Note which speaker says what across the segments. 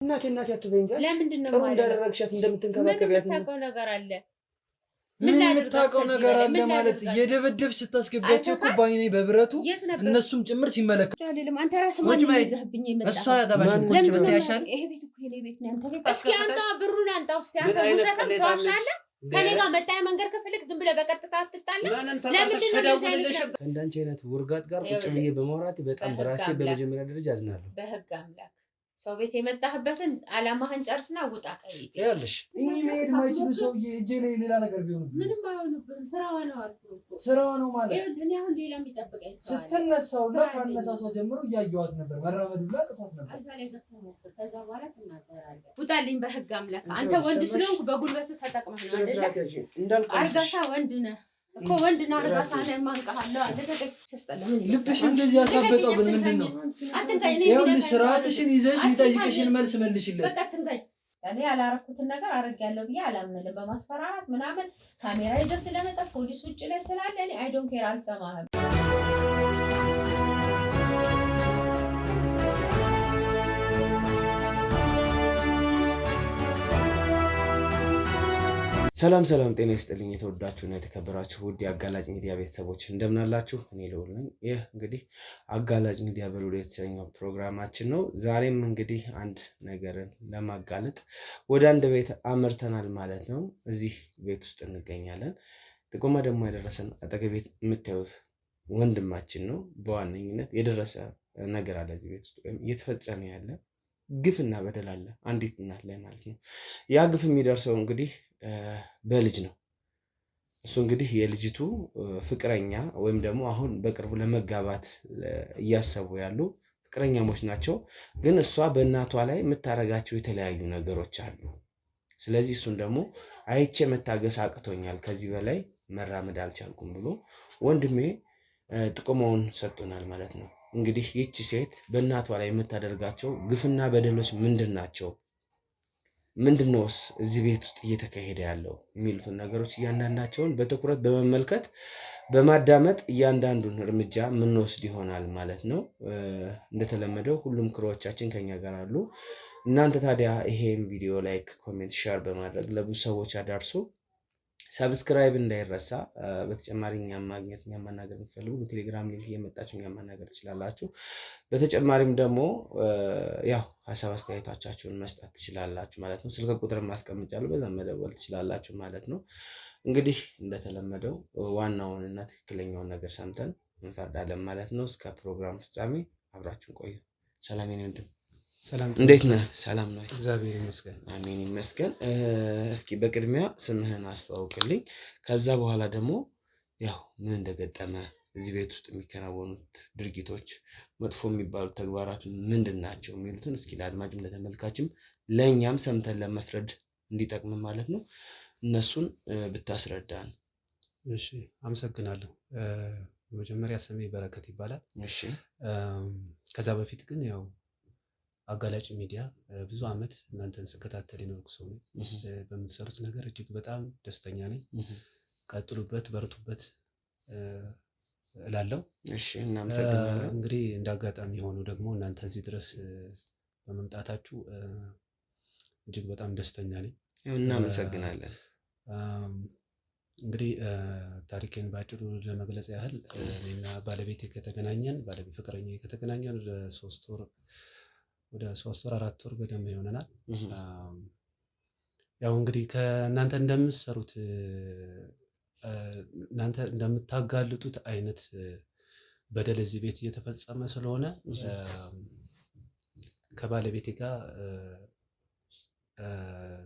Speaker 1: እናቴ አትበይ እንጂ
Speaker 2: ለምንድነው
Speaker 1: ጥሩ እንዳደረግሻት እንደምትንከባከቢያት
Speaker 2: ምን ታውቀው ነገር አለ?
Speaker 1: ምን የምታውቀው ነገር አለ ማለት የደበደብሽ ስታስገቢያቸው እኮ ባይኔ በብረቱ እነሱም ጭምር ሲመለከቱ
Speaker 2: አይደለም። አንተ ራስህ ማን ይዘህብኝ ይመጣ
Speaker 3: እሷ ያገባሽን ለምን ያሻል?
Speaker 2: ይሄ ቤት እኮ የኔ ቤት ነው። አንተ ቤት እስኪ አንተ ብሩን አንተ ውስጥ አንተ ውሸታም ተዋሻለህ። ከኔ ጋር መጣ መንገር ከፈልክ ዝም ብለህ በቀጥታ አትጣላ። ለምን
Speaker 1: ከእንዳንቺ አይነት ውርጋት ጋር ቁጭ ብዬ በማውራቴ በጣም በራሴ በመጀመሪያ ደረጃ አዝናለሁ።
Speaker 2: በህግ አምላክ ሰው ቤት የመጣህበትን አላማህን ጨርስና ውጣ። ከቤት
Speaker 1: ይኸውልሽ እኚህ መሄድ ማይችሉ ሰውዬ እጄ ላይ ሌላ ነገር ቢሆንብኝ
Speaker 2: ምንም አይሆንብህም። ስራዋ ነው አልኩህ።
Speaker 1: ስራዋ ነው ማለት
Speaker 2: እኔ አሁን ሌላ የሚጠብቀኝ ሰው አለ።
Speaker 1: ስትነሳውና ካነሳሷ ጀምሮ እያየኋት ነበር። መራመድ ብላ ጥፋት ነበር።
Speaker 2: አልጋ ላይ ገብተህ ሞክር። ከዛ በኋላ ትናገራለህ። ውጣልኝ በህግ አምላክ። አንተ ወንድ ስለሆንኩ በጉልበት ተጠቅመህ ነው አይደል? አርጋታ ወንድ ነህ እኮ ወንድና አርጋታ ነህ። ማንቀሃለሁ አይደል? ተስተለም
Speaker 1: ልብሽ እንደዚህ ያሳበጠው ግን ምንድነው?
Speaker 2: አትንካኝ። እኔ
Speaker 1: ይኸውልሽ ስርዓትሽን ይዘሽ የሚጠይቅሽን መልስ መልሽለት።
Speaker 2: በቃ አትንካኝ። እኔ ያላረኩትን ነገር አድርጌያለሁ ብዬ አላምንልም። በማስፈራራት ምናምን ካሜራ ይዘህ ስለመጣ ፖሊስ ውጭ ላይ ስላለ እኔ አይ ዶንት ኬር አልሰማህም።
Speaker 1: ሰላም ጤና ይስጥልኝ። የተወዳችሁና የተከበራችሁ ውድ የአጋላጭ ሚዲያ ቤተሰቦች እንደምን አላችሁ? እኔ ልዑል ነኝ። ይህ እንግዲህ አጋላጭ ሚዲያ በሉል የተሰኘው ፕሮግራማችን ነው። ዛሬም እንግዲህ አንድ ነገርን ለማጋለጥ ወደ አንድ ቤት አምርተናል ማለት ነው። እዚህ ቤት ውስጥ እንገኛለን። ጥቆማ ደግሞ ያደረሰን አጠገቤ የምታዩት ወንድማችን ነው። በዋነኝነት የደረሰ ነገር አለ እዚህ ቤት ውስጥ ወይም እየተፈጸመ ያለ ግፍና በደል አለ አንዲት እናት ላይ ማለት ነው። ያ ግፍ የሚደርሰው እንግዲህ በልጅ ነው። እሱ እንግዲህ የልጅቱ ፍቅረኛ ወይም ደግሞ አሁን በቅርቡ ለመጋባት እያሰቡ ያሉ ፍቅረኛሞች ናቸው። ግን እሷ በእናቷ ላይ የምታረጋቸው የተለያዩ ነገሮች አሉ። ስለዚህ እሱን ደግሞ አይቼ መታገስ አቅቶኛል፣ ከዚህ በላይ መራመድ አልቻልኩም ብሎ ወንድሜ ጥቆማውን ሰጥቶናል ማለት ነው። እንግዲህ ይቺ ሴት በእናቷ ላይ የምታደርጋቸው ግፍና በደሎች ምንድን ናቸው? ምንድነውስ እዚህ ቤት ውስጥ እየተካሄደ ያለው የሚሉትን ነገሮች እያንዳንዳቸውን በትኩረት በመመልከት በማዳመጥ እያንዳንዱን እርምጃ የምንወስድ ይሆናል ማለት ነው። እንደተለመደው ሁሉም ክሮዎቻችን ከኛ ጋር አሉ። እናንተ ታዲያ ይሄን ቪዲዮ ላይክ፣ ኮሜንት፣ ሼር በማድረግ ለብዙ ሰዎች አዳርሱ። ሰብስክራይብ እንዳይረሳ። በተጨማሪ እኛም ማግኘት እኛም ማናገር የምትፈልጉ በቴሌግራም ሊንክ እየመጣችሁ እኛም ማናገር ትችላላችሁ። በተጨማሪም ደግሞ ያው ሀሳብ አስተያየቶቻችሁን መስጠት ትችላላችሁ ማለት ነው። ስልክ ቁጥር ማስቀምጫለሁ፣ በዛ መደወል ትችላላችሁ ማለት ነው። እንግዲህ እንደተለመደው ዋናውንና ትክክለኛውን ነገር ሰምተን እንፈርዳለን ማለት ነው። እስከ ፕሮግራም ፍጻሜ አብራችሁን ቆዩ። ሰላም የኔ ወንድም፣
Speaker 3: ሰላም
Speaker 1: እንዴት ነህ? ሰላም ነው?
Speaker 3: እግዚአብሔር ይመስገን።
Speaker 1: አሜን ይመስገን። እስኪ በቅድሚያ ስምህን አስተዋውቅልኝ። ከዛ በኋላ ደግሞ ያው ምን እንደገጠመ እዚህ ቤት ውስጥ የሚከናወኑት ድርጊቶች፣ መጥፎ የሚባሉት ተግባራት ምንድን ናቸው የሚሉትን እስኪ ለአድማጭም ለተመልካችም ለእኛም ሰምተን ለመፍረድ እንዲጠቅም ማለት ነው እነሱን ብታስረዳን።
Speaker 3: እሺ፣ አመሰግናለሁ። በመጀመሪያ ስሜ በረከት ይባላል።
Speaker 1: እሺ።
Speaker 3: ከዛ በፊት ግን ያው አጋላጭ ሚዲያ ብዙ ዓመት እናንተን ስከታተል የኖርኩ ሰው ነኝ። በምትሰሩት ነገር እጅግ በጣም ደስተኛ ነኝ። ቀጥሉበት፣ በርቱበት እላለሁ።
Speaker 1: እሺ፣ እናመሰግናለን።
Speaker 3: እንግዲህ እንደ አጋጣሚ የሆኑ ደግሞ እናንተ እዚህ ድረስ በመምጣታችሁ እጅግ በጣም ደስተኛ ነኝ።
Speaker 1: እናመሰግናለን።
Speaker 3: እንግዲህ ታሪኬን ባጭሩ ለመግለጽ ያህል እኔና ባለቤቴ ፍቅረኛ ከተገናኘን ወደ 3 ወር 4 ወር ገደማ ይሆነናል። ያው እንግዲህ ከእናንተ እንደምትሰሩት እናንተ እንደምታጋልጡት አይነት በደል እዚህ ቤት እየተፈጸመ ስለሆነ ከባለቤቴ ጋር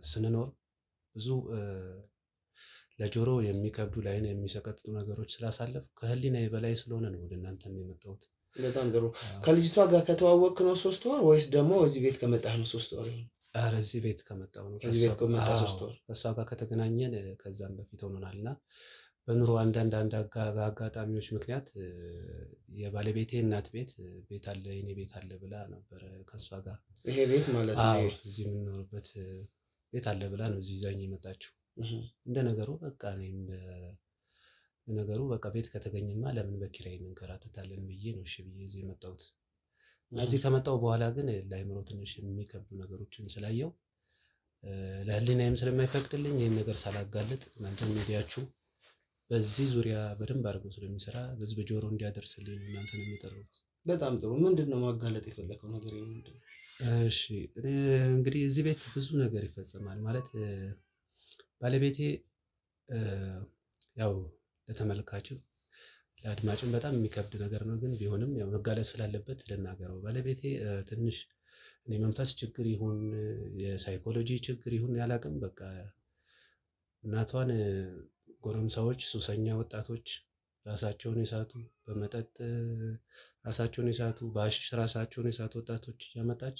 Speaker 3: ስንኖር ብዙ ለጆሮ የሚከብዱ ለዓይን የሚሰቀጥጡ ነገሮች ስላሳለፍ ከህሊናዬ በላይ ስለሆነ ነው ወደ እናንተ የመጣሁት።
Speaker 1: በጣም ጥሩ። ከልጅቷ ጋር ከተዋወቅክ ነው 3 ወር ወይስ ደግሞ እዚህ ቤት ከመጣህ ነው 3 ወር?
Speaker 3: ኧረ እዚህ ቤት ከመጣሁ ነው።
Speaker 1: እዚህ ቤት ከመጣህ 3 ወር።
Speaker 3: ከእሷ ጋር ከተገናኘን ከዛም በፊት ሆኖናል እና በኑሮ አንዳንድ አጋጣሚዎች ምክንያት የባለቤቴ እናት ቤት አለ የኔ ቤት አለ ብላ ነበር ከእሷ ጋር
Speaker 1: ይሄ ቤት ማለት ነው
Speaker 3: እዚህ የምንኖርበት ቤት አለ ብላ ነው እዚህ ይዛኝ የመጣችው። እንደ ነገሩ በቃ ቤት ከተገኘማ ለምን በኪራይ እንከራተታለን ብዬ ነው እሺ ብዬ እዚህ የመጣሁት እዚህ ከመጣሁ በኋላ ግን ለአይምሮ ትንሽ የሚከብዱ ነገሮችን ስላየው ለህሊናዬም ስለማይፈቅድልኝ ይህን ነገር ሳላጋልጥ እናንተ ሚዲያችሁ በዚህ ዙሪያ በደንብ አድርጎ ስለሚሰራ ህዝብ ጆሮ እንዲያደርስልኝ ነው እናንተን የሚጠሩት።
Speaker 1: በጣም ጥሩ። ምንድን ነው ማጋለጥ የፈለከው ነገር? ምንድን ነው?
Speaker 3: እሺ እንግዲህ እዚህ ቤት ብዙ ነገር ይፈጸማል ማለት ባለቤቴ ያው ለተመልካችም ለአድማጭም በጣም የሚከብድ ነገር ነው፣ ግን ቢሆንም ያው መጋለጥ ስላለበት ልናገረው። ባለቤቴ ትንሽ እኔ መንፈስ ችግር ይሁን የሳይኮሎጂ ችግር ይሁን ያላቅም፣ በቃ እናቷን ጎረምሳዎች፣ ሱሰኛ ወጣቶች ራሳቸውን የሳቱ በመጠጥ ራሳቸውን የሳቱ በአሽሽ ራሳቸውን የሳቱ ወጣቶች እያመጣች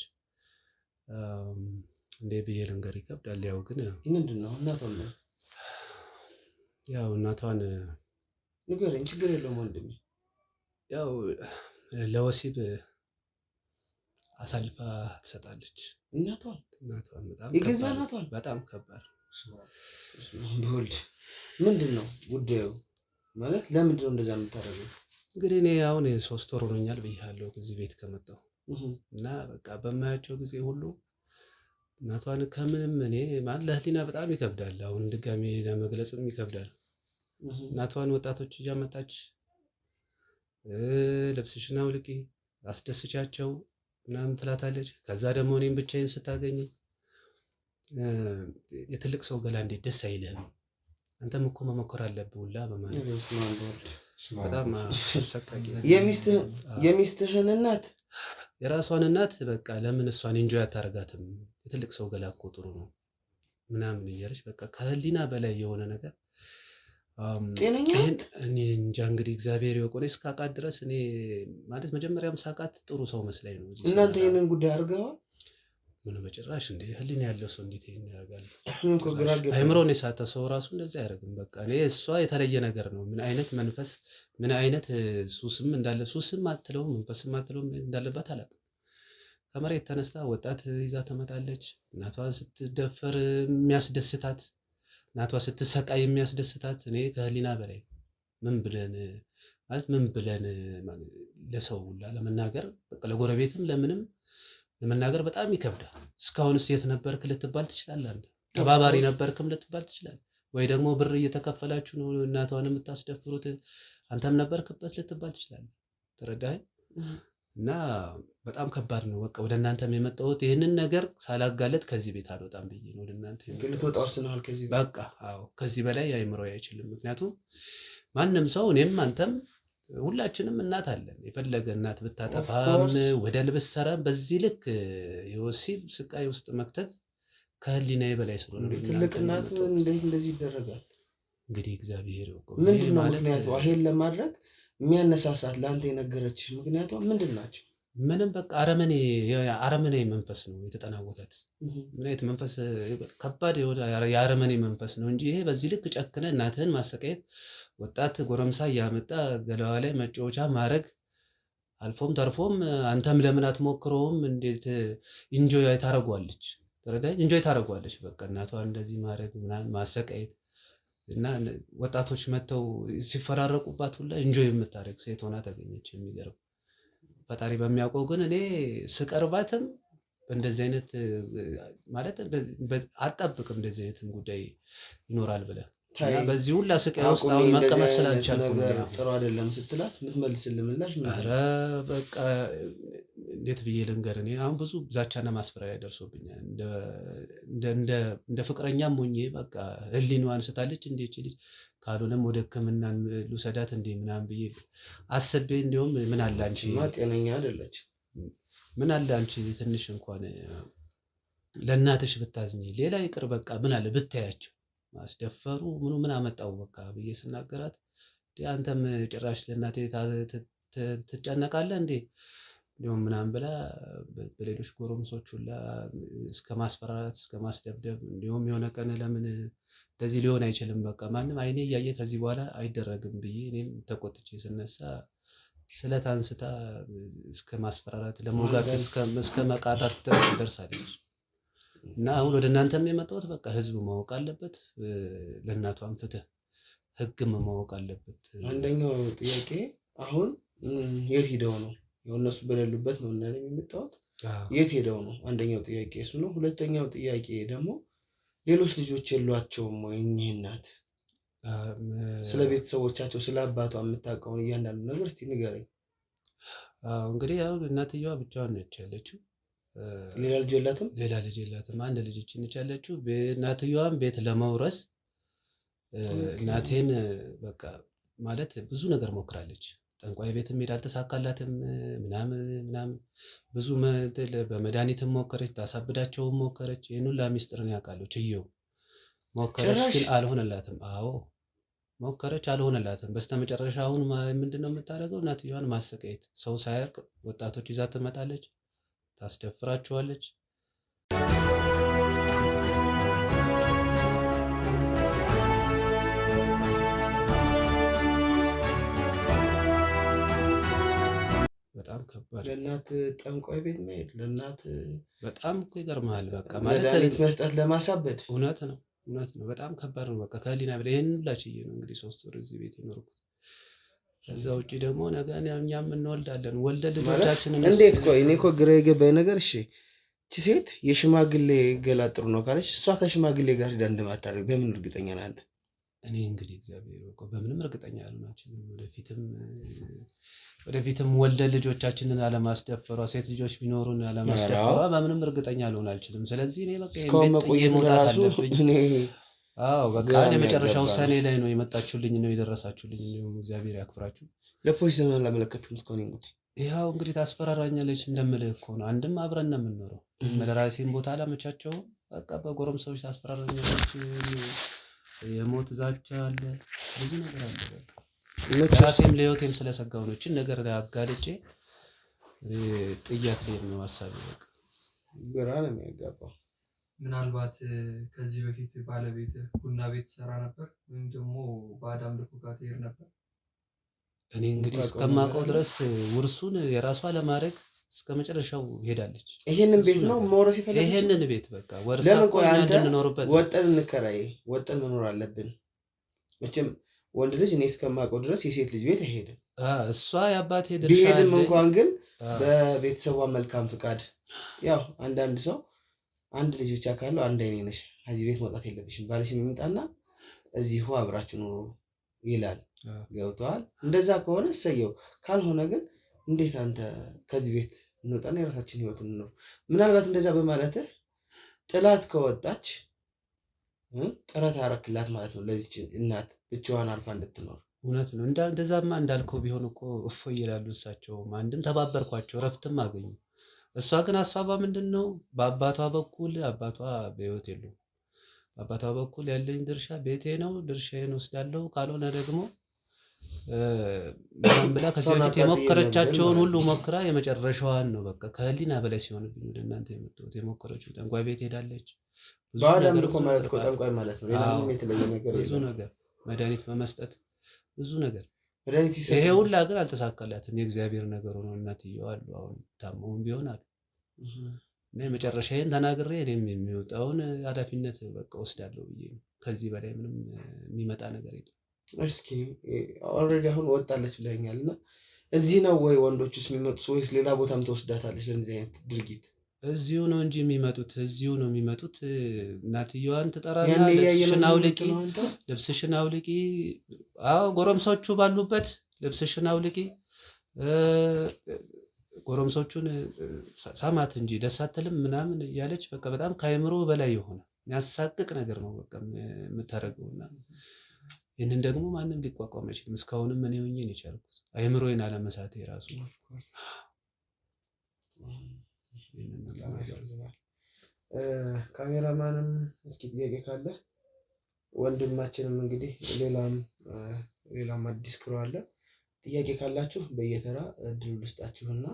Speaker 3: እንዴ ብዬ ልንገር ይከብዳል። ያው ግን
Speaker 1: ምንድን ነው እናቷን ነው
Speaker 3: ያው እናቷን
Speaker 1: ንገረኝ፣ ችግር የለውም ወንድሜ።
Speaker 3: ያው ለወሲብ አሳልፋ ትሰጣለች።
Speaker 1: እናቷን
Speaker 3: በጣም
Speaker 1: የገዛ እናቷን
Speaker 3: በጣም ከባድ
Speaker 1: በወልድ ምንድን ነው ጉዳዩ? ማለት ለምንድን ነው እንደዛ የምታደርገው?
Speaker 3: እንግዲህ እኔ አሁን 3 ወር ሆኖኛል ብያለሁ እዚህ ቤት ከመጣሁ እና በቃ በማያቸው ጊዜ ሁሉ እናቷን ከምንም እኔ ማለት ለህሊና በጣም ይከብዳል። አሁን ድጋሜ ለመግለጽም ይከብዳል። እናቷን ወጣቶች እያመጣች ልብስሽን አውልቂ አስደስቻቸው ምናምን ትላታለች። ከዛ ደግሞ እኔም ብቻዬን ስታገኘኝ የትልቅ ሰው ገላ እንዴት ደስ አይልህም? አንተም እኮ መሞከር አለብህ ሁላ በማለት በጣም አሰቃቂ።
Speaker 1: የሚስትህን እናት
Speaker 3: የራሷን እናት በቃ ለምን እሷን ኢንጆይ አታረጋትም? የትልቅ ሰው ገላ እኮ ጥሩ ነው ምናምን እያለች በቃ ከህሊና በላይ የሆነ ነገር
Speaker 1: ጤነኛ
Speaker 3: እኔ እንጃ እንግዲህ እግዚአብሔር ይወቁ። እስካቃት ድረስ እኔ ማለት መጀመሪያም ሳቃት ጥሩ ሰው መስላኝ ነው።
Speaker 1: እናንተ ይህንን ጉዳይ አድርገዋል?
Speaker 3: ምን በጭራሽ እንደ ህሊና ያለው ሰው እንዴት ይሄን ያደርጋል?
Speaker 1: አይምሮን
Speaker 3: የሳተ ሰው ራሱ እንደዚህ አያደርግም። በቃ እኔ እሷ የተለየ ነገር ነው። ምን አይነት መንፈስ ምን አይነት ሱስም እንዳለ ሱስም አትለውም መንፈስም አትለውም እንዳለባት አላውቅም። ከመሬት ተነስታ ወጣት ይዛ ትመጣለች። እናቷ ስትደፈር የሚያስደስታት፣ እናቷ ስትሰቃይ የሚያስደስታት። እኔ ከህሊና በላይ ምን ብለን ለሰው ሁላ ለመናገር በቃ ለጎረቤትም ለምንም ለመናገር በጣም ይከብዳል። እስካሁንስ የት ነበርክ ልትባል ትችላለህ። አንተ ተባባሪ ነበርክም ልትባል ትችላለህ። ወይ ደግሞ ብር እየተከፈላችሁ ነው እናቷን የምታስደፍሩት አንተም ነበርክበት ልትባል ትችላለህ። ተረዳኸኝ? እና በጣም ከባድ ነው። በቃ ወደ እናንተም የመጣሁት ይህንን ነገር ሳላጋለጥ ከዚህ ቤት አልወጣም ብዬ ነው ወደ እናንተ የመጣሁት። በቃ አዎ፣ ከዚህ በላይ አይምሮ አይችልም። ምክንያቱም ማንም ሰው እኔም አንተም ሁላችንም እናት አለን። የፈለገ እናት ብታጠፋም ወደ ልብስ ሰራም በዚህ ልክ የወሲብ ስቃይ ውስጥ መክተት ከህሊናዬ በላይ ስለሆነ
Speaker 1: ትልቅ እናት እንዴት እንደዚህ ይደረጋል?
Speaker 3: እንግዲህ እግዚአብሔር ይወቀው።
Speaker 1: ምንድን ነው ምክንያቱ? ይሄን ለማድረግ የሚያነሳሳት ለአንተ የነገረች ምክንያቷ ምንድን ናቸው?
Speaker 3: ምንም በቃ አረመኔ መንፈስ ነው የተጠናወታት። ምን አይነት መንፈስ? ከባድ የአረመኔ መንፈስ ነው እንጂ ይሄ በዚህ ልክ ጨክነ እናትህን ማሰቃየት፣ ወጣት ጎረምሳ እያመጣ ገላዋ ላይ መጫወቻ ማድረግ፣ አልፎም ተርፎም አንተም ለምን አትሞክረውም? እንዴት ኢንጆይ ታደርጓለች? ተረዳኝ። ኢንጆይ ታደርጓለች። በቃ እናቷን እንደዚህ ማድረግ ምናምን ማሰቃየት እና ወጣቶች መጥተው ሲፈራረቁባት ሁላ ኢንጆይ የምታደርግ ሴት ሆና ተገኘች። የሚገርም ፈጣሪ በሚያውቀው ግን እኔ ስቀርባትም በእንደዚህ አይነት ማለት አጠብቅም እንደዚህ አይነትም ጉዳይ ይኖራል ብለህ እና በዚህ ሁላ ስቃይ ውስጥ አሁን መቀመጥ ስላልቻልኩ
Speaker 1: ጥሩ አይደለም ስትላት የምትመልስልህ ምላሽ
Speaker 3: ኧረ በቃ እንዴት ብዬ ልንገር? እኔ አሁን ብዙ ዛቻና ማስፈራሪያ ደርሶብኛል። እንደ ፍቅረኛም ሆኜ በቃ ህሊናዋን ስታለች እንዴ ልጅ ካልሆነም ወደ ሕክምና ልውሰዳት እንዴ ምናምን ብዬ አስቤ እንዲሁም ምን አለ አንቺ
Speaker 1: ጤነኛ አይደለች፣
Speaker 3: ምን አለ አንቺ ትንሽ እንኳን ለእናትሽ ብታዝኝ፣ ሌላ ይቅር በቃ ምን አለ ብታያቸው ማስደፈሩ ምኑ ምን አመጣው በቃ ብዬ ስናገራት አንተም ጭራሽ ለእናቴ ትጨነቃለህ እንዴ እንዲሁም ምናምን ብላ በሌሎች ጎረምሶች ሁላ እስከ ማስፈራራት እስከ ማስደብደብ፣ እንዲሁም የሆነ ቀን ለምን እንደዚህ ሊሆን አይችልም በቃ ማንም አይኔ እያየ ከዚህ በኋላ አይደረግም ብዬ እኔም ተቆጥቼ ስነሳ ስለት አንስታ እስከ ማስፈራራት ለመውጋት እስከ መቃጣት ድረስ ደርሳለች። እና አሁን ወደ እናንተም የመጣሁት በቃ ህዝብ ማወቅ አለበት፣ ለእናቷም ፍትህ ህግም ማወቅ አለበት።
Speaker 1: አንደኛው ጥያቄ አሁን የት ሂደው ነው እነሱ በሌሉበት ነው እና የሚመጣውት የት ሄደው ነው? አንደኛው ጥያቄ እሱ ነው። ሁለተኛው ጥያቄ ደግሞ ሌሎች ልጆች የሏቸውም ወይ እኚህ እናት? ስለ ቤተሰቦቻቸው ስለ አባቷ የምታውቀውን እያንዳንዱ ነገር እስቲ ንገረኝ።
Speaker 3: እንግዲህ ያው እናትየዋ ብቻዋን ነች ያለችው።
Speaker 1: ሌላ ልጅ የላትም?
Speaker 3: ሌላ ልጅ የላትም። አንድ ልጅ ነች ያለችው። እናትየዋም ቤት ለመውረስ እናቴን በቃ ማለት ብዙ ነገር ሞክራለች። ጠንቋይ ቤትም ሄዳ አልተሳካላትም። ምናምን ብዙ በመድኃኒትም ሞከረች፣ ታሳብዳቸውም ሞከረች። ይህን ሁላ ሚስጥርን ያውቃለሁ ችየው ሞከረች፣ ግን አልሆነላትም። አዎ ሞከረች፣ አልሆነላትም። በስተመጨረሻ አሁን ምንድነው የምታደርገው? እናትየዋን ማሰቃየት። ሰው ሳያውቅ ወጣቶች ይዛ ትመጣለች፣ ታስደፍራቸዋለች። በጣም ከባድ።
Speaker 1: ለእናት ጠንቋይ ቤት መሄድ ለእናት
Speaker 3: በጣም እኮ ይገርምሃል። በቃ
Speaker 1: ማለት መስጠት ለማሳበድ
Speaker 3: እውነት ነው። በጣም ከባድ ነው። በቃ ከህሊና በላይ ይህን ሁላ ችዬ ነው እንግዲህ 3 ወር እዚህ ቤት የኖርኩት። ከዛ ውጭ ደግሞ ነገ እኛም እንወልዳለን። ወልደን ልጆቻችንን
Speaker 1: እንዴት? ቆይ እኔ እኮ ግራ የገባኝ ነገር እሺ፣ እቺ ሴት የሽማግሌ ገላ ጥሩ ነው ካለች እሷ ከሽማግሌ ጋር ሄዳ እንደማታደርግ በምን እርግጠኛ ነህ አንተ?
Speaker 3: እኔ እንግዲህ እግዚአብሔር እኮ በምንም እርግጠኛ አልሆናችንም። ወደፊትም ወልደን ልጆቻችንን አለማስደፈሯ፣ ሴት ልጆች ቢኖሩን አለማስደፈሯ በምንም እርግጠኛ ልሆን አልችልም። ስለዚህ እኔ በቃ መውጣት አለብኝ። አዎ በቃ የመጨረሻ ውሳኔ ላይ ነው የመጣችሁልኝ ነው የደረሳችሁልኝ። እግዚአብሔር ያክብራችሁ።
Speaker 1: ለፖሊስ ለምን አላመለከትም እስካሁን?
Speaker 3: ይኸው እንግዲህ ታስፈራራኛለች እንደምልህ እኮ ነው። አንድም አብረን ነው የምንኖረው። ለራሴን ቦታ አላመቻቸው። በቃ በጎረምሳዎች ታስፈራራኛለች። የሞት ዛቻ አለ፣ ብዙ ነገር አለ። በቃ ራሴም ለህይወቴም ስለሰጋው ነው እቺን ነገር አጋልጬ ጥያት ላይ ነው ሀሳቤ። በቃ
Speaker 1: ግራ ነው የሚያጋባው።
Speaker 4: ምናልባት ከዚህ በፊት ባለቤት ቡና ቤት ሰራ ነበር ወይም ደግሞ በአዳም ልኮ ጋር ትሄድ ነበር።
Speaker 3: እኔ እንግዲህ እስከማውቀው ድረስ ውርሱን የራሷ ለማድረግ እስከ መጨረሻው ሄዳለች።
Speaker 1: ይሄንን ቤት ነው መውረስ ይፈልጋል።
Speaker 3: ይሄንን ቤት በቃ ወርሳ ቆና እንድንኖርበት
Speaker 1: ወጠን እንከራይ፣ ወጠን መኖር አለብን። መቼም ወንድ ልጅ እኔ እስከማውቀው ድረስ የሴት ልጅ ቤት አይሄድም።
Speaker 3: እሷ የአባቴ ድርሻ
Speaker 1: ቢሄድም እንኳን ግን በቤተሰቧ መልካም ፍቃድ፣ ያው አንዳንድ ሰው አንድ ልጅ ብቻ ካለው አንድ አይኔ ነሽ፣ ከዚህ ቤት መውጣት የለብሽም፣ ባልሽም ይምጣና እዚሁ አብራችሁ ኑሩ ይላል። ገብተዋል። እንደዛ ከሆነ እሰየው። ካልሆነ ግን እንዴት አንተ ከዚህ ቤት እንወጣና የራሳችን ህይወት እንኖር? ምናልባት እንደዛ በማለትህ ጥላት ከወጣች ጥረት አረክላት ማለት ነው ለዚች እናት ብቻዋን አልፋ እንድትኖር።
Speaker 3: እውነት ነው። እንደዛማ እንዳልከው ቢሆን እኮ እፎይ ይላሉ እሳቸውም። አንድም ተባበርኳቸው፣ እረፍትም አገኙ። እሷ ግን ሀሳቧ ምንድን ነው? በአባቷ በኩል አባቷ በህይወት የሉም። በአባቷ በኩል ያለኝ ድርሻ ቤቴ ነው፣ ድርሻዬን ወስዳለሁ፣ ካልሆነ ደግሞ ብላ ከዚህ በፊት የሞከረቻቸውን ሁሉ ሞክራ የመጨረሻዋን ነው በቃ ከህሊና በላይ ሲሆንብኝ ወደ እናንተ የመጣሁት። የሞከረችው ጠንቋይ ቤት ሄዳለች። ብዙ ነገር መድኃኒት በመስጠት ብዙ ነገር። ይሄ ሁላ ግን አልተሳካላትም። የእግዚአብሔር ነገር ሆኖ እናትየው አሉ አሁን ታመውም ቢሆን አሉ እና የመጨረሻዬን ተናግሬ እኔም የሚወጣውን ኃላፊነት በቃ ወስዳለሁ ብዬ ነው። ከዚህ በላይ ምንም የሚመጣ ነገር የለም።
Speaker 1: እስኪ ኦልሬዲ አሁን ወጣለች ብለኛል እና እዚህ ነው ወይ ወንዶች ውስጥ የሚመጡት ወይስ ሌላ ቦታም ተወስዳታለች ለእንደዚህ አይነት ድርጊት?
Speaker 3: እዚሁ ነው እንጂ የሚመጡት፣ እዚሁ ነው የሚመጡት። እናትየዋን ትጠራና ልብስሽን አውልቂ፣ አዎ ጎረምሶቹ ባሉበት ልብስሽን አውልቂ። ጎረምሶቹን ሳማት እንጂ ደስ አትልም ምናምን እያለች በቃ በጣም ከአእምሮ በላይ የሆነ የሚያሳቅቅ ነገር ነው በቃ የምታደርገውና ይህንን ደግሞ ማንም ሊቋቋም አይችልም። እስካሁንም እኔ ሆኜ ነው የቻልኩት አእምሮዬን አለመሳቴ ራሱ።
Speaker 1: ካሜራማንም እስኪ ጥያቄ ካለ ወንድማችንም እንግዲህ ሌላም አዲስ ክሮ አለ። ጥያቄ ካላችሁ በየተራ እድሉ ልስጣችሁና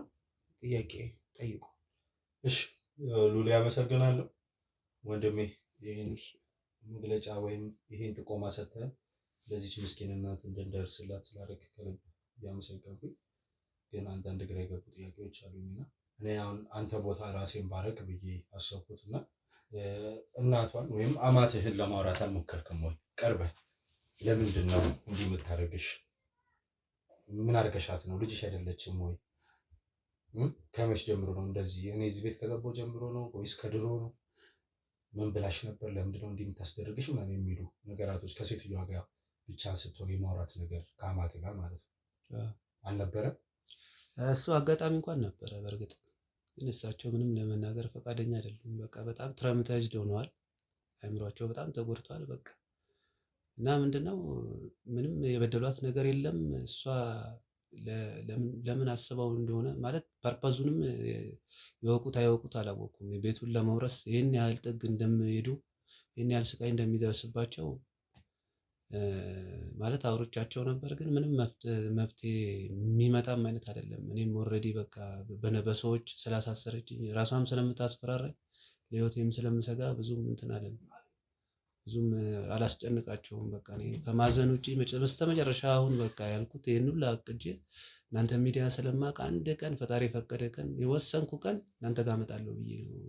Speaker 1: ጥያቄ ጠይቁ።
Speaker 5: እሺ ሉሊ አመሰግናለሁ ወንድሜ፣ ይህን መግለጫ ወይም ይህን ጥቆማ ሰጥተህ ለዚች ምስኪን እናት እንድንደርስላት ስላደረግ ከልብ እያመሰገንኩኝ፣ ግን አንዳንድ ግራ የገቡ ጥያቄዎች አሉኝና እኔ አሁን አንተ ቦታ ራሴን ባረግ ብዬ አሰብኩትና እናቷን ወይም አማትህን ለማውራት አልሞከርክም ወይ? ቀርበህ ለምንድን ነው እንዲህ የምታደርግሽ? ምን አድርገሻት ነው? ልጅሽ አይደለችም ወይ? ከመች ጀምሮ ነው እንደዚህ? እኔ እዚህ ቤት ከገባሁ ጀምሮ ነው ወይስ ከድሮ ነው? ምን ብላሽ ነበር? ለምንድን ነው እንዲህ የምታስደርግሽ? ምናምን የሚሉ ነገራቶች ከሴትዮዋ ጋር ብቻ ስትሆን የማውራት ነገር ከአማት ጋር ማለት ነው አልነበረም?
Speaker 3: እሱ አጋጣሚ እንኳን ነበረ። በእርግጥ ግን እሳቸው ምንም ለመናገር ፈቃደኛ አይደሉም። በቃ በጣም ትራውማታይዝድ ሆነዋል። አእምሯቸው በጣም ተጎድቷል። በቃ እና ምንድነው ምንም የበደሏት ነገር የለም። እሷ ለምን አስበው እንደሆነ ማለት ፐርፐዙንም የወቁት አይወቁት አላወቁም። ቤቱን ለመውረስ ይህን ያህል ጥግ እንደሚሄዱ ይህን ያህል ስቃይ እንደሚደርስባቸው ማለት አውሮቻቸው ነበር። ግን ምንም መፍትሄ የሚመጣም አይነት አይደለም። እኔም ኦልሬዲ በቃ በሰዎች ስላሳሰረችኝ ራሷም ስለምታስፈራራኝ ለህይወቴም ስለምሰጋ ብዙም እንትን አለን ብዙም አላስጨንቃቸውም። በቃ እኔ ከማዘን ውጪ በስተመጨረሻ አሁን በቃ ያልኩት ይሄን ሁሉ አቅጄ እናንተ ሚዲያ ስለማውቅ አንድ ቀን ፈጣሪ የፈቀደ ቀን የወሰንኩ ቀን እናንተ ጋር እመጣለሁ ብዬ ነው።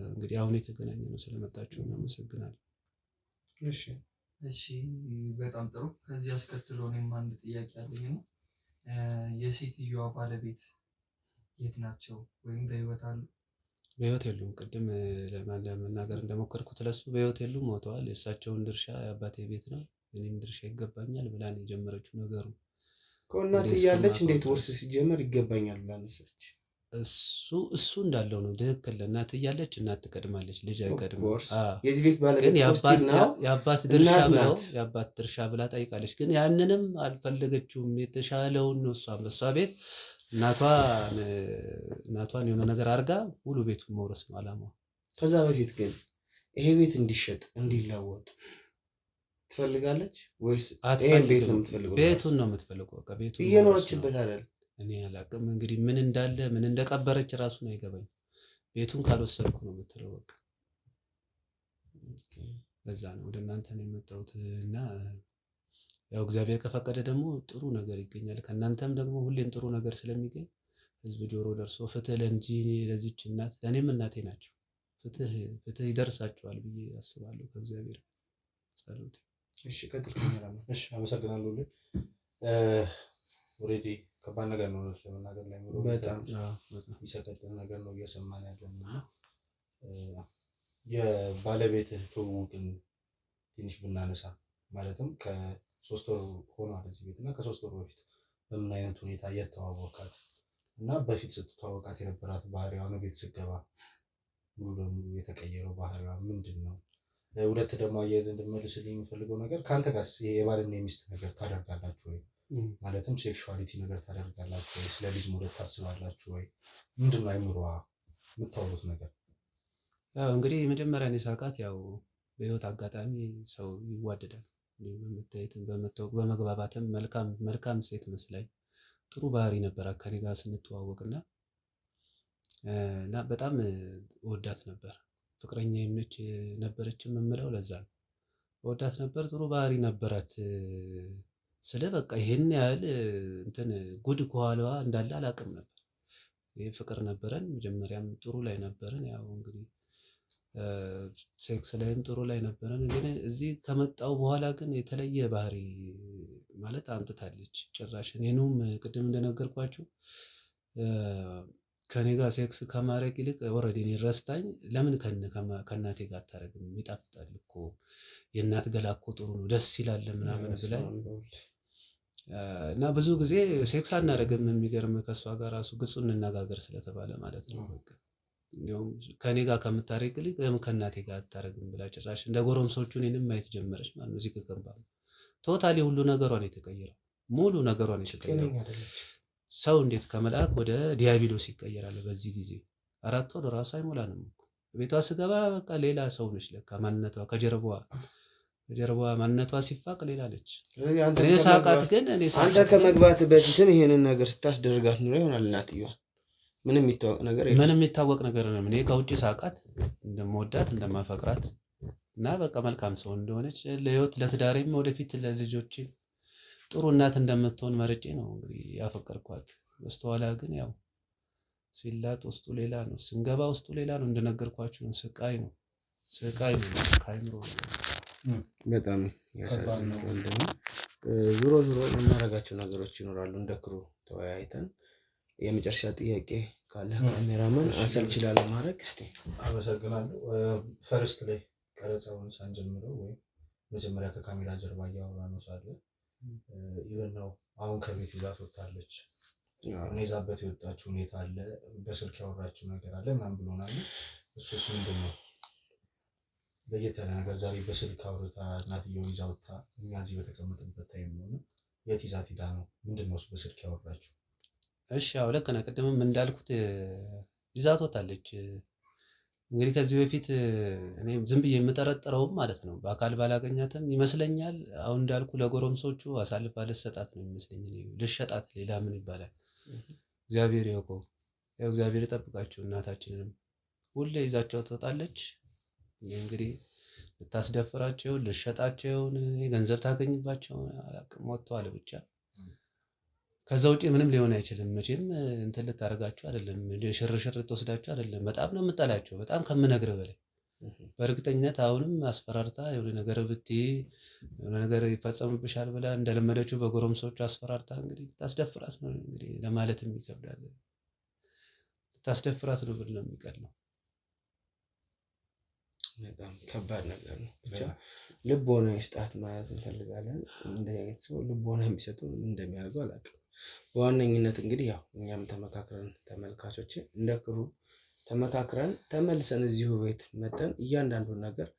Speaker 3: እንግዲህ አሁን የተገናኘ ነው። ስለመጣችሁ አመሰግናለሁ።
Speaker 4: እሺ በጣም ጥሩ። ከዚህ አስከትሎ እኔም አንድ ጥያቄ አለኝ ነው የሴትዮዋ ባለቤት የት ናቸው ወይም በህይወት አሉ?
Speaker 3: በህይወት የሉም። ቅድም ለመናገር እንደሞከርኩት ለሱ በህይወት የሉም፣ ሞተዋል። የእሳቸውን ድርሻ የአባቴ ቤት ነው እኔም ድርሻ ይገባኛል ብላ ነው የጀመረችው ነገሩ።
Speaker 1: ከእናት እያለች እንዴት ውርስ ሲጀመር ይገባኛል ብላ ነሳች?
Speaker 3: እሱ እንዳለው ነው። ትክክል። እናት እያለች እናት ትቀድማለች፣ ልጅ አይቀድም።
Speaker 1: የዚህ ቤት ባለቤት
Speaker 3: የአባት ድርሻ ብላ ጠይቃለች። ግን ያንንም አልፈለገችውም። የተሻለውን ነው እሷ ቤት እናቷን የሆነ ነገር አድርጋ ሙሉ ቤቱን መውረስ ነው አላማዋ።
Speaker 1: ከዛ በፊት ግን ይሄ ቤት እንዲሸጥ እንዲለወጥ ትፈልጋለች ወይስ ይሄን ቤት ነው የምትፈልገው?
Speaker 3: ቤቱን ነው የምትፈልገው። በቃ ቤቱን
Speaker 1: እየኖረችበት አይደል?
Speaker 3: እኔ አላውቅም እንግዲህ ምን እንዳለ ምን እንደቀበረች ራሱን አይገባኝ። ቤቱን ካልወሰድኩ ነው የምትለው። በቃ ለዛ ነው ወደ እናንተ ነው የመጣሁት እና ያው እግዚአብሔር ከፈቀደ ደግሞ ጥሩ ነገር ይገኛል። ከእናንተም ደግሞ ሁሌም ጥሩ ነገር ስለሚገኝ ህዝብ ጆሮ ደርሶ ፍትህ ለእንጂ ለዚች እናት ለእኔም እናቴ ናቸው፣ ፍትህ ይደርሳቸዋል ብዬ አስባለሁ ከእግዚአብሔር ጸሎት።
Speaker 5: እሺ ቀጥል። እሺ አመሰግናለሁ። ኦልሬዲ ከባድ ነገር ነው ለመናገር ላይ ነው። በጣም የሚሰቀጥል ነገር ነው እየሰማን ያለነው። የባለቤትህ ትውውቅን ትንሽ ብናነሳ ማለትም ከ3 ወር ሆኗል እዚህ ቤት እና ከ3 ወር በፊት በምን አይነት ሁኔታ እየተዋወቃት እና በፊት ስትተዋወቃት የነበራት ባህሪዋ ነው ቤት ስትገባ ሙሉ ለሙሉ የተቀየረው ባህሪዋ ምንድን ነው? ሁለት ደግሞ አያይዘህ እንድመልስልኝ የምፈልገው ነገር ከአንተ ጋር የባልና የሚስት ነገር ታደርጋላችሁ ወይ? ማለትም ሴክሹዋሊቲ ነገር ታደርጋላችሁ ወይ? ስለ ልጅ መውለድ ታስባላችሁ ወይ? ምንድን ነው አይምሮዋ የምታወሩት ነገር?
Speaker 3: ያው እንግዲህ መጀመሪያ እኔ ሳውቃት ያው በህይወት አጋጣሚ ሰው ይዋደዳል። በመታየትም በመታወቅ በመግባባትም መልካም ሴት መስላኝ ጥሩ ባህሪ ነበር ከኔ ጋር ስንተዋወቅና እና በጣም ወዳት ነበር። ፍቅረኛ ነበረች የምምለው ለዛ ነው። ወዳት ነበር፣ ጥሩ ባህሪ ነበራት። ስለ በቃ ይሄን ያህል እንትን ጉድ ከኋላዋ እንዳለ አላውቅም ነበር። ይሄ ፍቅር ነበረን፣ መጀመሪያም ጥሩ ላይ ነበረን። ያው እንግዲህ ሴክስ ላይም ጥሩ ላይ ነበረን። ግን እዚህ ከመጣው በኋላ ግን የተለየ ባህሪ ማለት አምጥታለች። ጭራሽ እኔንም ቅድም እንደነገርኳችሁ ከኔ ጋር ሴክስ ከማድረግ ይልቅ ኦልሬዲ እኔ ረስታኝ ለምን ከእናቴ ጋር አታረግም? ይጣፍጣል እኮ የእናት ገላ እኮ ጥሩ ነው ደስ ይላል ምናምን ብላኝ እና ብዙ ጊዜ ሴክስ አናደርግም። የሚገርም ከእሷ ጋር ራሱ ግጹ እንነጋገር ስለተባለ ማለት ነው። በቃ እንዲያውም ከኔ ጋር ከምታረግ ይልቅ ከእናቴ ጋር አታረግም ብላ ጭራሽ እንደ ጎረምሶቹ እኔንም ማየት ጀመረች ማለት ነው። እዚህ ከገባ ቶታሊ ሁሉ ነገሯን የተቀየረው ሙሉ ነገሯን የተቀየረው። ሰው እንዴት ከመልአክ ወደ ዲያብሎስ ይቀየራል? በዚህ ጊዜ 4 ወር ራሱ አይሞላንም እኮ ቤቷ ስገባ በቃ ሌላ ሰው ነች። ለካ ማንነቷ ከጀርባዋ ማንነቷ ሲፋቅ ሌላ ነች። እኔ ሳቃት ግን
Speaker 1: አንተ ከመግባት በፊትም ይሄንን ነገር ስታስደርጋት ኑሮ ይሆናል። እናትየዋ ምንም የሚታወቅ ነገር የለም።
Speaker 3: ምንም የሚታወቅ ነገር ነው። እኔ ከውጭ ሳቃት እንደምወዳት እንደማፈቅራት እና በቃ መልካም ሰው እንደሆነች ለህይወት ለትዳሬም ወደፊት ለልጆቼ ጥሩ እናት እንደምትሆን መርጬ ነው እንግዲህ ያፈቀርኳት። በስተኋላ ግን ያው ሲላጥ ውስጡ ሌላ ነው፣ ስንገባ ውስጡ ሌላ ነው። እንደነገርኳችሁ ነው። ስቃይ ነው ካይምሮ
Speaker 1: በጣም ያሳዝናል። ዙሮ የምናደርጋቸው ነገሮች ይኖራሉ። እንደ ክሩ ተወያይተን የመጨረሻ ጥያቄ ካለ ካሜራማን አንሰል ይችላል ማድረግ እስቲ።
Speaker 5: አመሰግናለሁ። ፈርስት ላይ ቀረጻውን ሳንጀምረው ወይ መጀመሪያ ከካሜራ ጀርባ እያወራን ሳለ ይሄን ነው አሁን ከቤት ይዛት ወጣለች። እኔ ይዛበት የወጣችው ሁኔታ አለ፣ በስልክ ያወራችው ነገር አለ ምናምን ብሎናል። እሱስ ምንድን ነው? ለየት ያለ ነገር ዛሬ በስልክ አውርታ እናትየው ይዛ ወጣ፣ እኛ እዚህ በተቀመጥንበት ታይም ነው። የት ይዛት ሄዳ ነው? ምንድን ነው በስልክ ያወራችው?
Speaker 3: እሺ አዎ ልክ ነህ። ቅድምም እንዳልኩት ይዛት ወጣለች። እንግዲህ ከዚህ በፊት እኔ ዝም ብዬ የምጠረጥረውም ማለት ነው በአካል ባላገኛትም ይመስለኛል። አሁን እንዳልኩ ለጎረምሶቹ አሳልፋ ልሰጣት ነው የሚመስለኝ። ልሸጣት፣ ሌላ ምን ይባላል? እግዚአብሔር ያውቀው። ያው እግዚአብሔር ይጠብቃቸው። እናታችንንም ሁሌ ይዛቸው ትወጣለች። እንግዲህ ልታስደፍራቸው፣ ልሸጣቸውን፣ ገንዘብ ታገኝባቸው አላውቅም። ወጥተዋል ብቻ። ከዛ ውጪ ምንም ሊሆን አይችልም። መቼም እንትን ልታደርጋቸው አይደለም፣ ሽርሽር ልትወስዳቸው አይደለም። በጣም ነው የምጠላቸው፣ በጣም ከምነግርህ በላይ። በእርግጠኝነት አሁንም አስፈራርታ የሆነ ነገር ብትይ የሆነ ነገር ይፈጸምብሻል ብላ እንደለመደችው በጎረምሶቹ አስፈራርታ እንግዲህ ልታስደፍራት ነው። እንግዲህ ለማለትም ይከብዳል። ልታስደፍራት ነው ብል ነው የሚቀለው።
Speaker 1: በጣም ከባድ ነገር ነው። ብቻ ልቦና ይስጣት ማለት እንፈልጋለን። እንደዚህ አይነት ሰው ልቦና የሚሰጡ እንደሚያደርገው አላውቅም። በዋነኝነት እንግዲህ ያው እኛም ተመካክረን ተመልካቾች እንደ ክሩ ተመካክረን ተመልሰን እዚሁ ቤት መጠን እያንዳንዱን ነገር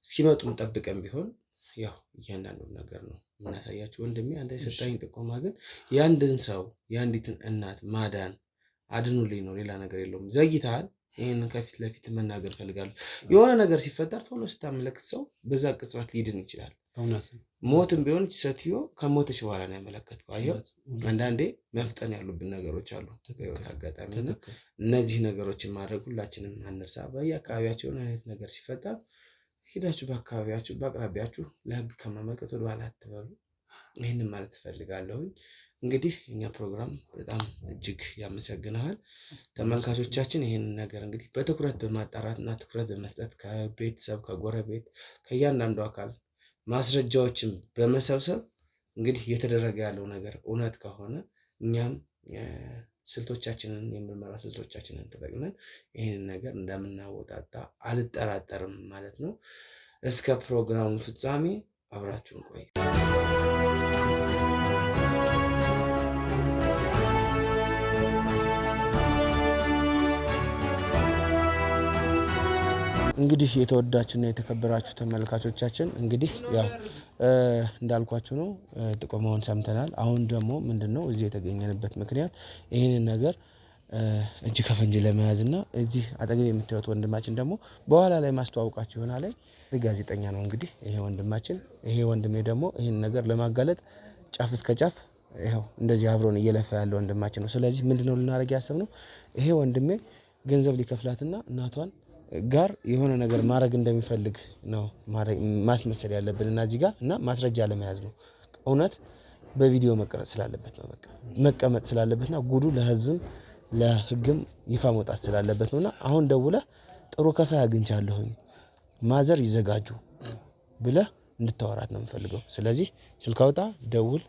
Speaker 1: እስኪመጡም ጠብቀን ቢሆን ያው እያንዳንዱን ነገር ነው የምናሳያችሁ። ወንድሜ አንተ የሰጠኝ ጥቆማ ግን የአንድን ሰው የአንዲትን እናት ማዳን አድኑልኝ ነው፣ ሌላ ነገር የለውም። ዘግይተሃል። ይህንን ከፊት ለፊት መናገር ፈልጋለሁ። የሆነ ነገር ሲፈጠር ቶሎ ስታመለክት ሰው በዛ ቅጽበት ሊድን ይችላል። ሞትም ቢሆን ሴትዮ ከሞተች በኋላ ነው ያመለከትከው። አየው፣ አንዳንዴ መፍጠን ያሉብን ነገሮች አሉ በህይወት አጋጣሚ። እነዚህ ነገሮችን ማድረግ ሁላችንም አንርሳ። በየአካባቢያቸው አይነት ነገር ሲፈጠር ሂዳችሁ በአካባቢያችሁ በአቅራቢያችሁ ለህግ ከማመልከት ወደኋላ አትበሉ። ይህንን ማለት ትፈልጋለሁኝ። እንግዲህ እኛ ፕሮግራም በጣም እጅግ ያመሰግናል። ተመልካቾቻችን ይህንን ነገር እንግዲህ በትኩረት በማጣራትና ትኩረት በመስጠት ከቤተሰብ ከጎረቤት ከእያንዳንዱ አካል ማስረጃዎችን በመሰብሰብ እንግዲህ እየተደረገ ያለው ነገር እውነት ከሆነ እኛም ስልቶቻችንን የምርመራ ስልቶቻችንን ተጠቅመን ይህንን ነገር እንደምናወጣጣ አልጠራጠርም ማለት ነው። እስከ ፕሮግራሙ ፍጻሜ አብራችሁን ቆዩ። እንግዲህ የተወዳችሁና የተከበራችሁ ተመልካቾቻችን እንግዲህ ያው እንዳልኳችሁ ነው፣ ጥቆማውን ሰምተናል። አሁን ደግሞ ምንድነው እዚህ የተገኘንበት ምክንያት ይህንን ነገር እጅ ከፈንጅ ለመያዝ እና እዚህ አጠገብ የምታዩት ወንድማችን ደግሞ በኋላ ላይ ማስተዋወቃችሁ ይሆናል። ጋዜጠኛ ነው እንግዲህ ይሄ ወንድማችን። ይሄ ወንድሜ ደግሞ ይህን ነገር ለማጋለጥ ጫፍ እስከ ጫፍ ይኸው እንደዚህ አብሮን እየለፋ ያለ ወንድማችን ነው። ስለዚህ ምንድነው ልናደርግ ያሰብነው ይሄ ወንድሜ ገንዘብ ሊከፍላትና እናቷን ጋር የሆነ ነገር ማድረግ እንደሚፈልግ ነው ማስመሰል ያለብን እና እዚህ ጋር እና ማስረጃ ለመያዝ ነው። እውነት በቪዲዮ መቀረጽ ስላለበት ነው፣ በቃ መቀመጥ ስላለበትና ጉዱ ለህዝብም ለህግም ይፋ መውጣት ስላለበት ነውና አሁን ደውለህ ጥሩ ከፋይ አግኝቻለሁኝ ማዘር ይዘጋጁ ብለህ እንድታወራት ነው የምፈልገው። ስለዚህ ስልክ አውጣ፣ ደውል፣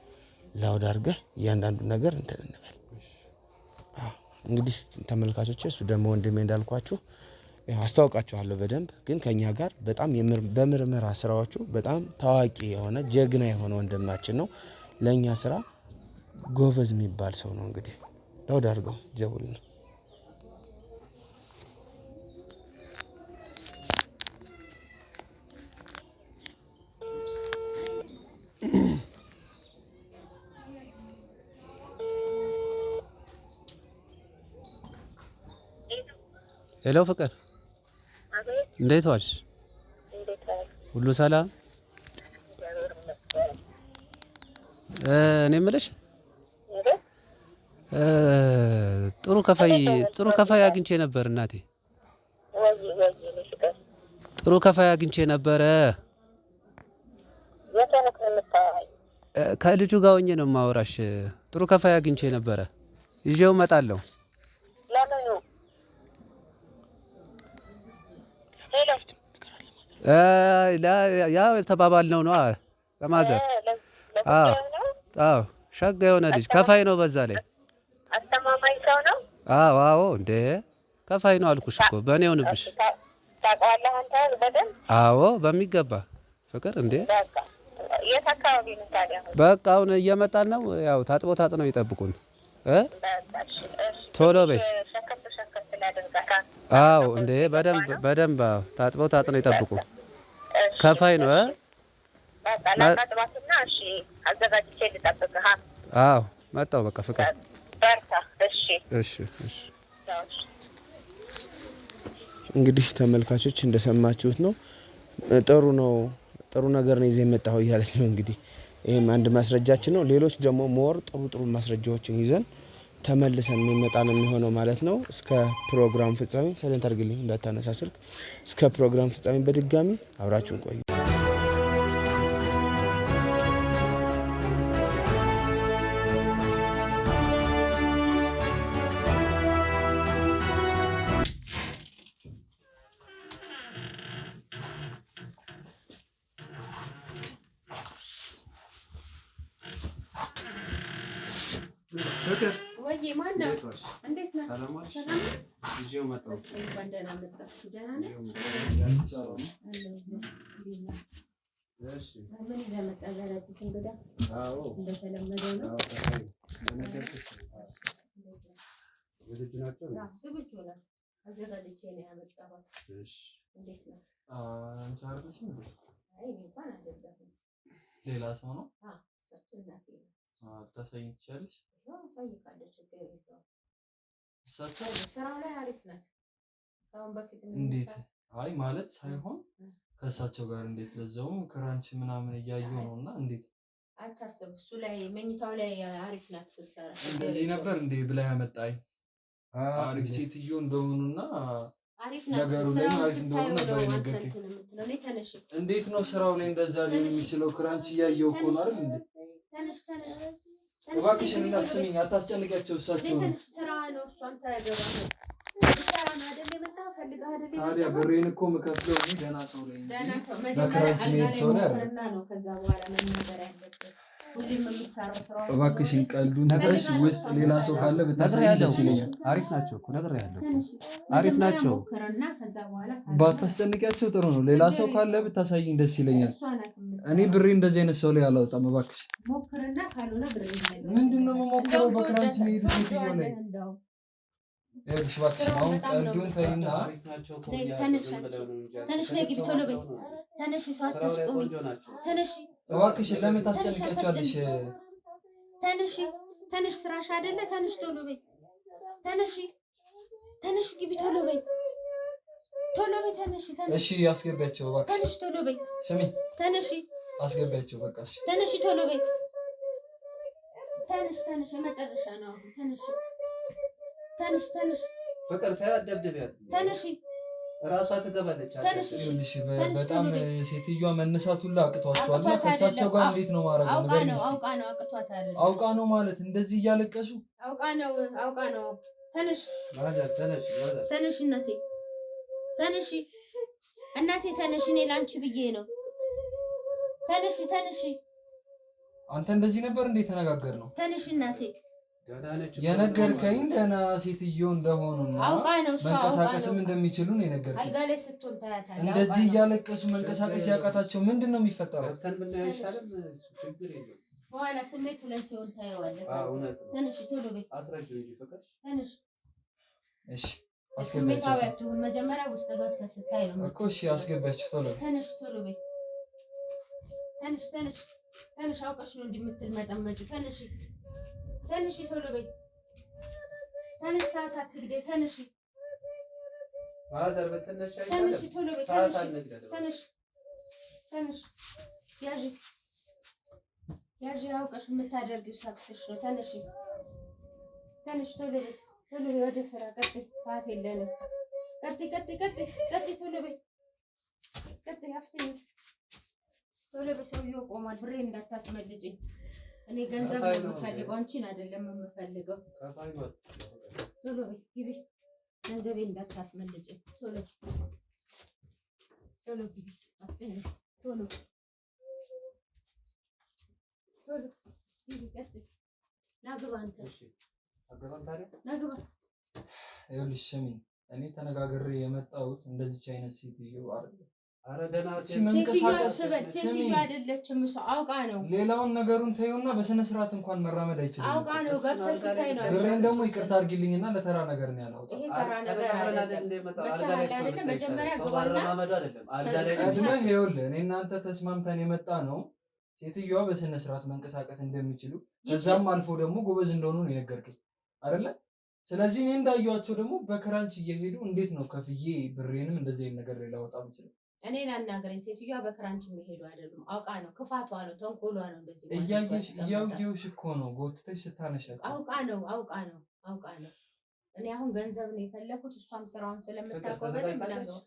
Speaker 1: ላውድ አድርገህ እያንዳንዱ ነገር እንትን እንበል። እንግዲህ ተመልካቾች እሱ ደግሞ ወንድሜ እንዳልኳችሁ አስተዋውቃችኋለሁ በደንብ። ግን ከኛ ጋር በጣም በምርመራ ስራዎቹ በጣም ታዋቂ የሆነ ጀግና የሆነ ወንድማችን ነው። ለእኛ ስራ ጎበዝ የሚባል ሰው ነው። እንግዲህ ላውድ አድርገው ጀውል ነው።
Speaker 3: ሄሎ ፍቅር፣ እንዴት ዋልሽ? ሁሉ ሰላም? እኔ የምልሽ ጥሩ ከፋይ አግኝቼ ነበር እናቴ። ጥሩ ከፋይ አግኝቼ ነበረ። ከልጁ ጋር ሆኜ ነው የማወራሽ። ጥሩ ከፋይ አግኝቼ ነበረ። ይዤው እመጣለሁ። ያው የተባባልነው ነው ለማዘር። አዎ ሸጋ የሆነ ልጅ ከፋይ ነው። በዛ ላይ
Speaker 6: አስተማማኝ ሰው ነው?
Speaker 3: አዎ እንዴ ከፋይ ነው አልኩሽ እኮ በእኔ ሆንብሽ።
Speaker 6: ታውቀዋለህ አንተ በደንብ?
Speaker 3: አዎ በሚገባ ፍቅር እንዴ።
Speaker 6: በቃ የት አካባቢ ነው ታዲያ?
Speaker 3: በቃ አሁን እየመጣን ነው። ያው ታጥነው ይጠብቁን ቶሎ በይ።
Speaker 6: ሸከፍ ላድርጋት።
Speaker 3: አዎ እንዴ በደንብ ታጥነው ይጠብቁ። ከፋይ ነው
Speaker 6: በቃ ላጣጥባትና እሺ አዘጋጅቼ ልጠብቅህ።
Speaker 3: አዎ መጣሁ በቃ ፍቅር
Speaker 6: በርታ። እሺ
Speaker 1: እንግዲህ ተመልካቾች እንደሰማችሁት ነው። ጥሩ ነው፣ ጥሩ ነገር ነው ይዘህ የመጣኸው እያለች ነው። እንግዲህ ይህም አንድ ማስረጃችን ነው። ሌሎች ደግሞ ሞር ጥሩ ማስረጃዎችን ይዘን ተመልሰን የሚመጣ ነው የሚሆነው ማለት ነው። እስከ ፕሮግራም ፍጻሜ ሰለንት አድርግልኝ እንዳታነሳ ስልክ። እስከ ፕሮግራም ፍጻሜ በድጋሚ አብራችሁን ቆዩ።
Speaker 3: ፍቅር
Speaker 2: ወይ ማን ነው? እንዴት ነው?
Speaker 3: ሰላም ይዤው መጣሁ።
Speaker 2: እንኳን ደህና መጣችሁ። ደህና ነህ? እሺ ምን ይዘህ መጣህ? ዛሬ አዲስ እንግዳ?
Speaker 3: አዎ
Speaker 2: እንደተለመደው ነው።
Speaker 3: ዝግጁ ናቸው?
Speaker 2: ዝግጁ ናት። አዘጋጅቼ ነው ያመጣኋት።
Speaker 3: እሺ
Speaker 2: እንዴት ነው?
Speaker 4: አንቺ አይደለሽም እንዴ?
Speaker 2: አይ እኔ እንኳን አይደለሁም።
Speaker 4: ሌላ ሰው ነው?
Speaker 2: እሳቸው እናቴ ነው።
Speaker 4: ታሳይኝ ትችያለሽ?
Speaker 2: አሳይካለሁ፣ ችግር የለውም።
Speaker 4: እሳቸው
Speaker 2: ስራው ላይ አሪፍ ናት። ከአሁን በፊት
Speaker 4: እንዴት? አይ ማለት ሳይሆን ከእሳቸው ጋር እንዴት ለዛውም ክራንች ምናምን እያየሁ ነው። እና እንዴት
Speaker 2: አታስብ፣ እሱ ላይ መኝታው ላይ አሪፍ ናት ስትሰራ።
Speaker 4: እንደዚህ ነበር እንዴ ብላ ያመጣኝ አሪፍ ሴትዮ እንደሆኑና
Speaker 2: አሪፍ ናት።
Speaker 4: ነገሩ ላይ አሪፍ እንደሆኑ ነበር የነገርከኝ። እንዴት ነው ስራው ላይ እንደዛ ሊሆን የሚችለው? ክራንች እያየሁ እኮ ነው አይደል እንዴ?
Speaker 2: ተነሽ
Speaker 4: እባክሽን እናት ስሚኝ፣ አታስጨንቂያቸው። እሳቸው ነው
Speaker 2: ስራ ነው፣ እሷን ታያገባህ። ስራ ነው አይደል የመጣው? ፈልገህ አይደል?
Speaker 4: ታዲያ ብሬን እኮ የምከፍለው እኔ ደህና ሰው ላይ እንጂ
Speaker 2: ደህና ሰው መጀመሪያ አልጋ ላይ ነው። ከዛ በኋላ መናገር ያለብህ ሁሌም የምትሰራው ስራ።
Speaker 4: እባክሽን ቀልዱን ትተሽ ውስጥ ሌላ ሰው ካለ ብታስረዳኝ ደስ ይለኛል።
Speaker 3: አሪፍ ናቸው እኮ ነግሬሃለሁ። አሪፍ ናቸው።
Speaker 2: ከዛ በኋላ
Speaker 4: ባታስጨንቂያቸው ጥሩ ነው። ሌላ ሰው ካለ ብታሳይኝ ደስ ይለኛል። እኔ ብሬ እንደዚህ አይነት ሰው ላይ አላወጣም። እባክሽ
Speaker 2: ሞክርና ካልሆነ ብሬ
Speaker 4: ምንድነው የምሞክረው? በክራንች መሄድ ሴትዮ ላይ ይኸውልሽ፣ እባክሽ አሁን ቀልዱን ተይና
Speaker 2: ተነሽ፣ ነይ ግቢ ቶሎ በይ። ተነሽ፣ ሰው አታስቆሚ። ተነሽ
Speaker 4: እባክሽ። ለምን ታስጨንቂያቸዋለሽ?
Speaker 2: ተነሽ፣ ስራሽ አይደለ? ተነሽ ቶሎ በይ። ተነሽ ግቢ ቶሎ በይ። ተነሽ።
Speaker 4: እሺ አስገቢያቸው እባክሽ።
Speaker 2: ተነሽ ቶሎ በይ።
Speaker 4: ስሚ፣
Speaker 2: ተነሽ
Speaker 4: አስገቢያቸው በቃ። እሺ
Speaker 2: ተነሽ ቶሎ በይ። ተነሽ፣ የመጨረሻ ነው። ተነሽ
Speaker 3: ፍቅር ተደብደቢያት።
Speaker 2: ተነሽ
Speaker 3: ራሷ ትገባለች።
Speaker 4: ይኸውልሽ በጣም ሴትዮዋ መነሳት ሁላ አቅቷቸዋል። እና ከእሳቸው ጋር እንዴት ነው ማድረግ? አውቃ ነው ማለት እንደዚህ እያለቀሱ
Speaker 2: አውቃ ነው። ተነሽ እናቴ፣ ተነሽ። እኔ ላንቺ ብዬ ነው። ተነሽ።
Speaker 4: አንተ እንደዚህ ነበር እንዴ ተነጋገር ነው?
Speaker 2: ተነሽ እናቴ።
Speaker 4: የነገርከኝ ደህና ሴትዮ እንደሆኑና
Speaker 2: አውቃ ነው እሷ
Speaker 4: መንቀሳቀስም እንደሚችሉ ነው የነገርከኝ።
Speaker 2: አልጋ ላይ ስትሆን ታያታለህ።
Speaker 4: እንደዚህ እያለቀሱ መንቀሳቀስ ያቃታቸው ምንድን ነው የሚፈጠረው?
Speaker 2: በኋላ ስሜቱ ላይ ሲሆን ታየዋለህ። ተነሽ ቶሎ በይ። ተነሽ።
Speaker 4: እሺ
Speaker 2: ስሜታዊ አትሁን። መጀመሪያ ውስጥ ገብተህ ስታይ ነው
Speaker 4: እኮ። እሺ አስገቢያቸው ቶሎ በይ።
Speaker 2: ተነሽ ቶሎ በይ። ተነሽ። አውቀሽ ነው እንዲምትል መጠመጪው። ተነሽ ቶሎ በይ። ተነሽ፣ ሰዓት አትግደል። ተነሽ ቶሎ በይ። ተነሽ። ያዥ አውቀሽ የምታደርጊው ሳክስሽ ነው። ተነሽ ቶሎ በይ። ወደ ስራ ቀጥይ፣ ሰዓት የለንም። ቀጥይ ቶሎ በይ። አፍጥኝ ቶሎ በይ። ሰውዬው ቆሟል። ብሬ እንዳታስመልጭኝ። እኔ ገንዘብ ነው የምፈልገው፣ አንቺን አይደለም የምፈልገው። ቶሎ በይ ግቢ። ገንዘቤ እንዳታስመልጭኝ። ቶሎ ግቢ። አፍጥኝ። ቶሎ ግቢ። ቀጥይ። ና ግባ አንተ።
Speaker 4: ይኸውልሽ ስሚኝ፣ እኔ ተነጋግሬ የመጣሁት እንደዚች አይነት ሴትዮ አይደለም።
Speaker 2: ሴትዮ አይደለችም እሷ አውቃ ነው።
Speaker 4: ሌላውን ነገሩን ተይውና በስነ ስርዓት እንኳን መራመድ አይችልም።
Speaker 2: አውቃ ነው ገብተህ ስታይ ነው።
Speaker 4: ብሬን ደግሞ ይቅርታ አድርጊልኝና ለተራ ነገር ነው ያላወጣው።
Speaker 2: ይሄ ተራ ነገር አይደለም። መጀመሪያ ግባና
Speaker 4: ቀድመህ ይኸውልህ፣ እኔ እናንተ ተስማምተን የመጣ ነው ሴትዮዋ በስነ ስርዓት መንቀሳቀስ እንደሚችሉ ከዛም አልፎ ደግሞ ጎበዝ እንደሆኑ ነው የነገርከኝ አይደለ? ስለዚህ እኔ እንዳየኋቸው ደግሞ በክራንች እየሄዱ እንዴት ነው ከፍዬ ብሬንም እንደዚህ አይነት ነገር ላወጣ የምችለው?
Speaker 2: እኔ ላናገረኝ ሴትዮዋ በክራንች የሚሄዱ አይደሉም። አውቃ ነው፣ ክፋቷ ነው፣ ተንኮሏ ነው። እንደዚህ
Speaker 4: እያየሁሽ እኮ ነው ጎትተሽ ስታነሻቸው።
Speaker 2: አውቃ ነው። እኔ አሁን ገንዘብ ነው የፈለኩት። እሷም ስራውን ስለምታውቀው በደንብ ነው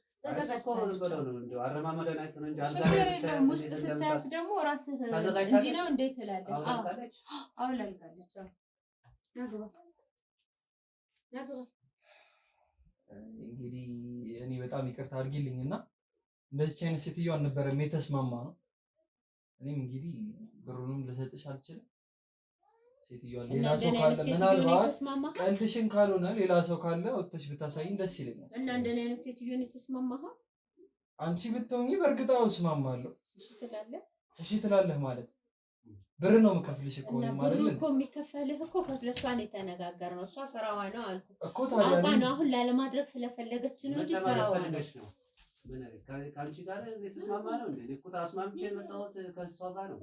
Speaker 2: ውስጥ ስታያት ደግሞ ራስህ እንዲህ ነው እንዴት ትላለህ? አውላልጋለች።
Speaker 4: እንግዲህ እኔ በጣም ይቅርታ አድርጊልኝና እንደዚህ አይነት ሴትዮ አልነበረም የተስማማ ነው። እኔም እንግዲህ ብሩንም ልሰጥሽ አልችልም። ሴትዮዋ ሌላ ሰው ካለ ምናልባት ቀልድሽን ካልሆነ ሌላ ሰው ካለ ወጥተሽ ብታሳይኝ ደስ ይለኛል።
Speaker 2: እና እንደኔ አይነት ሴትዮ ነው የተስማማኸው?
Speaker 4: አንቺ ብትሆኚ በእርግጣው እስማማለሁ። እሺ ትላለህ ማለት ብር ነው የምከፍልሽ እኮ ነው ማለት ነው እኮ
Speaker 2: የሚከፈልህ እኮ ለእሷ ነው የተነጋገርነው። እሷ ስራዋ ነው አልኩ
Speaker 4: እኮ ታዲያ
Speaker 2: ነው አሁን ላለማድረግ ስለፈለገች ነው እንጂ ስራዋ ነው።
Speaker 3: ከአንቺ ጋር የተስማማ ነው እንዴ? እኮ ተስማምቼ የመጣሁት ከእሷ ጋር ነው።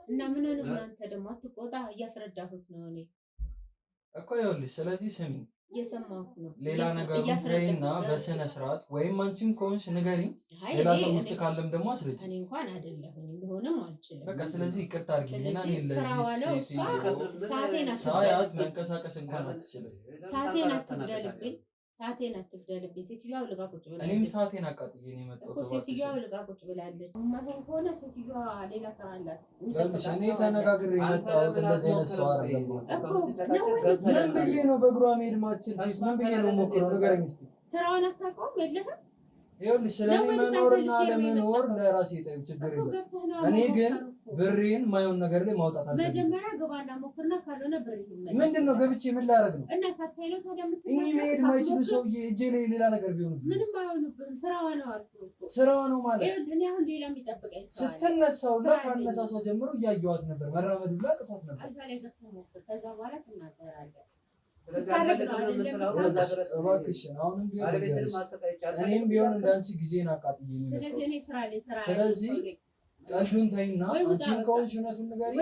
Speaker 2: እና ምን ሆነህ አንተ ደግሞ አትቆጣ፣ እያስረዳሁት ነው እኔ
Speaker 4: እኮ ይኸውልሽ። ስለዚህ ስሚ፣
Speaker 2: እየሰማሁህ ነው።
Speaker 4: ሌላ ነገር ትይና በስነ ስርዓት ወይም አንቺም ከሆንሽ ንገሪኝ፣ ሌላ ሰው ውስጥ ካለም ደግሞ አስረጅ።
Speaker 2: እኔ እንኳን አይደለሁም ሊሆንም አልችልም።
Speaker 4: በቃ ስለዚህ ይቅርታ አድርጊልኝና እኔ
Speaker 2: ስራዋ ነው እሷ ሰዓቴን
Speaker 4: ሳያት መንቀሳቀስ እንኳን አትችልም።
Speaker 2: ሰዓቴን አትግደልብኝ። ሴትዮዋ ልጋ ቁጭ ብላለች።
Speaker 4: እኔም ሰዓቴን አቃጥዬ ነው የመጣሁት
Speaker 2: እኮ ሴትዮዋ ልጋ ቁጭ ብላለች። ማይሆን ከሆነ ሴትዮዋ ሌላ ስራ አላት።
Speaker 4: እኔ ተነጋግሬ የመጣሁት እንደዚህ አይነት ሰው አይደለም እኮ ምን ብዬ ነው በእግሯ መሄድ ማትችል ሴት ምን ብዬ ነው ሞክረው? ንገረኝ እስኪ።
Speaker 2: ስራውን አታውቀውም የለህም?
Speaker 4: ይኸውልሽ ስለኔ መኖርና ለመኖር ለራሴ ጠይቅ፣ ችግር የለም። እኔ ግን ብሬን ማይሆን ነገር ላይ ማውጣት አልፈልግም።
Speaker 2: መጀመሪያ ግባና ሞክርና ካልሆነ ብር ይመለስ።
Speaker 4: ምንድነው ገብቼ ምን ላደርግ ነው?
Speaker 2: እና ሳታይ ነው ታዲያ
Speaker 4: እኔ መሄድ ማይችሉ ሰውዬ እጄ ላይ ሌላ ነገር ቢሆን
Speaker 2: ምንም አይሆንብህም። ስራዋ ነው አልኩህ እኮ።
Speaker 4: ስራዋ ነው ማለት
Speaker 2: እኔ አሁን ሌላ የሚጠብቀኝ ሰው
Speaker 4: ስትነሳው እና ካነሳሷ ጀምሮ እያየኋት ነበር። መራመድ ብላ ቅቷት ነበር።
Speaker 2: አልጋ ላይ ገብተህ ሞክር፣ ከዛ በኋላ ትናገራለህ።
Speaker 4: እኔም ቢሆን እንዳንቺ ጊዜን አቃጥዬ ነው። ስለዚህ ቀልዱን ተይና አንቺም ከሆንሽ እውነቱን ንገሪኝ።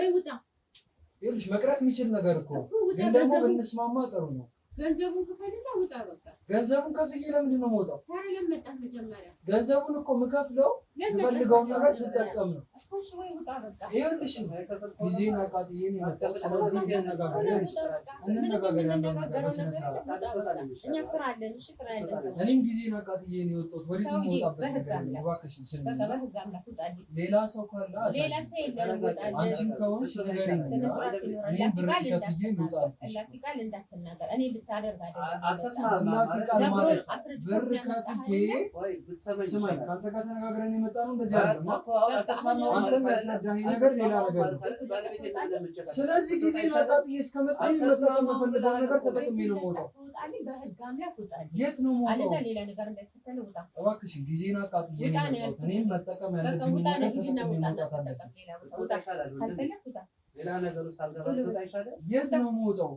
Speaker 4: ይኸውልሽ መቅረት የሚችል ነገር እኮ ግን ደግሞ ብንስማማ ጥሩ ነው።
Speaker 2: ገንዘቡን ክፈልና ውጣ በቃ።
Speaker 4: ገንዘቡን ከፍዬ ለምንድን ነው የምወጣው?
Speaker 2: ታዲያ ለምን መጣህ መጀመሪያ?
Speaker 4: ገንዘቡን እኮ የምከፍለው የምፈልገውን ነገር ስጠቀም ነው።
Speaker 2: እሺ ወይ ውጣ በቃ።
Speaker 4: ይኸውልሽ ጊዜን አቃጥዬ ነው የመጣሁት። ስለዚህ እንነጋገር ያለው ነገር በስነ ስርዓት።
Speaker 2: እኛ ስራ አለን። እሺ ስራ ያለን ሰው
Speaker 4: እኔም ጊዜን አቃጥዬ ነው የወጣሁት። ወዴት ነው የምወጣበት ነገር ነው? እባክሽን ስሚ።
Speaker 2: በቃ በህግ አምላክ ውጣልኝ።
Speaker 4: ሌላ ሰው ካለ
Speaker 2: ሌላ ሰው የለም ውጣልኝ።
Speaker 4: አንቺም ከሆንሽ ንገሪኝ።
Speaker 2: ስነ ስርዓት ይኖራል።
Speaker 4: እኔም ብር ከፍዬ ልውጣልሽ።
Speaker 2: እላፊ ቃል እንዳትናገር። እኔ ልታደርግ አይደለም።
Speaker 4: እላፊ ቃል ማለት ብር ከፍዬ ስማኝ፣ ከአንተ ጋር ተነጋግረን የመጣ ነው። እንደዚህ አይደለም። አንተም ያስረዳኸኝ ነገር ሌላ ነገር ነው። ስለዚህ ጊዜ አቃጥዬ እስከመጣሁ መጠቀም የምፈልገውን ነገር ተጠቅሜ ነው የምወጣው። የት ነው የምወጣው? እባክሽን ጊዜን አቃጥዬ ነው የመጣሁት። እኔም መጠቀም ያለብኝ ነገር ተጠቅሜ መውጣት አለብኝ።
Speaker 3: ሌላ ነገር ውስጥ አልገባም። ትወጣ ይሻላል።
Speaker 4: የት ነው የምወጣው?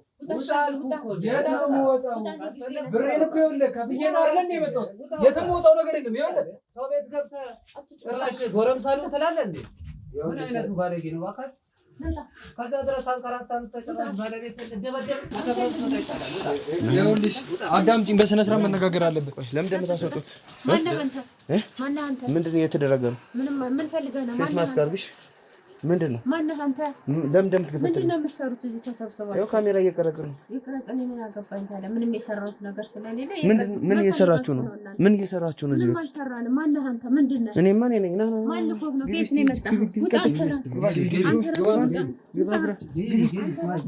Speaker 4: የት ነው የምወጣው? ብሬን እኮ ይኸውልህ ከፍዬ ነው አይደል እንደ የመጣሁት። የትም የምወጣው ነገር የለም። ይኸውልህ
Speaker 3: ሰው ቤት ገብተህ ጭራሽ ጎረምሳሉን ትላለህ እንዴ? ምን አይነቱ ባለጌ ነው እባክህ። ከዛ ድረስ አንከራታን ተጨራሽ ባለቤት እንደበደብ ተከፈል ትወጣ ይሻላል።
Speaker 4: ይኸውልሽ አዳምጪኝ፣ በስነ ስርዓት መነጋገር አለብን።
Speaker 1: ለምን እንደምታስወጡት?
Speaker 2: ማነህ አንተ?
Speaker 1: ምንድን ነው እየተደረገ ነው?
Speaker 2: ምን ፈልገህ ነው?
Speaker 1: ፌስ ማስክ አድርግሽ። ምንድን ነው?
Speaker 2: ማነህ አንተ?
Speaker 1: ለምን እንደምትከፈተው?
Speaker 2: ምንድን ነው የምትሰሩት እዚህ ተሰብስባችሁ?
Speaker 1: ያው ካሜራ እየቀረጽ ነው።
Speaker 2: ይቀረጽ። እኔ ምን አገባኝ ታዲያ? ምንም የሰራሁት ነገር ስለሌለ።
Speaker 1: ምን እየሰራችሁ ነው? ምን እየሰራችሁ ነው? እዚህ
Speaker 2: ምን አልሰራንም። ማነህ አንተ? ምንድን ነህ?
Speaker 1: እኔማ እኔ ነኝ።
Speaker 2: ማን ልኮህ ነው? ከየት ነው የመጣኸው? ውጣ አንተ ራስህ።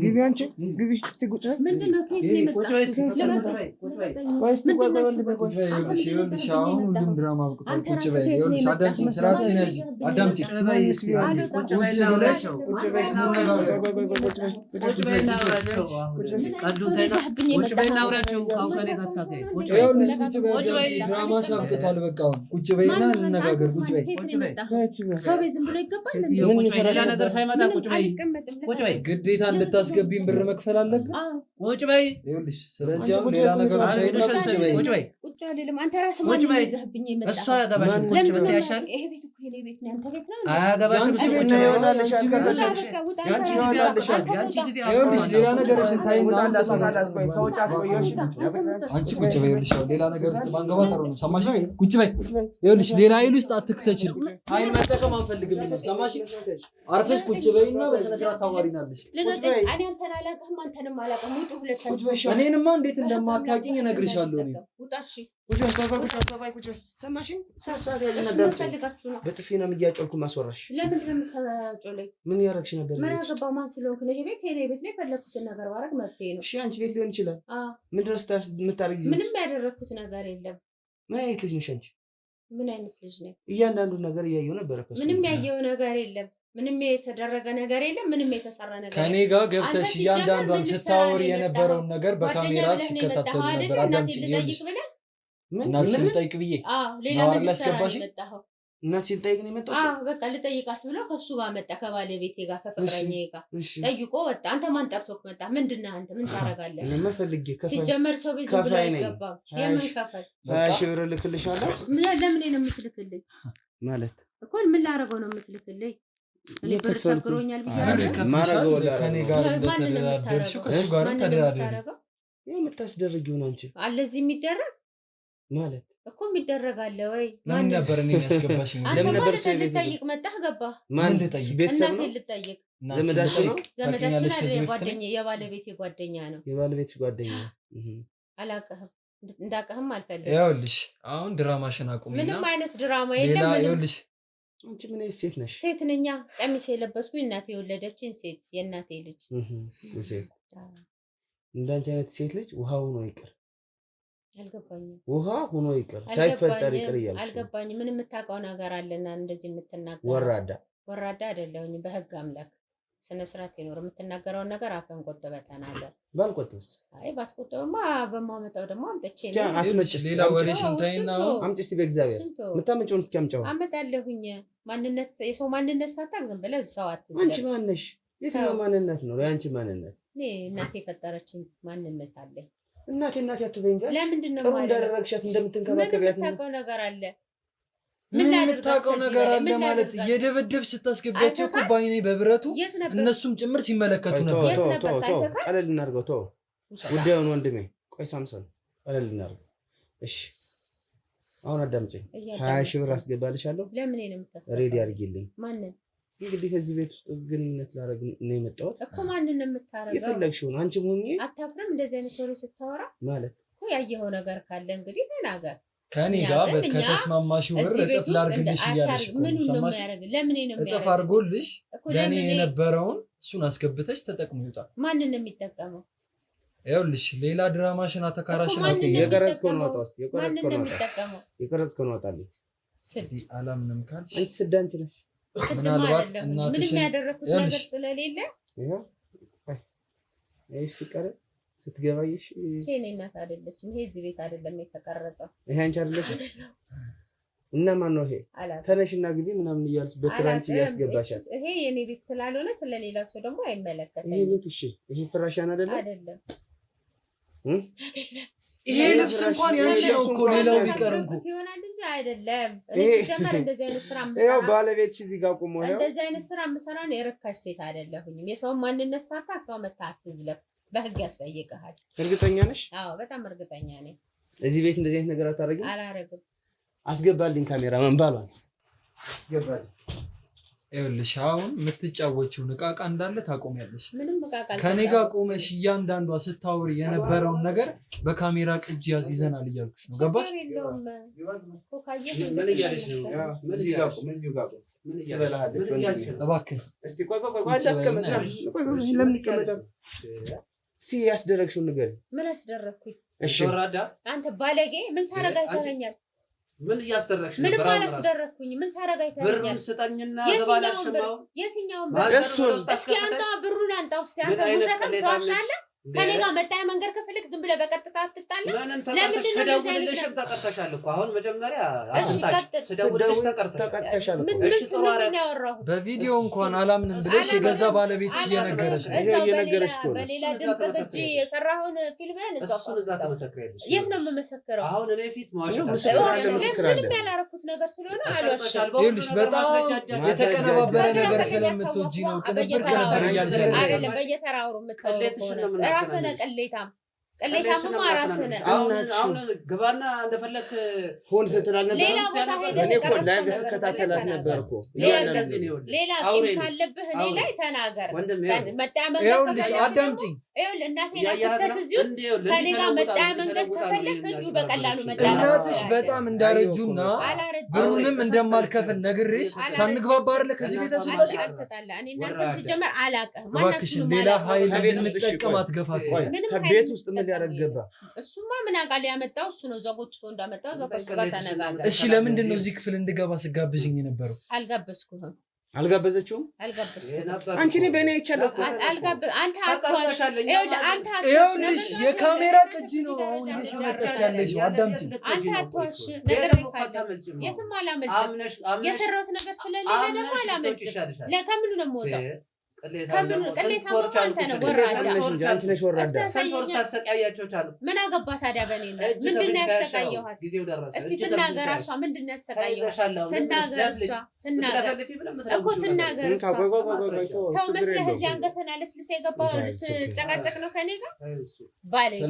Speaker 1: ግቢ አንቺ ግቢ። እስቲ ቁጭ በይ።
Speaker 2: ምንድን ነው? ከየት ነው የመጣኸው?
Speaker 4: ይኸውልሽ አሁን ሁሉም ድራማ አብቅቷል። ቁጭ በይ። ይኸውልሽ አዳምጪኝ፣ ስርዓት ሲነጂ አዳምጪኝ። አብቅቷል። በቃ አሁን ቁጭ በይና እንነጋገር። ቁጭ በይ።
Speaker 2: ሰው ቤት ዝም ብሎ ይገባል።
Speaker 3: ሌላ ነገር ሳይመጣ ቁጭ በይ።
Speaker 4: ግዴታ እንድታስገቢኝ ብር መክፈል አለብን።
Speaker 3: ቁጭ በይ።
Speaker 4: ይኸውልሽ፣ ስለዚህ አሁን ሌላ ነገር ሳይመጣ ቁጭ በይ።
Speaker 2: ቁጭ አይደለም። አንተ ራስህ ማን ይዘህብኝ የመጣ
Speaker 3: እሷ ያገባሽም ቁጭ ብትይ ያሻል።
Speaker 2: ይሄ ቤት እኮ የኔ ቤት ነው። አንተ ቤት ነው።
Speaker 3: አያገባሽም። ቁጭ ብትይ
Speaker 4: ይወጣልሻል። ይኸውልሽ፣ ሌላ ነገርሽን ታይና አንቺ ቁጭ በይ። ይኸውልሽ፣ ሌላ ነገር ውስጥ ባንገባ ጥሩ ነው። ሰማሽ? ቁጭ በይ። ይኸውልሽ፣ ሌላ ኃይል ውስጥ አትክተች። ኃይል መጠቀም አንፈልግም። ሰማሽ? አርፈሽ ቁጭ በይና በስነ ስርዓት ታዋሪናለሽ።
Speaker 2: እኔ አንተን አላውቅም፣ አንተንም አላውቅም። ውጡ ሁለታችሁ።
Speaker 4: እኔንማ እንዴት እንደማታውቂኝ እነግርሻለሁ። እኔ
Speaker 2: ውጣሽ።
Speaker 1: ሰማሽኝ?
Speaker 2: ፈልጋችሁ ነው።
Speaker 1: በጥፊ ነው እያጨልኩ ማስወራሽ።
Speaker 2: ለምንድን ነው የምታጮለኝ?
Speaker 1: ምን ያደረግሽ ነበር?
Speaker 2: ምን አገባው? ማን ስለሆንክ ነው? ይሄ ቤት የኔ ቤት ነው። የፈለኩትን ነገር ባረግ መብቴ ነው።
Speaker 1: እሺ፣ አንቺ ቤት ሊሆን ይችላል። ምንድን ነው የምታደርጊ?
Speaker 2: ምንም ያደረግኩት ነገር የለም።
Speaker 1: ምን አይነት ልጅ ነሽ አንቺ?
Speaker 2: ምን አይነት ልጅ ነኝ?
Speaker 1: እያንዳንዱ ነገር እያየሁ ነበረ።
Speaker 2: ምንም ያየው ነገር የለም። ምንም የተደረገ ነገር የለም። ምንም የተሰራ ነገር
Speaker 4: ከኔ ጋር ገብተሽ እያንዳንዷን ስታወሪ የነበረውን ነገር በካሜራ ሲከታተሉ ነበር። አዳምጪኝ። እናትሽን ልጠይቅ ብዬ
Speaker 2: ሌላ ምን ልትሰራ ነው የመጣኸው?
Speaker 1: እናትሽን ልጠይቅ ነው የመጣሁት።
Speaker 2: በቃ ልጠይቃት ብሎ ከሱ ጋር መጣ፣ ከባለቤቴ ጋር ከፍቅረኛዬ ጋር ጠይቆ ወጣ። አንተ ማን ጠርቶክ መጣ? ምንድን ነህ አንተ? ምን ታደርጋለህ? ሲጀመር ሰው ቤት ዝም ብሎ አይገባም። የምን ከፈል?
Speaker 1: 20 ሺህ ብር ልክልሻለሁ።
Speaker 2: ለምን ነው የምትልክልኝ?
Speaker 1: ማለት
Speaker 2: እኮ ምን ላደርገው ነው የምትልክልኝ? እኔ ብር ቸግሮኛል ብያለሁ።
Speaker 1: ማረገው
Speaker 4: ከኔ ጋር እንደተደራደርሽ ከሱ ጋር ተደራደርሽ።
Speaker 1: የምታስደርጊው ነው አንቺ
Speaker 2: አለ እዚህ የሚደረግ
Speaker 1: ማለት
Speaker 2: እኮ የሚደረግ አለ ወይ?
Speaker 4: ለምን ነበር እኔ ያስገባሽኝ?
Speaker 2: ለምን ነበር ልጠይቅ መጣህ? ገባህ?
Speaker 1: ማን ልጠይቅ? ቤተሰብ ነው?
Speaker 2: ልጠይቅ?
Speaker 1: ዘመዳችን ነው?
Speaker 2: ዘመዳችን አይደል? የባለቤቴ ጓደኛ ነው።
Speaker 1: የባለቤት ጓደኛ
Speaker 2: አላውቅህም፣ እንዳውቅህም አልፈልግም።
Speaker 4: ይኸውልሽ፣ አሁን ድራማሽን አቁሚና
Speaker 2: ምንም አይነት ድራማ የለም።
Speaker 4: ይኸውልሽ፣
Speaker 1: አንቺ ምን አይነት ሴት ነሽ?
Speaker 2: ሴት ነኛ። ቀሚስ የለበስኩኝ እናቴ የወለደችን ሴት፣ የእናቴ ልጅ።
Speaker 1: እንዳንቺ አይነት ሴት ልጅ ውሃ ሆኖ ይቅር።
Speaker 2: አልገባኝም።
Speaker 1: ውሃ ሆኖ ይቅር፣ ሳይፈጠር ይቅር እያልኩ
Speaker 2: አልገባኝም። ምን የምታውቀው ነገር አለና እንደዚህ የምትናገር? ወራዳ አይደለሁኝም። በህግ አምላክ ስነ ስርዓት ይኖር። የምትናገረውን ነገር አፈን ቆጥበህ ተናገር።
Speaker 1: ባልቆጥብስ?
Speaker 2: አይ ባትቆጥብማ በማመጣው ደግሞ አምጥቼ
Speaker 4: ሌላ ወሬሽን ታይና
Speaker 1: አምጪ እስኪ በእግዚአብሔር የምታመጪውን እስኪ አምጪው።
Speaker 2: አመጣለሁኝ። ማንነት የሰው ማንነት ሳታውቅ ዝም ብለህ ሰው አትዝለል።
Speaker 1: አንቺ ማን ነሽ? የትኛው ማንነት ነው የአንቺ ማንነት?
Speaker 2: እኔ እናቴ የፈጠረችኝ ማንነት አለኝ።
Speaker 1: እናቴ አትበይ እንጂ
Speaker 2: ለምንድን ነው
Speaker 1: ጥሩ እንዳደረግሻት እንደምትንከባከቢያት
Speaker 2: ምን የምታውቀው ነገር አለ?
Speaker 4: ምን የምታውቀው ነገር አለ ማለት እየደበደብሽ ስታስገቢያቸው እኮ ባይኔ በብረቱ እነሱም ጭምር ሲመለከቱ ነበር።
Speaker 1: ቀለል እናድርገው። ተው ጉዳዩን ወንድሜ። ቆይ ሳምሶን ቀለል እናድርገው እሺ። አሁን አዳምጪኝ። 20 ሺህ ብር አስገባልሻለሁ።
Speaker 2: ለምን ነው የምታስገባው?
Speaker 1: ሬዲ አድርጊልኝ።
Speaker 2: ማንን?
Speaker 1: እንግዲህ እዚህ ቤት ውስጥ ግንኙነት ላደርግ ነው የመጣሁት
Speaker 2: እኮ። ማንን ነው የምታረገው?
Speaker 1: የፈለግሽውን አንቺም ሆኜ።
Speaker 2: አታፍርም? እንደዚህ አይነት ወሬ ስታወራ ማለት እኮ ያየኸው ነገር ካለ እንግዲህ ተናገር።
Speaker 4: ከኔ ጋር ከተስማማሽው ብር እጥፍ ላድርግልሽ እያለሽ እኮ
Speaker 2: ምን ነው የሚያደርግ? ለምን ነው የሚያደርግ?
Speaker 4: እጥፍ አድርጎልሽ ለኔ የነበረውን እሱን አስገብተሽ ተጠቅሞ ይውጣ።
Speaker 2: ማንን ነው የሚጠቀመው?
Speaker 4: ይኸውልሽ ሌላ ድራማሽን አተካራሽን
Speaker 1: የቀረጽከው ነው አውጣው።
Speaker 2: የቀረጽከው
Speaker 1: ነው አውጣልኝ።
Speaker 4: ስድ አላምንም ካልሽ
Speaker 1: አንቺ ስድ አንቺ ነሽ።
Speaker 4: ምናልባት
Speaker 2: ምንም ያደረኩት ነገር ስለሌለ
Speaker 1: ይሄ ሲቀረጽ ስትገባይሽ
Speaker 2: እኔ እናት አይደለችም። ይሄ እዚህ ቤት አይደለም የተቀረጸው።
Speaker 1: ይሄ አንቺ አይደለሽም። እና ማን ነው ይሄ? ተነሽና ግቢ ምናምን እያልሽ በትራንች እያስገባሻል።
Speaker 2: ይሄ የኔ ቤት ስላልሆነ ስለሌላው ሰው ደግሞ አይመለከተኝም።
Speaker 1: ይሄ ቤት እሺ፣ ይሄ ፍራሻን አይደለም
Speaker 2: አይደለም።
Speaker 4: ይሄ ልብስ እንኳን ያንቺ ነው እኮ ሌላው ቢቀር እንኳን
Speaker 2: ይሆናል እንጂ አይደለም። እኔ ሲጀመር እንደዚህ አይነት ስራ
Speaker 1: የምሰራ ይሄው ባለቤትሽ እዚህ ጋር ቆሞ ይሄው
Speaker 2: እንደዚህ አይነት ስራ የምሰራ ነው። የርካሽ ሴት አይደለሁኝም። የሰው ማንነት ሳታውቅ ሰው መታ አትዝለፍ፣ በህግ ያስጠይቅሃል።
Speaker 1: እርግጠኛ ነሽ?
Speaker 2: አዎ በጣም እርግጠኛ ነኝ።
Speaker 1: እዚህ ቤት እንደዚህ አይነት ነገር አታረጊም?
Speaker 2: አላረግም።
Speaker 1: አስገባልኝ ካሜራማን ባሏል አስገባልኝ።
Speaker 4: ይኸውልሽ አሁን የምትጫወቺውን ዕቃ ዕቃ እንዳለ ታቆሚያለሽ።
Speaker 2: ምንም ዕቃ
Speaker 4: ከኔ ጋር ቆመሽ እያንዳንዷ ስታወሪ የነበረውን ነገር በካሜራ ቅጂ ይዘናል እያልኩሽ ነው። ገባሽ?
Speaker 1: ምን እያለሽ ነው? እዚህ ጋር ቆም፣ እዚሁ ጋር ቆም። ምን እያለሽ ነው?
Speaker 4: እባክህ
Speaker 1: እስቲ ቆይ አትቀመጥ። ለምን ይቀመጣል? እስቲ ያስደረግሽውን ንገሪኝ።
Speaker 2: ምን አስደረግኩኝ?
Speaker 1: እሺ
Speaker 2: አንተ ባለጌ ምን ሳረጋ ይተኸኛል?
Speaker 3: ምን እያስደረግሽ ነው?
Speaker 2: ምንም አላስደረኩኝ። ምን ሳረጋ ይታያል?
Speaker 3: ብሩን ስጠኝና ገባላሽማው
Speaker 2: የትኛው
Speaker 3: እሱን
Speaker 2: እስኪ አንተ ብሩን አንተ ውስጥ አንተ ውሸታም ተዋሻለህ። ከኔ ጋር መጣያ መንገድ ከፈልክ ዝም ብለህ በቀጥታ አትጣላ።
Speaker 3: ለምን ተደውልልሽ ተቀርተሻል እኮ አሁን መጀመሪያ አጥንታች ስደውልልሽ ተቀርተሻል እኮ እሺ ተማረ
Speaker 4: በቪዲዮ እንኳን አላምንም ብለሽ የገዛ ባለቤት እየነገረሽ ነው።
Speaker 2: በሌላ ድምጽ ግጂ የሰራውን ፊልምን
Speaker 3: እሱን እዛ ተመሰክሪያለሽ።
Speaker 2: የት ነው የምመሰክረው?
Speaker 3: አሁን እኔ ፊት ማዋሸት
Speaker 2: ምንም ያላረኩት ነገር ስለሆነ አልዋሽም።
Speaker 4: ይኸውልሽ በጣም የተቀነባበረ ነገር ስለምትወጂ ነው። ቅንብር እያልሽ
Speaker 2: አይደለም በየተራ አውሩ የምትወው ራስህ ነህ ቅሌታምማ ራስህ ነህ።
Speaker 3: አሁን ግባና እንደፈለክ
Speaker 1: ሆን ስትላል ነበር።
Speaker 2: ሌላ ቦታ ሄደህ
Speaker 1: እኔ እኮ ላይቭ ስከታተላት ነበር እኮ።
Speaker 2: ሌላ ቂም ካለብህ እኔ ላይ ተናገር። መጣያ መንገድ
Speaker 4: ይኸውልሽ አዳምጪኝ።
Speaker 2: ይኸውልህ እናቴን አትክተት እዚህ ውስጥ ከእኔ ጋር መጣያ መንገድ ከፈለክ እንዲሁ በቀላሉ መጣያ
Speaker 4: እናትሽ በጣም እንዳረጁና ብሩንም እንደማልከፍል ነግሬሽ ሳንግባባ አይደለ ከዚህ ቤት አስወጣሽ።
Speaker 2: እኔ እናንተን ሲጀመር አላውቅም።
Speaker 4: እባክሽን ሌላ ኃይል እንድንጠቀም አትገፋፊ።
Speaker 1: ከቤት ውስጥ ምን ሊያደርግ ገባ?
Speaker 2: እሱማ ምን አውቃለሁ ያመጣው እሱ ነው። እዛው ጎትቶ እንዳመጣው እዛው ከእሱ ጋር ተነጋገር።
Speaker 4: እሺ ለምንድን ነው እዚህ ክፍል እንድገባ ስጋብዥኝ የነበረው?
Speaker 2: አልጋበዝኩህም።
Speaker 1: አልጋበዘችውም?
Speaker 2: አልጋበዝኩህም።
Speaker 1: አንቺ ነህ በእኔ ይቻላል እኮ
Speaker 2: አንተ አትዋሽ።
Speaker 4: ይኸውልሽ የካሜራ ቅጂ ነው አሁን እየሸመቀስ ያለሽ። አዳምጪኝ።
Speaker 2: አንተ አትዋሽ። ነገር ካለ የትም አላመልጥም። የሰራሁት ነገር ስለሌለ ደግሞ አላመልጥም። ለከምኑ ነው የምወጣው? ምን አገባ ታዲያ በኔ ነው? ምንድን ነው ያሰቃየኋት? እስቲ ትናገር። እሷ ምንድን ነው ያሰቃየኋት? ትናገር። እሷ ትናገር እኮ ትናገር። እሷ ሰው መስለህ እዚህ አንገትህን አለስልሰህ የገባው ልትጨቃጨቅ ነው ከኔ ጋር? ባለጌ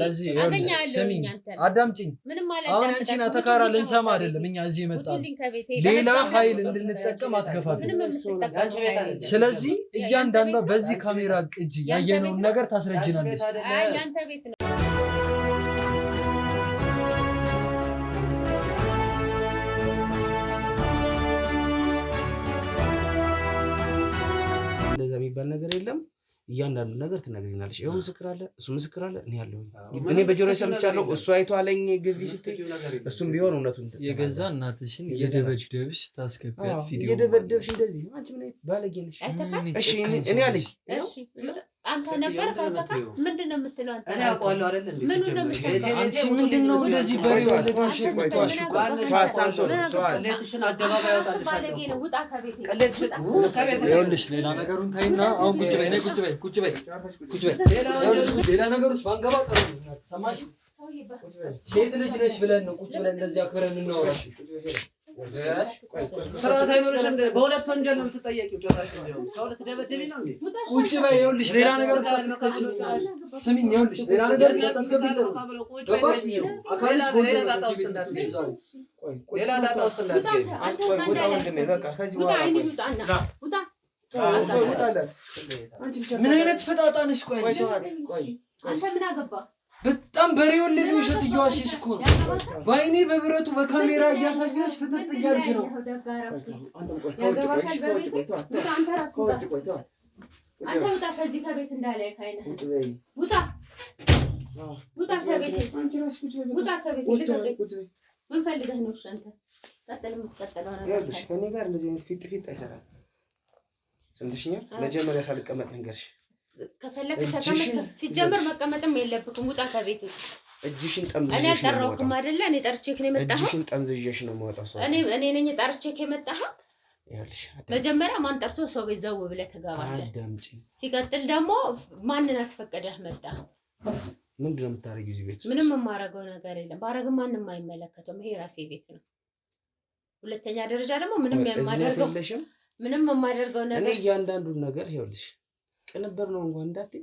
Speaker 2: አገኛለሁ። አንተን
Speaker 4: አዳምጪኝ።
Speaker 2: ምንም
Speaker 4: አሁን አንቺን አተካራ ልንሰማ አይደለም እኛ እዚህ የመጣነው። ሌላ ኃይል እንድንጠቀም አትገፋፊ። ስለዚህ እያንዳንዷ በዚህ ካሜራ ቅጂ ያየነውን ነገር ታስረጅናለች።
Speaker 2: አይ ያንተ ቤት ነው።
Speaker 1: እንደዛ የሚባል ነገር የለም። እያንዳንዱ ነገር ትነግሪናለሽ። ይኸው ምስክር አለ፣ እሱ ምስክር አለ፣ እኔ ያለሁ እኔ በጆሮዬ ሰምቻለሁ። እሱ አይቶ አለኝ ግቢ ስትይ እሱም ቢሆን እውነቱን
Speaker 4: የገዛ እናትሽን እየደበደብሽ ታስገቢያት ቪዲዮ
Speaker 1: እየደበደብሽ እንደዚህ አንቺ ምን አይነት ባለጌ ነሽ? እሺ እኔ አለኝ
Speaker 2: አንተ ነበር ካንተ ምንድን ነው የምትለው? አንተ
Speaker 3: እኔ አውቀዋለሁ አይደል እንዴ?
Speaker 2: ምን እንደምትለው
Speaker 4: አንቺ ምንድን ነው እንደዚህ በወለደሽ ቆይቷሽ
Speaker 3: ቀሌትሽን አደባባይ ያወጣልሽ
Speaker 2: ባለጌ ነው። ውጣ ከቤቴ
Speaker 4: ይኸውልሽ ሌላ ነገሩን ታይና አሁን ቁጭ በይ። ነይ ቁጭ በይ ቁጭ በይ ቁጭ በይ። ሌላ ነገሮች ባንገባ ቀሩ ሰማሽ? ሴት ልጅ ነሽ ብለን ነው ቁጭ ብለን እንደዚህ አክብረን እናወራሽ።
Speaker 3: ስርዓት አይኖርሽም። በሁለት ወንጀል ነው የምትጠየቂው። ጭራሽ ነው ሰው ልትደበደቢ ነው እንዴ?
Speaker 4: ቁጭ በይ። ይኸውልሽ ሌላ ነገር ስሚኝ። ይኸውልሽ ሌላ ነገር
Speaker 3: ሌላ ጣጣ ውስጥ እንዳትገቢ። ሌላ ጣጣ ውስጥ እንዳትገቢ።
Speaker 4: ምን አይነት ፈጣጣ ነሽ? ቆይ
Speaker 2: አንተ ምን አገባ?
Speaker 4: በጣም በሬ ወለደ ውሸት እየዋሸሽ እኮ ነው። በአይኔ በብረቱ በካሜራ እያሳየሽ ፍጥጥ እያልሽ ነው።
Speaker 2: አንተ ውጣ ከዚህ ከቤት እንዳለ ካይነ ውጣ ውጣ ከቤት ውጣ ከቤት። ምን ፈልገህ ነው? እሺ አንተ ቀጥል። የምትቀጥለው ነገር
Speaker 1: ከእኔ ጋር እንደዚህ አይነት ፊት ፊት አይሰራም። ሰምተሽኛል? መጀመሪያ ሳልቀመጥ እንገርሽ
Speaker 2: ከፈለክ ተቀመጥ። ሲጀመር መቀመጥም የለብክም። ውጣ ከቤት።
Speaker 1: እጅሽን ጠምዝሽ
Speaker 2: እኔ አልጠራሁክም አይደለ? እኔ ጠርቼክ ነው የመጣኸው።
Speaker 1: እጅሽን ጠምዝሽ ነው የማወጣው ሰው
Speaker 2: እኔ ነኝ ጠርቼክ የመጣኸው። መጀመሪያ ማን ጠርቶ ሰው ቤት ዘው ብለህ ትገባለህ?
Speaker 1: አዳምጪ።
Speaker 2: ሲቀጥል ደግሞ ማንን አስፈቀደህ መጣ?
Speaker 1: ምንድን ነው የምታረጊው እዚህ ቤት?
Speaker 2: ምንም የማረገው ነገር የለም። ባረግም ማንም አይመለከተውም። ይሄ ራሴ ቤት ነው። ሁለተኛ ደረጃ ደግሞ ምንም የማደርገው ነገር
Speaker 1: እኔ እያንዳንዱን ነገር ይኸውልሽ ቅንበር ነው እንኳን እንዳትይ።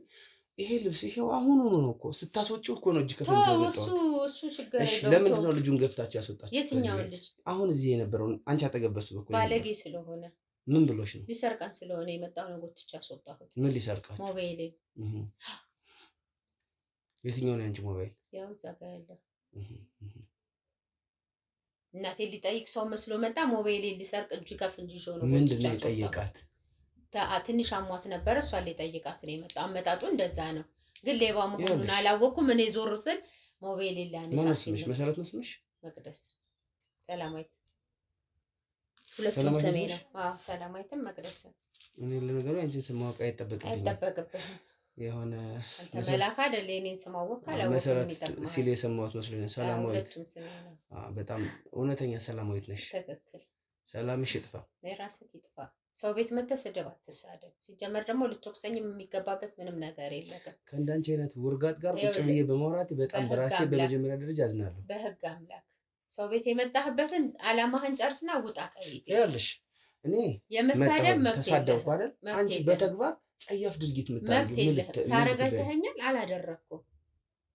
Speaker 1: ይሄ ልብስ ይሄው አሁን ሆኖ ነው እኮ ስታስወጪው እኮ ነው እጅ ከፈንጆ ወጣው።
Speaker 2: እሱ ችግር የለውም።
Speaker 1: ለምንድን ነው ልጁን ገፍታችሁ ያስወጣችሁ?
Speaker 2: የትኛው ልጅ?
Speaker 1: አሁን እዚህ የነበረውን አንቺ አጠገበሱ በኩል
Speaker 2: ባለጌ ስለሆነ
Speaker 1: ምን ብሎሽ ነው?
Speaker 2: ሊሰርቀን ስለሆነ የመጣው ነው። ጎትቻ አስወጣሁት።
Speaker 1: ምን ሊሰርቃችሁ?
Speaker 2: ሞባይሌ።
Speaker 1: የትኛው ነው ያንቺ ሞባይል?
Speaker 2: ያው እዛ ጋር ያለው እናቴ ሊጠይቅ ሰው መስሎ መጣ። ሞባይሌ ሊሰርቅ እጅ ከፍንጅ ይዞ ነው።
Speaker 1: ምንድን ነው የጠየቃት?
Speaker 2: ትንሽ አሟት ነበር። እሷ ሊጠይቃት ነው የመጣው። አመጣጡ እንደዛ ነው። ግን ሌባ መሆኑን አላወኩም። እኔ ዞር ስል ሞባይል ላነሳ ሲል
Speaker 1: መሰረት መስልሽ?
Speaker 2: መቅደስ ሰላማዊት ሁለቱም ስሜ ነው። አዎ ሰላማዊትም መቅደስም።
Speaker 1: እኔ ለነገሩ አንቺን ስም ማወቅ
Speaker 2: አይጠበቅብህም።
Speaker 1: የሆነ
Speaker 2: አንተ መላክ አይደል የኔን ስም አወቅህ
Speaker 1: መሰረት ሲል የሰማሁት መስሎኝ። ሰላማዊት
Speaker 2: ሁለቱም ስሜ ነው።
Speaker 1: በጣም እውነተኛ ሰላማዊት ነሽ።
Speaker 2: ትክክል።
Speaker 1: ሰላምሽ ይጥፋ፣
Speaker 2: የራስህ ይጥፋ። ሰው ቤት መተህ ስድብ አትሳደብ። ሲጀመር ደግሞ ልትወቅሰኝም የሚገባበት ምንም ነገር የለም።
Speaker 1: ከእንዳንቺ አይነት ውርጋት ጋር ቁጭ ብዬ በማውራት በጣም በራሴ በመጀመሪያ ደረጃ አዝናለሁ።
Speaker 2: በህግ አምላክ ሰው ቤት የመጣህበትን አላማህን ጨርስና ውጣ ከቤት።
Speaker 1: ይኸውልሽ እኔ
Speaker 2: የመሳደብ መብት
Speaker 1: ተሳደብኩ አይደል? አንቺ በተግባር ጸያፍ ድርጊት
Speaker 2: መብት የለህም። ሳረጋይተኸኛል፣ አላደረግኩም።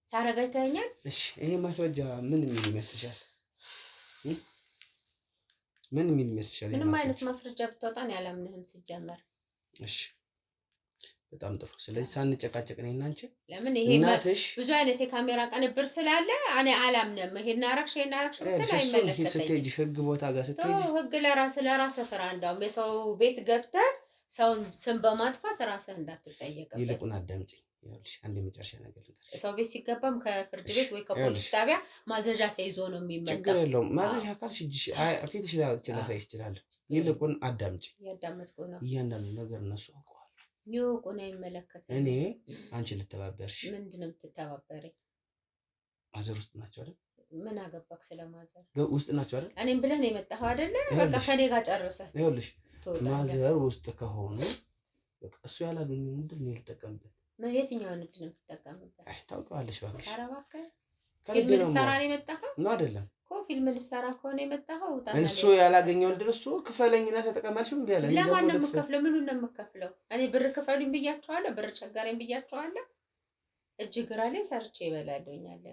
Speaker 2: ሳረጋይተኸኛል።
Speaker 1: እሺ ይሄ ማስረጃ ምን የሚል ይመስልሻል? ምን የሚል ይመስልሻል?
Speaker 2: ምንም አይነት ማስረጃ ብታወጣን ያላምንህም ሲጀመር።
Speaker 1: እሺ በጣም ጥሩ። ስለዚህ ሳንጨቃጨቅ ነው እና አንቺ
Speaker 2: ለምን ይሄ ብዙ አይነት የካሜራ ቅንብር ስላለ እኔ አላምንም። ይሄን አረክሽ ብትል አይመለከተኝም።
Speaker 1: ህግ ቦታ ጋር ስትሄጂ
Speaker 2: ህግ ለራስህ ፍራ። እንዳውም የሰው ቤት ገብተህ ሰውን ስም በማጥፋት ራስህ እንዳትጠየቅበት።
Speaker 1: ይልቁን አዳምጪኝ። ይኸውልሽ አንድ የመጨረሻ ነገር ልንገርሽ።
Speaker 2: ሰው ቤት ሲገባም ከፍርድ ቤት ወይ ከፖሊስ ጣቢያ ማዘዣ ተይዞ ነው የሚመጣው።
Speaker 1: ችግር የለውም። ማዘዣ ካልሽ ፊትሽ ላይ አውጥቼ ላሳይሽ እችላለሁ። ይልቁን አዳምጪኝ።
Speaker 2: ያዳመጥኩ ነው።
Speaker 1: እያንዳንዱ ነገር እነሱ አውቀዋል።
Speaker 2: ኒውቁ ነው አይመለከተኝም።
Speaker 1: እኔ አንቺ ልተባበርሽ።
Speaker 2: ምንድን ነው የምትተባበረኝ?
Speaker 1: ማዘር ውስጥ ናቸው አይደል?
Speaker 2: ምን አገባክ ስለማዘር?
Speaker 1: ውስጥ ናቸው አይደል?
Speaker 2: እኔም ብለህ ነው የመጣኸው አይደለ? በቃ ከኔ ጋር ጨርሰህ
Speaker 1: ይኸውልሽ ማዘር ውስጥ ከሆኑ በቃ እሱ ያላገኘው ምንድን ነው ልጠቀምበት?
Speaker 2: የትኛውን እድል ነው የምትጠቀምበት?
Speaker 1: አይ ታውቂዋለሽ እባክሽ።
Speaker 2: ኧረ እባክህ ፊልም ልትሰራ ነው የመጣኸው?
Speaker 1: ነው አይደለም
Speaker 2: እኮ ፊልም ልትሰራ ከሆነ የመጣኸው
Speaker 1: እሱ ያላገኘው እድል እሱ ክፈለኝና ተጠቀማልሽ ምን ቢያለ
Speaker 2: ለማን ነው የምከፍለው? ምኑን ነው የምከፍለው? እኔ ብር ክፈሉኝ ብያቸዋለሁ። ብር ቸጋረኝ ብያቸዋለሁ። እጅ ግራ ላይ ሰርቼ ይበላልኝ አለ።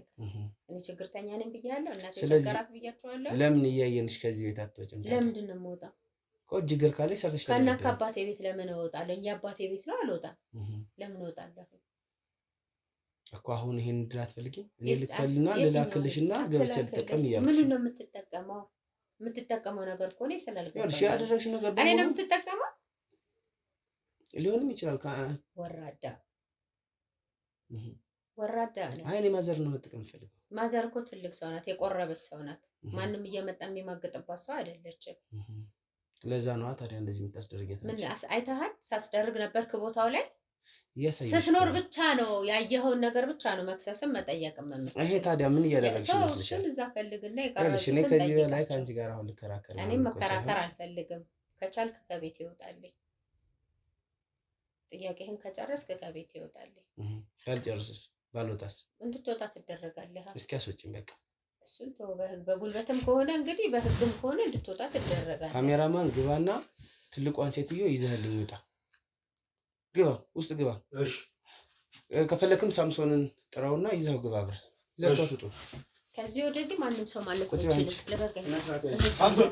Speaker 2: እኔ ችግርተኛ ነኝ ብያለሁ። እናቴ ቸገራት ብያቸዋለሁ።
Speaker 1: ለምን እያየንሽ ከዚህ ቤት አትወጭም?
Speaker 2: ለምንድን ነው የምወጣው?
Speaker 1: እጅ ግር ካለሽ ሰርተሽ
Speaker 2: ከእና ከአባቴ ቤት ለምን እወጣለሁ? የአባቴ ቤት ነው አልወጣም። ለምን እወጣለሁ
Speaker 1: እኮ? አሁን ይሄን እድል አትፈልጊም? እኔ ልክፈልና ልላክልሽና ገብቼ ልጠቀም እያልኩሽ።
Speaker 2: ምኑን ነው የምትጠቀመው? የምትጠቀመው ነገር እኮ እኔ ስላልገባኝ
Speaker 1: እሺ፣ ያደረግሽ ነገር
Speaker 2: እኔ ነው የምትጠቀመው?
Speaker 1: ሊሆንም ይችላል።
Speaker 2: ወራዳ ወራዳ ነኝ።
Speaker 1: አይ እኔ ማዘር ነው መጠቀም ፈልገው።
Speaker 2: ማዘር እኮ ትልቅ ሰው ናት፣ የቆረበች ሰው ናት። ማንም እየመጣ የሚማግጥባት ሰው አይደለችም።
Speaker 1: ለዛ ነዋ ታዲያ እንደዚህ የምታስደርጊያት።
Speaker 2: ምን አይተሃል? ሳስደርግ ነበርክ ቦታው ላይ ስትኖር ብቻ ነው ያየኸውን ነገር ብቻ ነው መክሰስም መጠየቅም መምጣት።
Speaker 1: ይሄ ታዲያ ምን እያደረግሽ ይመስልሻል?
Speaker 2: እዛ ፈልግና የቀረበችትን
Speaker 1: እኔ ከዚህ በላይ ከአንቺ ጋር አሁን ልከራከር ነው።
Speaker 2: እኔም መከራከር አልፈልግም። ከቻልክ ከቤት ይወጣልኝ። ጥያቄህን ከጨረስክ ከቤት ይወጣልኝ።
Speaker 1: ካልጨርስስ ባልወጣስ?
Speaker 2: እንድትወጣ ትደረጋለህ።
Speaker 1: እስኪ አስወጪኝ በቃ።
Speaker 2: እሱን በጉልበትም ከሆነ እንግዲህ በህግም ከሆነ እንድትወጣ ትደረጋለህ።
Speaker 1: ካሜራማን ግባና ትልቋን ሴትዮ ይዘህልኝ ውጣ። ግባ፣ ውስጥ ግባ።
Speaker 5: እሺ
Speaker 1: ከፈለክም ሳምሶንን ጥራውና ይዘው ግባ። አብረህ ይዘው ትውጡ።
Speaker 2: ከዚህ ወደዚህ ማንም ሰው ማለት አይችልም። ለበቀኝ
Speaker 5: ሳምሶን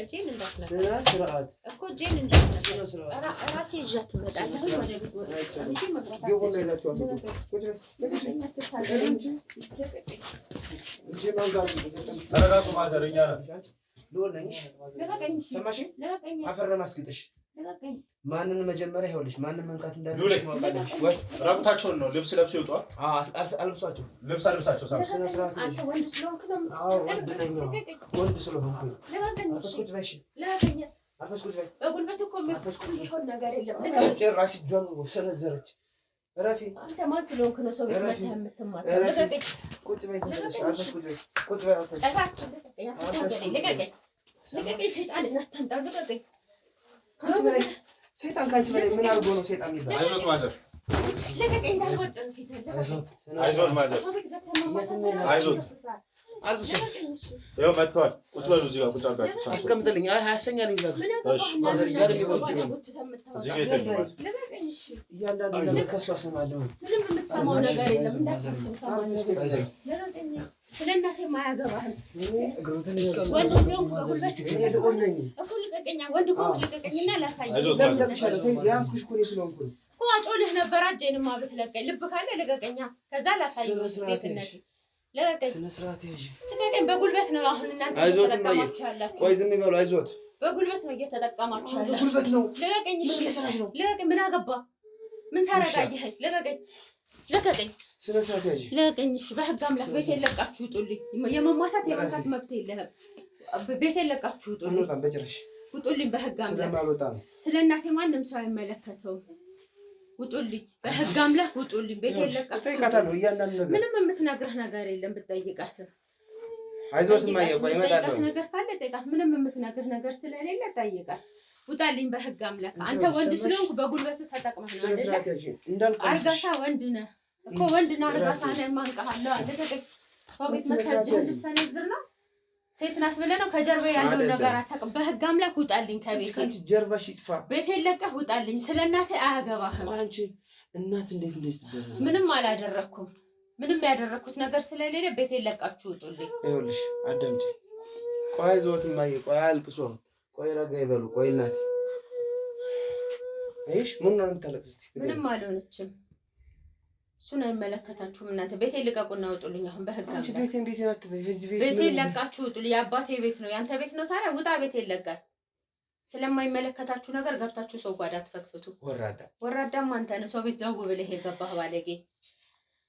Speaker 2: እጄን እንዳትነካ
Speaker 1: ስርዓት
Speaker 2: እኮ እጄን እንዳትነካ። ራሴ ይዣት እመጣለሁ ወደ ቤት እንጂ መግባት
Speaker 1: ማንን መጀመሪያ ይኸውልሽ፣ ማንን መንካት እንዳለብሽ ማውቃለሽ ወይ?
Speaker 5: ራቁታቸውን ነው ልብስ ለብሰው ይወጣል።
Speaker 1: አልብሷቸው፣
Speaker 5: ልብስ አልብሳቸው። ሳምሶን
Speaker 2: አንተ ወንድ ስለሆንክ ነው።
Speaker 1: አዎ ወንድ ነኝ፣ ወንድ ስለሆንኩ አፈስኩት በሽ አፈስኩት በሽ።
Speaker 2: በጉልበት እኮ የሚሆን ነገር የለም።
Speaker 1: ጭራሽ እጇን ሰነዘረች። ረፊ
Speaker 2: አንተ ማን ስለሆንክ ነው ሰው ቤት መተህ የምትማታው? ልቀቀኝ።
Speaker 1: ቁጭ በይ፣ አፈስኩት በሽ። ቁጭ በይ፣
Speaker 2: ልቀቀኝ። ሰይጣን እናታምጣ። ልቀቀኝ።
Speaker 1: ከአንቺ በላይ ሰይጣን ከአንቺ በላይ ምን አድርጎ ነው ሰይጣን የሚባለው?
Speaker 5: አይዞት ማዘር፣
Speaker 2: ልቀቀኝ። እንዳልወጭን ፊት
Speaker 5: አይዞት ማዘር፣ አይዞት። ይኸው መጥተዋል። ቁጭ በሉ እዚህ ጋር ቁጭ አድርጋችሁ
Speaker 1: አስቀምጥልኝ። አይ አያሰኛልኝ እዛ ጋር ማዘር እያለ
Speaker 5: እዚህ ጋር ይተኛል።
Speaker 1: እያንዳንዱ ነገር ከእሱ አሰማለሁ።
Speaker 2: ምንም የምትሰማው ነገር የለም። እንዳታስብ ሰማለሁ። ስለ እናቴ ማያገባህም። ወንድ ስለሆንክ በጉልበት
Speaker 1: ልኦል ነኝ
Speaker 2: እኮ ልቀቀኛ። ወንድ ከሆንክ ልቀቀኝና ላሳየህ።
Speaker 1: ያዝኩሽ እኮ እኔ ስለሆንኩ ነው
Speaker 2: እኮ አጮልህ ነበር። እጄንማ ብትለቀኝ ልብ ካለ ልቀቀኛ። ከዛ ላሳየህ ሴትነቴ። ልቀቀኝ።
Speaker 1: ስነ ስርዓት ያዥ።
Speaker 2: ልቀቀኝ። በጉልበት ነው አሁን እናንተ እየተጠቀማችሁ ያላችሁ።
Speaker 1: ቆይ ዝም ይበሉ። አይዞት።
Speaker 2: በጉልበት ነው እየተጠቀማችሁ ያላችሁ።
Speaker 1: በጉልበት ነው።
Speaker 2: ልቀቀኝ። ልቀቀኝ። ምን አገባ? ምን ሳረጋየኸኝ? ልቀቀኝ። ልቀቀኝ።
Speaker 1: ስነ ስርዓት ያዥ።
Speaker 2: ልቀቀኝ። በህግ አምላክ ቤት የለቃችሁ ውጡልኝ። የመማታት የመንካት መብት የለህም። ቤቴን ለቃችሁ ውጡልኝ።
Speaker 1: አንወጣም በጭራሽ
Speaker 2: ውጡልኝ በህግ አምላክ።
Speaker 1: ስለማልወጣ ነው።
Speaker 2: ስለ እናቴ ማንም ሰው አይመለከተውም። ውጡልኝ በህግ አምላክ ውጡልኝ። ቤቴን ለቃችሁ
Speaker 1: ጠይቃታለሁ እያንዳንዱ ነገር።
Speaker 2: ምንም የምትነግርህ ነገር የለም ብትጠይቃት።
Speaker 1: አይዞት ማየው ይመጣል
Speaker 2: ነገር ካለ ጠይቃት። ምንም የምትነግርህ ነገር ስለሌለ ጠይቃት። ውጣልኝ በህግ አምላክ። አንተ ወንድ ስለሆንኩ በጉልበትህ ተጠቅመህ ነው አይደል? አርጋታ ወንድ ነህ እኮ ወንድና አርጋታ ነው ማንቀሃለው አይደል? ቤት መታጀህ እንድሰነዝር ነው። ሴት ናት ብለህ ነው ከጀርባ ያለው ነገር አታውቅም። በህግ አምላክ ውጣልኝ ከቤቴ።
Speaker 1: አንቺ ጀርባሽ ይጥፋ።
Speaker 2: ቤቴን ለቀህ ውጣልኝ። ስለ እናቴ አያገባህም።
Speaker 1: አንቺ እናት እንዴት ትደረግ?
Speaker 2: ምንም አላደረኩም። ምንም ያደረኩት ነገር ስለሌለ ቤቴን ለቃችሁ ውጡልኝ።
Speaker 1: ይኸውልሽ አዳምጪ። ቆይ ዞት ማየ ቆይ አልቅሶ ቆይ ረጋ ይበሉ። ቆይ እናቴ አይሽ ምን ነው የምታለቅስ?
Speaker 2: ምንም አልሆነችም። እሱን አይመለከታችሁም እናንተ። ቤቴን ልቀቁና ውጡልኝ አሁን በህግ አምላክ።
Speaker 1: አንቺ ቤቴን አትበይ። እዚህ
Speaker 2: ቤቴን ለቃችሁ ውጡልኝ። የአባቴ ቤት ነው ያንተ ቤት ነው ታዲያ ውጣ። ቤቴን ለቀህ ስለማይመለከታችሁ ነገር ገብታችሁ ሰው ጓዳ አትፈትፍቱ። ወራዳም አንተ ነህ። ሰው ቤት ዘው ብለህ የገባህ ባለጌ።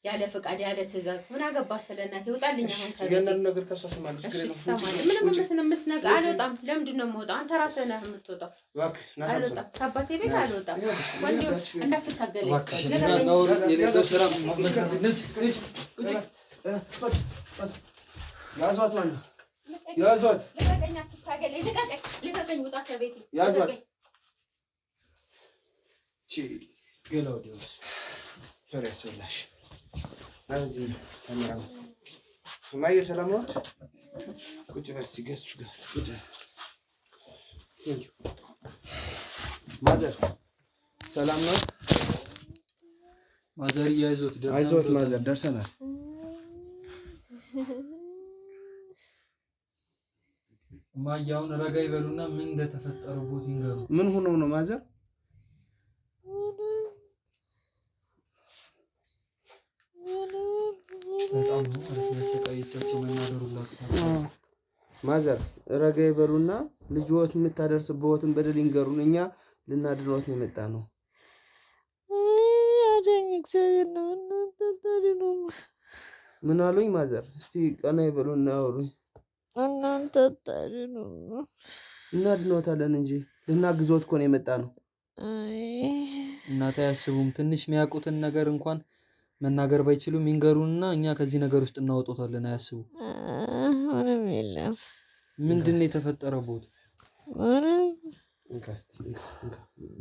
Speaker 2: ያለ ፍቃድ ያለ ትእዛዝ ምን አገባህ ስለ እናቴ? ውጣልኝ አሁን ከቤቴ።
Speaker 1: ያንን ነገር ከሷ ሰማለች።
Speaker 2: ምንም የምትነምስ ነገር አልወጣም። ለምንድን ነው የምወጣው? አንተ ራስህ ነህ የምትወጣው። አልወጣም። ከአባቴ ቤት አልወጣም። ወንዶች እንዳትታገለኝ።
Speaker 1: ያዟት ማለት ያዟት።
Speaker 2: ልቀቀኝ፣ አትታገለኝ። ልቀቀኝ፣ ውጣ ከቤቴ።
Speaker 1: ያዟት። ገላው ዲዮስ ፈር ያሰላሽ እዚህ ተመራ ማየ ሰላም ነው። ቁጭ በል ሲገሱ ጋር ቁጭ ማዘር ሰላም ነው።
Speaker 4: ማዘር
Speaker 1: አይዞት ማዘር ደርሰናል።
Speaker 4: ማያውን ረጋ ይበሉና ምን እንደተፈጠረው ቦት ይንገሩ።
Speaker 1: ምን ሆኖ ነው ማዘር?
Speaker 4: በጣም ነው ያሰቃየቻቸው መናገሩላችሁ።
Speaker 1: ማዘር ረጋ ይበሉና ልጅዎት የምታደርስበትን በደል ይንገሩን። እኛ ልናድኖት ነው የመጣ ነው።
Speaker 7: ያደኝ እግዚአብሔር ነው። እናንተ ታድኑ።
Speaker 1: ምን አሉኝ ማዘር? እስቲ ቀና ይበሉና አውሩኝ።
Speaker 7: እናንተ ታድኑ።
Speaker 1: እናድኖታለን እንጂ ልናግዞት እኮ ነው የመጣ ነው።
Speaker 4: እናታ ያስቡም ትንሽ የሚያውቁትን ነገር እንኳን መናገር ባይችሉም ይንገሩንና እኛ ከዚህ ነገር ውስጥ እናወጣታለን። አያስቡ።
Speaker 7: ምንም የለም።
Speaker 4: ምንድን ነው የተፈጠረው? ቦት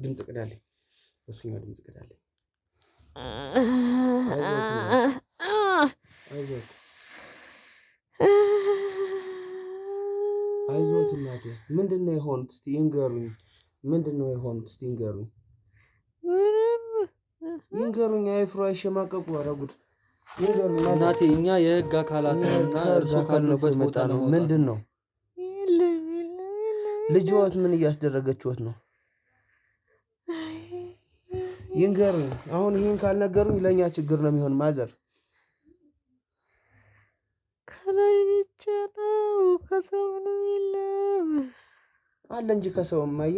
Speaker 1: ድምጽ ቅዳለኝ። እሱኛው ድምጽ ቅዳለኝ። አይዞት እናቴ። ምንድን ነው የሆኑት? እስቲ ይንገሩኝ። ምንድን ነው የሆኑት? እስቲ ይንገሩኝ። ይንገሩኝ። አይፍሩ፣ አይሸማቀቁ። አረጉት ይንገሩኝ
Speaker 4: እናቴ። እኛ የህግ አካላት ነውና እርሶ ካሉበት ቦታ ነው።
Speaker 1: ምንድን ነው ልጅዎት ምን እያስደረገችዎት ነው? ይንገሩኝ። አሁን ይህን ካልነገሩኝ ለእኛ ችግር ነው የሚሆን። ማዘር
Speaker 7: ከላይ ብቻ ነው፣ ከሰው ምንም የለም
Speaker 1: አለ እንጂ ከሰውም አየ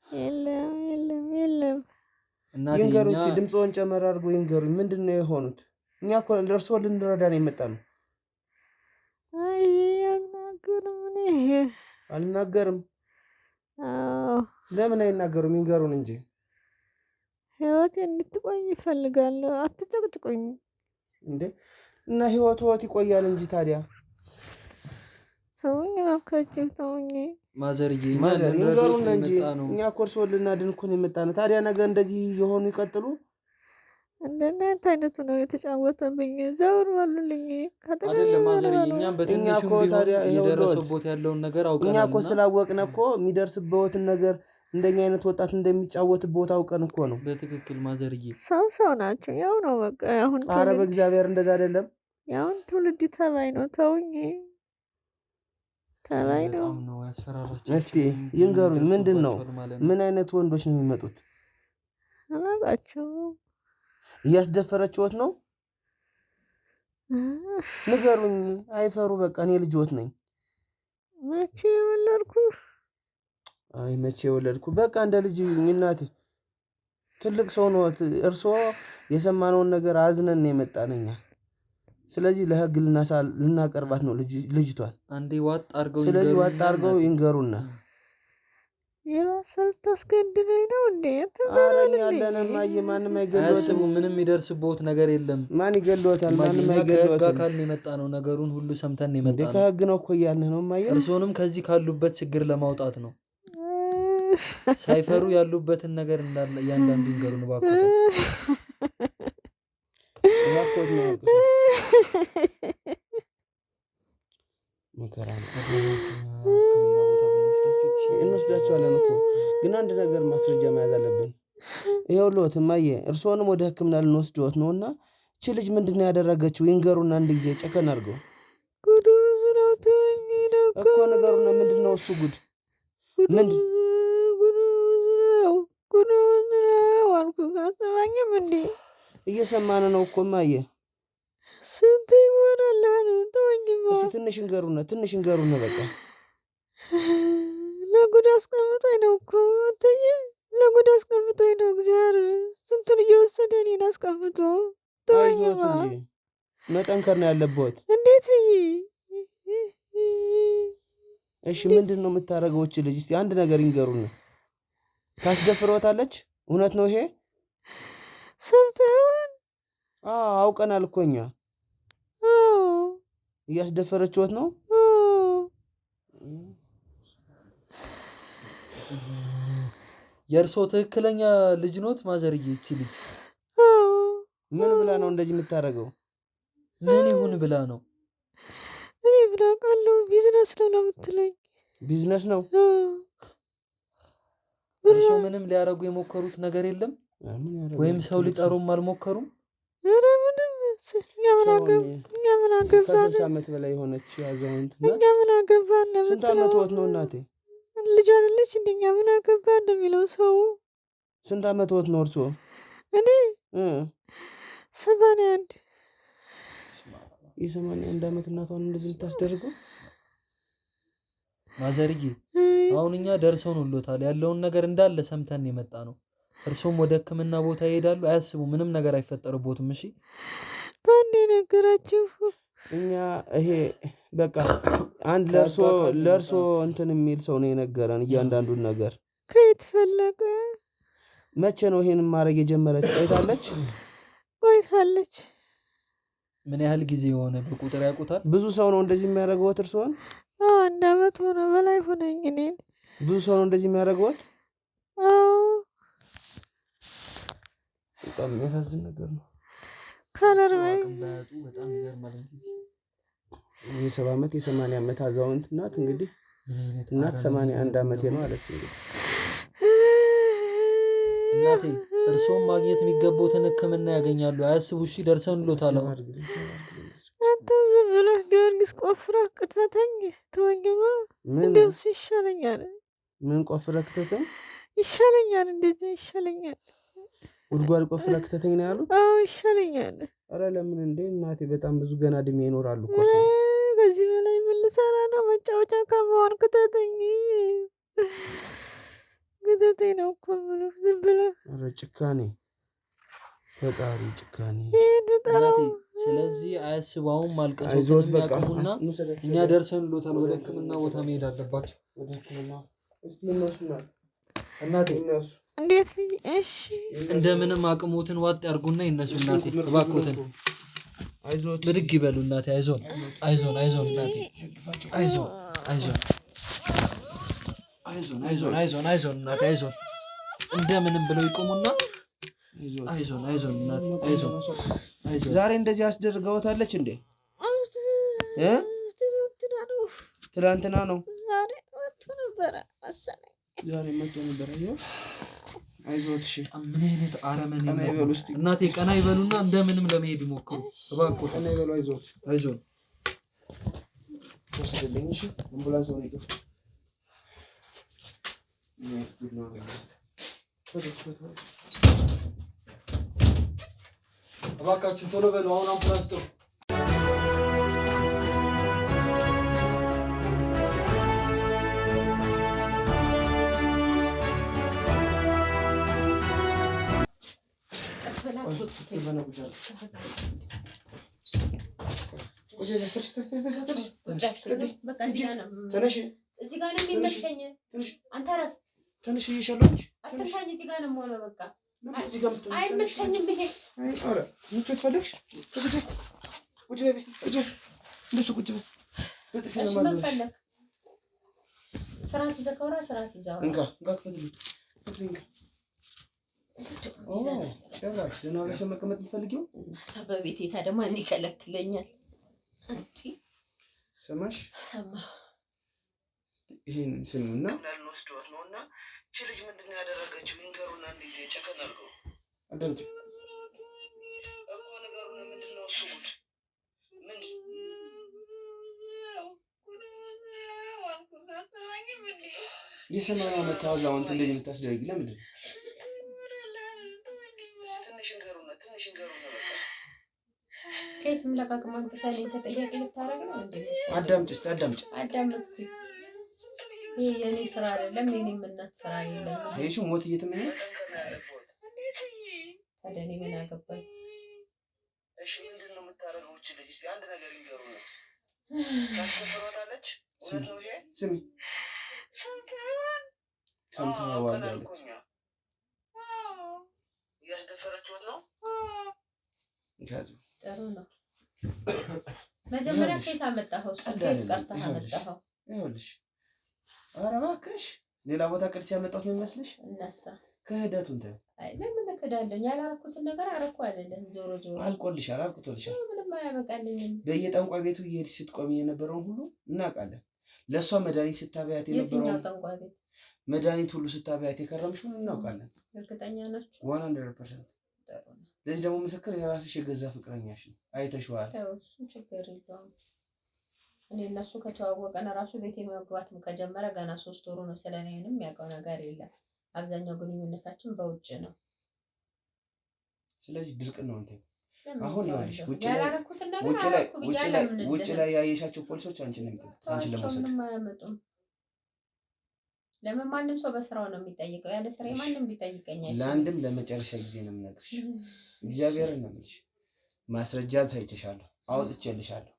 Speaker 7: የለም የለም የለም።
Speaker 1: ይንገሩኝ። ድምፅዎን ጨመር አድርጎ ይንገሩኝ። ምንድን ነው የሆኑት? እኛ እኮ ለእርስዎ ልንረዳ ነው የመጣ ነው።
Speaker 7: አይ አልናገርም። እኔ
Speaker 1: አልናገርም። ለምን አይናገሩም? ይንገሩን እንጂ።
Speaker 7: ህይወቴ እንድትቆይ ይፈልጋለሁ። አትጨቅጭቁኝ
Speaker 1: እንዴ! እና ህይወት ይቆያል እንጂ ታዲያ
Speaker 7: ሰውኝ አካችሁ ሰውኝ።
Speaker 4: ማዘርዬ
Speaker 1: ይንገሩን እንጂ። እኛ እኮ እርስዎን ልናድን እኮ ነው የመጣ ነው። ታዲያ ነገ እንደዚህ የሆኑ ይቀጥሉ።
Speaker 7: እንደናንተ አይነቱ ነው የተጫወተብኝ። ዘውር በሉልኝ።
Speaker 4: አይደለም ማዘርዬ፣ እኛም በትንሹ ቢሆን የደረሰቦት ያለውን ነገር አውቀናል።
Speaker 1: እኛ እኮ ስላወቅን እኮ የሚደርስበትን ነገር እንደኛ አይነት ወጣት እንደሚጫወትበት አውቀን እኮ ነው።
Speaker 4: በትክክል ማዘርዬ።
Speaker 7: ሰው ናቸው። ያው ነው በቃ። አሁን
Speaker 1: ኧረ በእግዚአብሔር እንደዛ አይደለም።
Speaker 7: ያው ትውልድ ተባይ ነው። ተውኝ፣ ተባይ ነው።
Speaker 1: እስቲ ይንገሩኝ። ምንድን ነው? ምን አይነት ወንዶች ነው የሚመጡት?
Speaker 7: አላውቃቸውም።
Speaker 1: እያስደፈረችዎት ነው? ንገሩኝ። አይፈሩ። በቃ እኔ ልጅዎት ነኝ።
Speaker 7: መቼ ወለድኩ?
Speaker 1: አይ መቼ ወለድኩ? በቃ እንደ ልጅ እናቴ። ትልቅ ሰው ነው እርስዎ። የሰማነውን ነገር አዝነን የመጣን እኛ። ስለዚህ ለህግ ልናቀርባት ነው ልጅቷን
Speaker 4: አንዴ ዋጥ አድርገው
Speaker 1: ስለዚህ ዋጥ አድርገው ይንገሩና
Speaker 7: የራስህ ታስገድለኝ ነው እንዴ?
Speaker 1: አረኛ ያለንማ ማንም አይገድሎትም።
Speaker 4: ምንም ይደርስቦት ነገር የለም።
Speaker 1: ማን ይገድሎታል? ማንም አይገድሎትም።
Speaker 4: ከአካል ነው የመጣ ነው። ነገሩን ሁሉ ሰምተን ነው የመጣ ነው።
Speaker 1: ከህግ ነው እኮ እያልን ነው ማየ። እርሶንም
Speaker 4: ከዚህ ካሉበት ችግር ለማውጣት ነው። ሳይፈሩ ያሉበትን ነገር እንዳለ እያንዳንዱ ይንገሩን እባክዎት።
Speaker 1: እባክዎት ነው መከራ እንወስዳቸዋለን እኮ ግን አንድ ነገር ማስረጃ መያዝ አለብን። ይኸውልዎት እማዬ እርሶንም ወደ ህክምና ልንወስድዎት ነውና እቺ ልጅ ምንድነው ያደረገችው? ይንገሩና አንድ ጊዜ ጨከን አድርገው እኮ ነገሩና ምንድነው እሱ ጉድ
Speaker 7: አልኩኝ።
Speaker 1: እየሰማን ነው እኮ እማዬ።
Speaker 7: ስንት ይወራል ተወኝማ።
Speaker 1: እስኪ ትንሽ እንገሩና በቃ
Speaker 7: ለጉድ አስቀምጦኝ ነው እኮ አንተዬ፣ ለጉድ አስቀምጦኝ ነው። እግዚአብሔር ስንቱን እየወሰደ እኔን አስቀምጦ። ተወኝማ
Speaker 1: እንጂ መጠንከር ነው ያለብዎት።
Speaker 7: እንዴት
Speaker 1: እሺ ምንድን ነው የምታደርገው እቺ ልጅ? እስቲ አንድ ነገር ይንገሩና። ታስደፍረዎታለች? እውነት ነው ይሄ?
Speaker 7: ሰምተኸዋል?
Speaker 1: አውቀናል እኮ እኛ። እያስደፈረችዎት ነው?
Speaker 4: የእርሶ ትክክለኛ ልጅ ኖት ማዘርዬ? እቺ ልጅ
Speaker 1: ምን ብላ ነው እንደዚህ የምታደርገው?
Speaker 4: ምን ይሁን ብላ ነው?
Speaker 7: እኔ ብላ ቃለው ቢዝነስ ነው የምትለኝ።
Speaker 1: ቢዝነስ ነው?
Speaker 4: እርሶ ምንም ሊያረጉ የሞከሩት ነገር የለም? ወይም ሰው ሊጠሩም አልሞከሩም?
Speaker 7: ኧረ ምንም። እኛ ምን አገባን?
Speaker 1: ከ60 ዓመት በላይ የሆነች አዛውንት
Speaker 7: እኛ ምን አገባን?
Speaker 1: ስንት ዓመትዎት ነው እናቴ?
Speaker 7: ልጅ አይደለች እንደኛ ምን አገባን እንደሚለው ሰው።
Speaker 1: ስንት ዓመትዎት ነው እርሶ?
Speaker 7: እኔ 81
Speaker 1: የ81 ዓመት እናቷን እንደዚህ የምታስደርገው?
Speaker 4: ማዘርዬ አሁን እኛ ደርሰውን ሁሎታል። ያለውን ነገር እንዳለ ሰምተን የመጣ ነው። እርሶም ወደ ህክምና ቦታ ይሄዳሉ። አያስቡ፣ ምንም ነገር አይፈጠርቦትም። እሺ
Speaker 7: ባንዴ ነገራችሁ።
Speaker 1: እኛ ይሄ በቃ አንድ ለእርሶ እንትን የሚል ሰው ነው የነገረን እያንዳንዱን ነገር።
Speaker 7: ከየት ፈለቀ?
Speaker 1: መቼ ነው ይሄን ማድረግ የጀመረች?
Speaker 7: ቆይታለች።
Speaker 4: ምን ያህል ጊዜ ሆነ? በቁጥር ያውቁታል?
Speaker 1: ብዙ ሰው ነው እንደዚህ የሚያደርገው እርሶን?
Speaker 7: 1 ዓመት ሆነ፣ በላይ ሆነኝ። እኔን
Speaker 1: ብዙ ሰው ነው እንደዚህ የሚያደርገው? በጣም የሚያሳዝን ነገር ነው።
Speaker 7: ካለርበይ
Speaker 4: በጣም ይገርማል።
Speaker 1: የ70 ዓመት የ80 ዓመት አዛውንት ናት። እንግዲህ እናት 81 ዓመቴ ነው አለች። እንግዲህ
Speaker 4: እናቴ እርሶም ማግኘት የሚገቡትን ህክምና ያገኛሉ። አያስቡ። እሺ ደርሰን ሎታል።
Speaker 7: አንተ ዝም ብለህ ጊዮርጊስ ቆፍረህ ቅተተኝ ተወኝማ። እንደሱ ይሻለኛል።
Speaker 1: ምን ቆፍረህ ክተተኝ?
Speaker 7: ይሻለኛል፣ እንደዚህ ይሻለኛል።
Speaker 1: ጉድጓድ ቆፍረህ ክተተኝ ነው ያሉት?
Speaker 7: አዎ ይሻለኛል።
Speaker 1: ኧረ ለምን እንዴ እናቴ፣ በጣም ብዙ ገና እድሜ ይኖራሉ እኮ።
Speaker 7: ከዚህ በላይ ምን ልሰራ ነው? መጫወቻ ከመሆን ክተተኝ ነው እኮ የምልህ። ዝም ብለህ
Speaker 1: ኧረ ጭካኔ፣ ፈጣሪ ጭካኔ።
Speaker 4: እናቴ ስለዚህ አያስቡ። አሁን ማልቀሱን ያቁሙና እኛ ደርሰን ሎታል። ወደ ህክምና ቦታ መሄድ አለባቸው።
Speaker 1: ወደ ህክምና እስልምናሱና
Speaker 4: እናቴ
Speaker 7: እንዴት? እሺ
Speaker 4: እንደምንም አቅሙትን ዋጥ ያርጉና ይነሱ። እናቴ እባክዎትን
Speaker 1: አይዞት፣
Speaker 4: ብድግ ይበሉ እናቴ። አይዞን እናቴ፣ አይዞን እናቴ፣ አይዞን። እንደምንም ብለው ይቆሙና አይዞን እናቴ፣ አይዞን።
Speaker 1: ዛሬ እንደዚህ አስደርገውታለች እንዴ? ትናንትና ነው።
Speaker 7: ዛሬ መጥቶ ነበረ መሰለኝ።
Speaker 1: ዛሬ መጥቶ ነበረ። አይዞት። እሺ
Speaker 4: ምን አይነት አረመኔ ነው! እናቴ ቀና ይበሉና እንደምንም ለመሄድ ይሞክሩ እባክዎ።
Speaker 1: ቀና ይበሉ።
Speaker 4: አይዞን።
Speaker 1: ወስደልኝ። እሺ አምቡላንስ ነው ይገፍ።
Speaker 4: እባካችሁ ቶሎ በሉ። አሁን አምቡላንስ ጥሩ።
Speaker 2: እዚህ ጋር ነው የሚመቸኝ። አንተ አረፍ
Speaker 1: ትንሽ እየሻለች
Speaker 2: አትንካኝ። እዚህ ጋር ነው የምሆነው። በቃ
Speaker 1: እዚህ ጋር
Speaker 2: አይመቸኝም። ይሄ
Speaker 1: ኧረ ምቾት ፈልግሽ ቁጭ በይ እንደሱ ቁጭ በይ። በጥፊ ነው ማለት ነው።
Speaker 2: ስርዓት ይዘህ ከወራ ስርዓት ይዘህ
Speaker 1: እንካ ክፈትልኝ። ጭራሽ ደህና ብለሽ መቀመጥ የምትፈልጊው
Speaker 2: በቤቴ ታዲያ ማን ይከለክለኛል?
Speaker 1: ሰማሽ?
Speaker 2: ሰማሁ።
Speaker 1: ይሄን ስሙና እንዳልወስዶት ነውና እቺ ልጅ ምንድነው ያደረገችው? ይንገሩና እንዴ ጨከናሉ። አዳምጪ እኮ ነገሩን ምንድነው እሱ ጉድ ምን የሰማያ መታወዛውን እንደዚህ የምታስደርጊ ለምንድን ነው? ትንሽ እንገሩና በቃ
Speaker 2: ከየትም ለቃቅማ አንተታለኝ ተጠያቂ ልታረግ ነው እንዴ?
Speaker 1: አዳምጪ እስቲ አዳምጪ።
Speaker 2: አዳምጪ። ይሄ የኔ ስራ አይደለም፣ የኔም እናት ስራ አይደለም።
Speaker 1: ይሄ ሞት እየተመኘ
Speaker 2: ታዲያ እኔ ምን አገባኝ?
Speaker 1: እሺ ምንድን ነው የምታረገው? እቺ ልጅ እስቲ አንድ ነገር ይንገሩና ታስከፍሯታለች። እውነት ነው ይሄ? ስሚ ሰምተዋል አለች። እያስደፈረችሁት ነው?
Speaker 2: ጥሩ ነው። መጀመሪያ ከየት አመጣኸው? ከየት ቀርተህ አመጣኸው?
Speaker 1: ይኸውልሽ፣ ኧረ እባክሽ ሌላ ቦታ ቅርጽ ያመጣሁት ነው የሚመስልሽ?
Speaker 2: እነሳ
Speaker 1: ክህደቱን ተይው።
Speaker 2: አይ ለምን እክዳለሁ? ያላረኩትን ነገር አረኩ አይደለም። ዞሮ
Speaker 1: አልቆልሻል፣ አልቆልሻል።
Speaker 2: ምንም አያበቃልኝም።
Speaker 1: በየጠንቋይ ቤቱ እየሄድሽ ስትቆሚ የነበረውን ሁሉ እናውቃለን። ለእሷ መድኃኒት ስታበያት የነበረውን
Speaker 2: የትኛው ጠንቋይ ቤት
Speaker 1: መድኃኒት ሁሉ ስታበያት የከረምሽውን እናውቃለን።
Speaker 2: እርግጠኛ ናችሁ?
Speaker 1: 100%። ለዚህ ደግሞ ምስክር የራስሽ የገዛ ፍቅረኛሽ ነው። አይተሽዋል።
Speaker 2: እሱ ችግር የለውም። እኔ እነሱ ከተዋወቀን ራሱ ቤቴ መግባት ከጀመረ ገና 3 ወሩ ነው። ስለኔ ምንም የሚያውቀው ነገር የለም። አብዛኛው ግንኙነታችን በውጭ ነው።
Speaker 1: ስለዚህ ድርቅ ነው እንዴ? አሁን ይኸውልሽ ውጭ ላይ ያየሻቸው ፖሊሶች አንቺን ለመውሰድ
Speaker 2: ምንም አያመጡም። ለምን ማንም ሰው በስራው ነው የሚጠይቀው። ያለ ስራ ማንም ሊጠይቀኝ አይችልም።
Speaker 1: ለአንድም ለመጨረሻ ጊዜ ነው የምነግርሽ። እግዚአብሔርን ነው የምልሽ። ማስረጃ ታይተሻለሁ፣ አውጥቼልሻለሁ።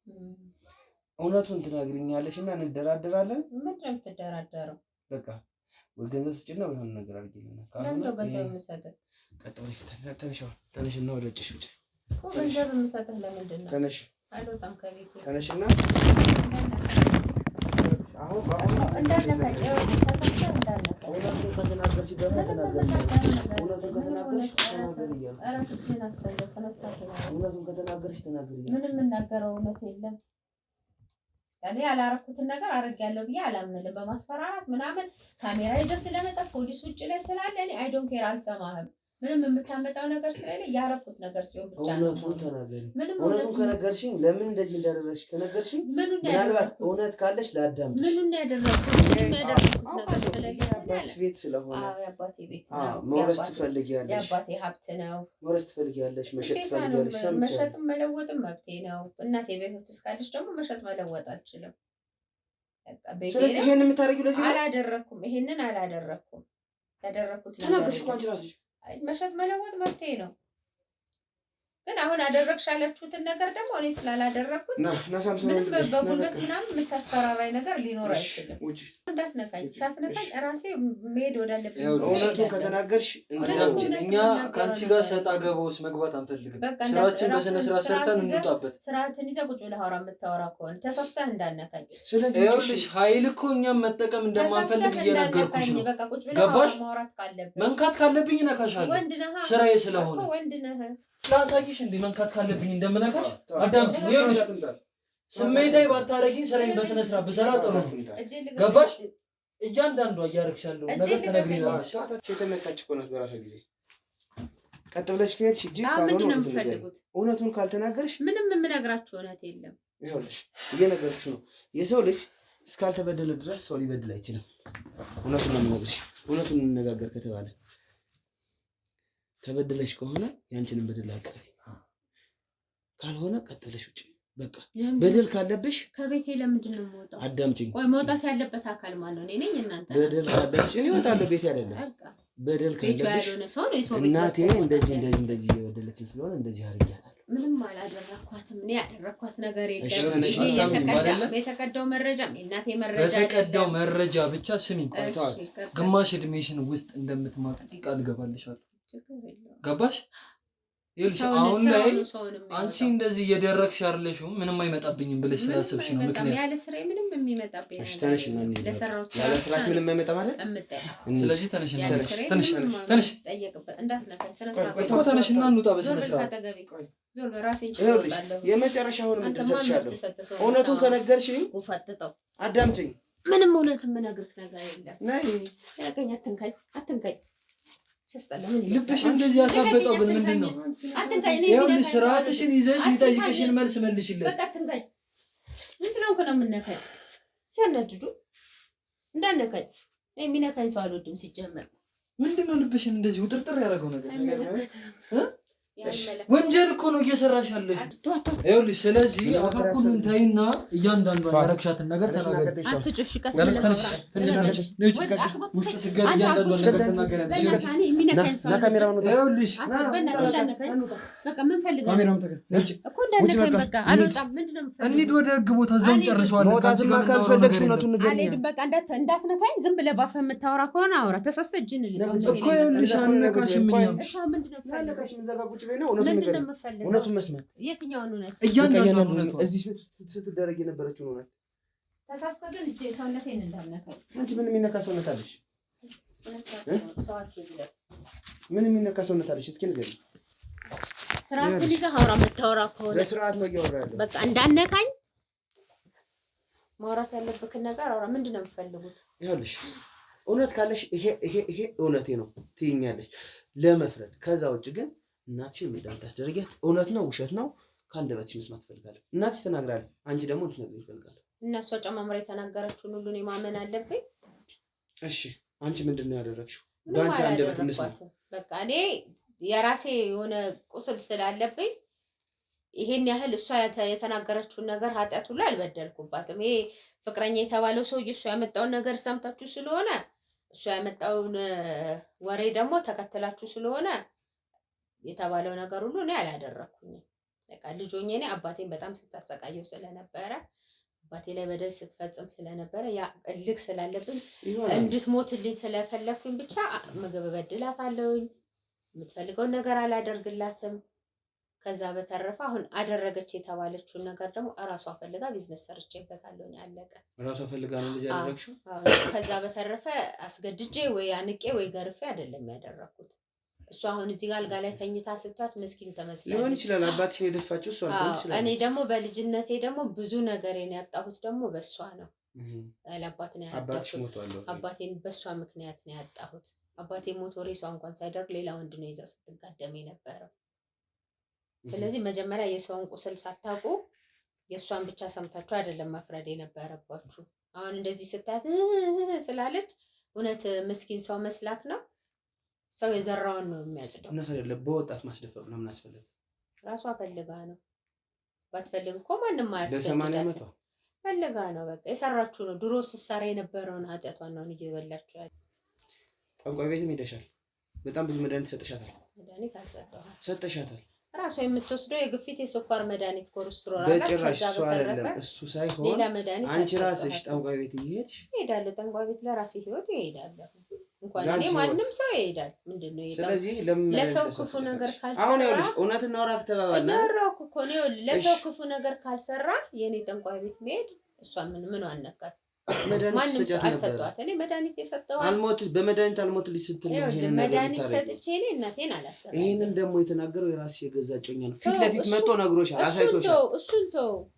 Speaker 1: እውነቱን ትነግሪኛለሽ እና እንደራደራለን።
Speaker 2: ምንድን ነው የምትደራደረው?
Speaker 1: በቃ ወይ ገንዘብ ስጭና ወይ የሆነ ነገር አድርጊልኝ።
Speaker 2: ለምን ነው ገንዘብ የምሰጥህ?
Speaker 1: ተነሽና ወደ ውጭሽ ውጭ።
Speaker 2: ገንዘብ የምሰጥህ ለምንድን ነው?
Speaker 1: ተነሽ።
Speaker 2: አልወጣም ከቤት።
Speaker 1: ተነሽና እውነቱን ከተናገርሽ ደግሞ ተናገሪ። እውነቱን ከተናገርሽ ተናገሪ እያልኩሽ። እውነቱን ከተናገርሽ ተናገሪ እያልኩሽ።
Speaker 2: ምንም የምናገረው እውነት የለም። እኔ ያላረኩትን ነገር አድርጌያለሁ ብዬ አላምንልም። በማስፈራራት ምናምን ካሜራ ይዘህ ስለመጣ ፖሊስ ውጭ ላይ ስላለ እኔ አይ ዶንት ኬር አልሰማህም። ምንም የምታመጣው ነገር ስለሌለ ያረኩት ነገር ሲሆን ብቻ ነው።
Speaker 1: እውነቱን ተናገሪ። እውነቱን ከነገርሽኝ ለምን እንደዚህ እንዳደረግሽ ከነገርሽኝ ምናልባት እውነት ካለሽ ላዳምጥሽ።
Speaker 2: ምኑን ያደረኩት ነገር ስለሌለ
Speaker 1: የአባት ቤት ስለሆነ
Speaker 2: የአባቴ ቤት ነው።
Speaker 1: መውረስ ትፈልጊያለሽ።
Speaker 2: የአባቴ ሀብት ነው።
Speaker 1: መውረስ ትፈልጊያለሽ። መሸጥ ትፈልጊያለሽ።
Speaker 2: መሸጥም መለወጥም መብቴ ነው። እናቴ በህይወት እስካለች ደግሞ መሸጥ መለወጥ አልችልም።
Speaker 1: ስለዚህ ይሄን የምታደርጊው ለዚህ
Speaker 2: አላደረኩም። ይሄንን አላደረኩም። ያደረኩት ነገር
Speaker 1: ተናገርሽ እኮ አንቺ ራስሽ።
Speaker 2: መሸጥ መለወጥ መብቴ ነው። ግን አሁን አደረግሽ ያለችሁትን ነገር ደግሞ እኔ ስላላደረኩት ምንም በጉልበት ምናምን የምታስፈራራኝ ነገር ሊኖር አይችልም። እንዳትነካኝ፣ ሳትነካኝ ራሴ መሄድ ወዳለብኝ።
Speaker 1: እውነቱን ከተናገርሽ
Speaker 4: እኛ ከአንቺ ጋር ሰጣ ገባ ውስጥ መግባት አንፈልግም። ስራችን በስነ ስርዓት ሰርተን እንውጣበት።
Speaker 2: ስርዓትን ይዘህ ቁጭ ብለህ አውራ። የምታወራ ከሆነ ተሳስተህ እንዳትነካኝ።
Speaker 4: ይኸውልሽ ኃይል እኮ እኛም መጠቀም እንደማንፈልግ እየነገርኩሽ ነው።
Speaker 2: በቃ ቁጭ ብለህ ማውራት ካለብህ
Speaker 4: መንካት ካለብኝ እነካሻለሁ።
Speaker 2: ወንድ ነህ፣
Speaker 4: ስራዬ ስለሆነ
Speaker 2: ወንድ ነህ።
Speaker 4: ላሳይሽ እንደ መንካት ካለብኝ እንደምነካሽ አዳምጪኝ። ይኸውልሽ ስሜታዊ ባታረጊኝ ስራዬን በስነ ስርዓት ብሰራ ጥሩ ነው። ገባሽ? እያንዳንዷ እያደረግሻለሁ ነገር ትነግሪኛለሽ።
Speaker 1: የተመታች እኮ ናት በራሷ ጊዜ። ቀጥ ብለሽ ከሄድሽ እጅ
Speaker 2: ምንድን ነው የምትፈልጉት?
Speaker 1: እውነቱን ካልተናገርሽ
Speaker 2: ምንም የምነግራችሁ እውነት የለም።
Speaker 1: ይኸውልሽ እየነገርኩሽ ነው። የሰው ልጅ እስካልተበደለ ድረስ ሰው ሊበድል አይችልም። እውነቱን ነው የምነግርሽ። እውነቱን እንነጋገር ከተባለ ተበድለሽ ከሆነ ያንቺንም በደል አቀርቢ፣ ካልሆነ ቀጥለሽ ውጪ። በቃ በደል ካለብሽ
Speaker 2: ከቤቴ ለምንድን ነው የምወጣው?
Speaker 1: አዳምጪኝ።
Speaker 2: ቆይ መውጣት ያለበት አካል ማን ነው? እኔ ነኝ እናንተ?
Speaker 1: በደል ካለብሽ እኔ እወጣለሁ። ቤቴ አይደለም። በደል ካለብሽ እናቴ እንደዚህ እየበደለችኝ ስለሆነ እንደዚህ አድርጊያታለሁ።
Speaker 2: ምንም ምንም አላደረኳትም። እኔ ያደረኳት ነገር የለም። የተቀዳው መረጃ የእናቴ መረጃ
Speaker 4: በተቀዳው መረጃ ብቻ ስሚኝ፣ ግማሽ እድሜሽን ውስጥ እንደምትማቅቂ ቃል እገባልሻለሁ። ገባሽ? አሁን ላይ አንቺ እንደዚህ እየደረግሽ ያለሽው ምንም አይመጣብኝም ብለሽ ስላሰብሽ ነው። ምክንያት
Speaker 2: ያለ ስራዬ ምንም የሚመጣብኝ ለሰራሁት
Speaker 1: ያለ ስራሽ ምንም አይመጣም አይደል?
Speaker 4: ስለዚህ ተነሽና እኮ ተነሽና እንውጣ በስነ ስርዓት።
Speaker 1: የመጨረሻውን ምንድን ሰጥሻለሁ? እውነቱን ከነገርሽኝ አዳምጪኝ።
Speaker 2: ምንም እውነት የምነግርህ ነገር የለም። ነይ አትንካኝ።
Speaker 4: ልብሽ እንደዚህ ያሳበጠው ግን ምንድን ነው? ይኸውልሽ ስርዓትሽን ይዘሽ የሚጠይቅሽን መልስ መልሽለት።
Speaker 2: በቃ አትንካኝ። ምን ስለሆንኩ ነው የምነካኝ? ሲያናድዱ እንዳነካኝ። የሚነካኝ ሰው አልወድም ሲጀመር።
Speaker 4: ምንድን ነው ልብሽን እንደዚህ ውጥርጥር ያደረገው ነገር? ወንጀል እኮ ነው እየሰራሽ ያለሽ። ይኸውልሽ ስለዚህ አካኩሉን ተይና እያንዳንዷን ያረግሻትን ነገር ተናገሪ።
Speaker 2: አትጩሽ። ቀስ
Speaker 4: ውስጥ ስገድ እያንዳንዷን ነገር ተናገሪያለሽ። ይኸውልሽ እንሂድ ወደ ህግ ቦታ እዛው እንጨርሰዋለን።
Speaker 2: እንዳትነካኝ ዝም ብለህ ባፈ የምታወራ ከሆነ አውራ። ተሳስተህ እጅን
Speaker 4: እኮ ይኸውልሽ አልነካሽም።
Speaker 1: እውነቱን መስማት
Speaker 2: የትኛውን እውነት?
Speaker 4: እያንዳንዱ
Speaker 1: እዚህ ቤት ስትደረግ የነበረችውን እውነት
Speaker 2: ተሳስተህ ግን እጄ ሰውነቴን እንዳልነካኝ።
Speaker 1: አንቺ ምን የሚነካ ሰውነት አለሽ? ምን የሚነካ ሰውነት አለሽ? እስኪ ንገሪኝ።
Speaker 2: ስርዓትን ይዘህ አውራ። የምታወራ ከሆነ
Speaker 1: በስርዓት ነው እያወራ ያለው።
Speaker 2: በቃ እንዳነካኝ ማውራት ያለብህን ነገር አውራ። ምንድን ነው የምትፈልጉት?
Speaker 1: ይኸውልሽ እውነት ካለሽ ይሄ እውነቴ ነው ትይኛለሽ ለመፍረድ። ከዛ ውጭ ግን እናትሽን ሜዳን ታስደርጊያት። እውነት ነው ውሸት ነው ከአንደበትሽ መስማት እፈልጋለሁ። እናትሽ ተናግራለች፣ አንቺ ደግሞ እንድትነግሪኝ እፈልጋለሁ።
Speaker 2: እና እሷ ጨማምራ የተናገረችውን ሁሉ እኔ ማመን አለብኝ?
Speaker 1: እሺ አንቺ ምንድን ነው ያደረግሽው? በአንቺ አንደበት እንስማ።
Speaker 2: በቃ እኔ የራሴ የሆነ ቁስል ስላለብኝ ይሄን ያህል እሷ የተናገረችውን ነገር ኃጢአት ሁሉ አልበደልኩባትም። ይሄ ፍቅረኛ የተባለው ሰውዬ እሷ ያመጣውን ነገር ሰምታችሁ ስለሆነ እሷ ያመጣውን ወሬ ደግሞ ተከትላችሁ ስለሆነ የተባለው ነገር ሁሉ እኔ አላደረኩኝም። በቃ ልጆኜ እኔ አባቴን በጣም ስታሰቃየው ስለነበረ አባቴ ላይ በደል ስትፈጽም ስለነበረ ያ እልክ ስላለብኝ እንድትሞትልኝ ስለፈለኩኝ ብቻ ምግብ እበድላታለሁኝ። የምትፈልገውን ነገር አላደርግላትም። ከዛ በተረፈ አሁን አደረገች የተባለችውን ነገር ደግሞ እራሷ ፈልጋ ቢዝነስ ሰርቼበታለሁኝ። አለቀ።
Speaker 1: እራሷ ፈልጋ ነው እንደዚህ ያደረግሽው?
Speaker 2: ከዛ በተረፈ አስገድጄ ወይ አንቄ ወይ ገርፌ አይደለም ያደረኩት። እሷ አሁን እዚህ ጋር አልጋ ላይ ተኝታ ስትዋት ምስኪን ተመስላለች።
Speaker 1: ሊሆን ይችላል አባትሽን የደፋችው እሷ ልትሆን ይችላል።
Speaker 2: እኔ ደግሞ በልጅነቴ ደግሞ ብዙ ነገሬን ያጣሁት ደግሞ በእሷ ነው። አባቴ ነው ያጣሁት። አባቴን በእሷ ምክንያት ነው ያጣሁት። አባቴ ሞቶ ሬሷ እንኳን ሳይደርግ ሌላ ወንድ ነው ይዛ ስትጋደም የነበረው። ስለዚህ መጀመሪያ የሰውን ቁስል ሳታውቁ የእሷን ብቻ ሰምታችሁ አይደለም መፍረድ የነበረባችሁ። አሁን እንደዚህ ስታት ስላለች እውነት ምስኪን ሰው መስላክ ነው። ሰው የዘራውን ነው የሚያጭደው።
Speaker 1: እውነት አይደለም። በወጣት ማስደፈር ለምን አስፈለገ?
Speaker 2: ራሷ ፈልጋ ነው። ባትፈልግ እኮ ማንም አያስገድዳትም። ፈልጋ ነው። በቃ የሰራችሁ ነው። ድሮ ስትሰራ የነበረውን ኃጢአቷን ነው እየበላችሁ ያለ።
Speaker 1: ጠንቋይ ቤትም ሄደሻል። በጣም ብዙ መድኃኒት ሰጥሻታል።
Speaker 2: መድኃኒት አልሰጠኋትም።
Speaker 1: ሰጥሻታል።
Speaker 2: ራሷ የምትወስደው የግፊት የስኳር መድኃኒት ኮሌስትሮል
Speaker 1: በጭራሽ እሱ አይደለም። እሱ ሳይሆን
Speaker 2: ሌላ መድኃኒት
Speaker 1: አንቺ ራስሽ ጠንቋይ ቤት እየሄድሽ
Speaker 2: እሄዳለሁ። ጠንቋይ ቤት ለራሴ ህይወት እሄዳለሁ። እንኳን እኔ ማንም ሰው ይሄዳል። ምንድነው ይሄዳል?
Speaker 1: ስለዚህ
Speaker 2: ለሰው ክፉ ነገር ካልሰራ
Speaker 1: አሁን ይኸውልሽ እውነት እናውራ ተባባልና
Speaker 2: ያራኩ እኮ ነው። ለሰው ክፉ ነገር ካልሰራ የኔ ጠንቋይ ቤት መሄድ እሷ ምን አነካት? ማንም ሰው አልሰጠዋት። እኔ መድኃኒት የሰጠዋት
Speaker 1: አልሞት በመድኃኒት አልሞትልሽ ስትል ነው። ይሄን
Speaker 2: መድኃኒት ሰጥቼ እኔ እናቴን አላሰራም።
Speaker 1: ይሄንን ደግሞ የተናገረው የራስሽ የገዛ ጮኛ ነው። ፊት ለፊት መጥቶ ነግሮሻል፣ አሳይቶሻል።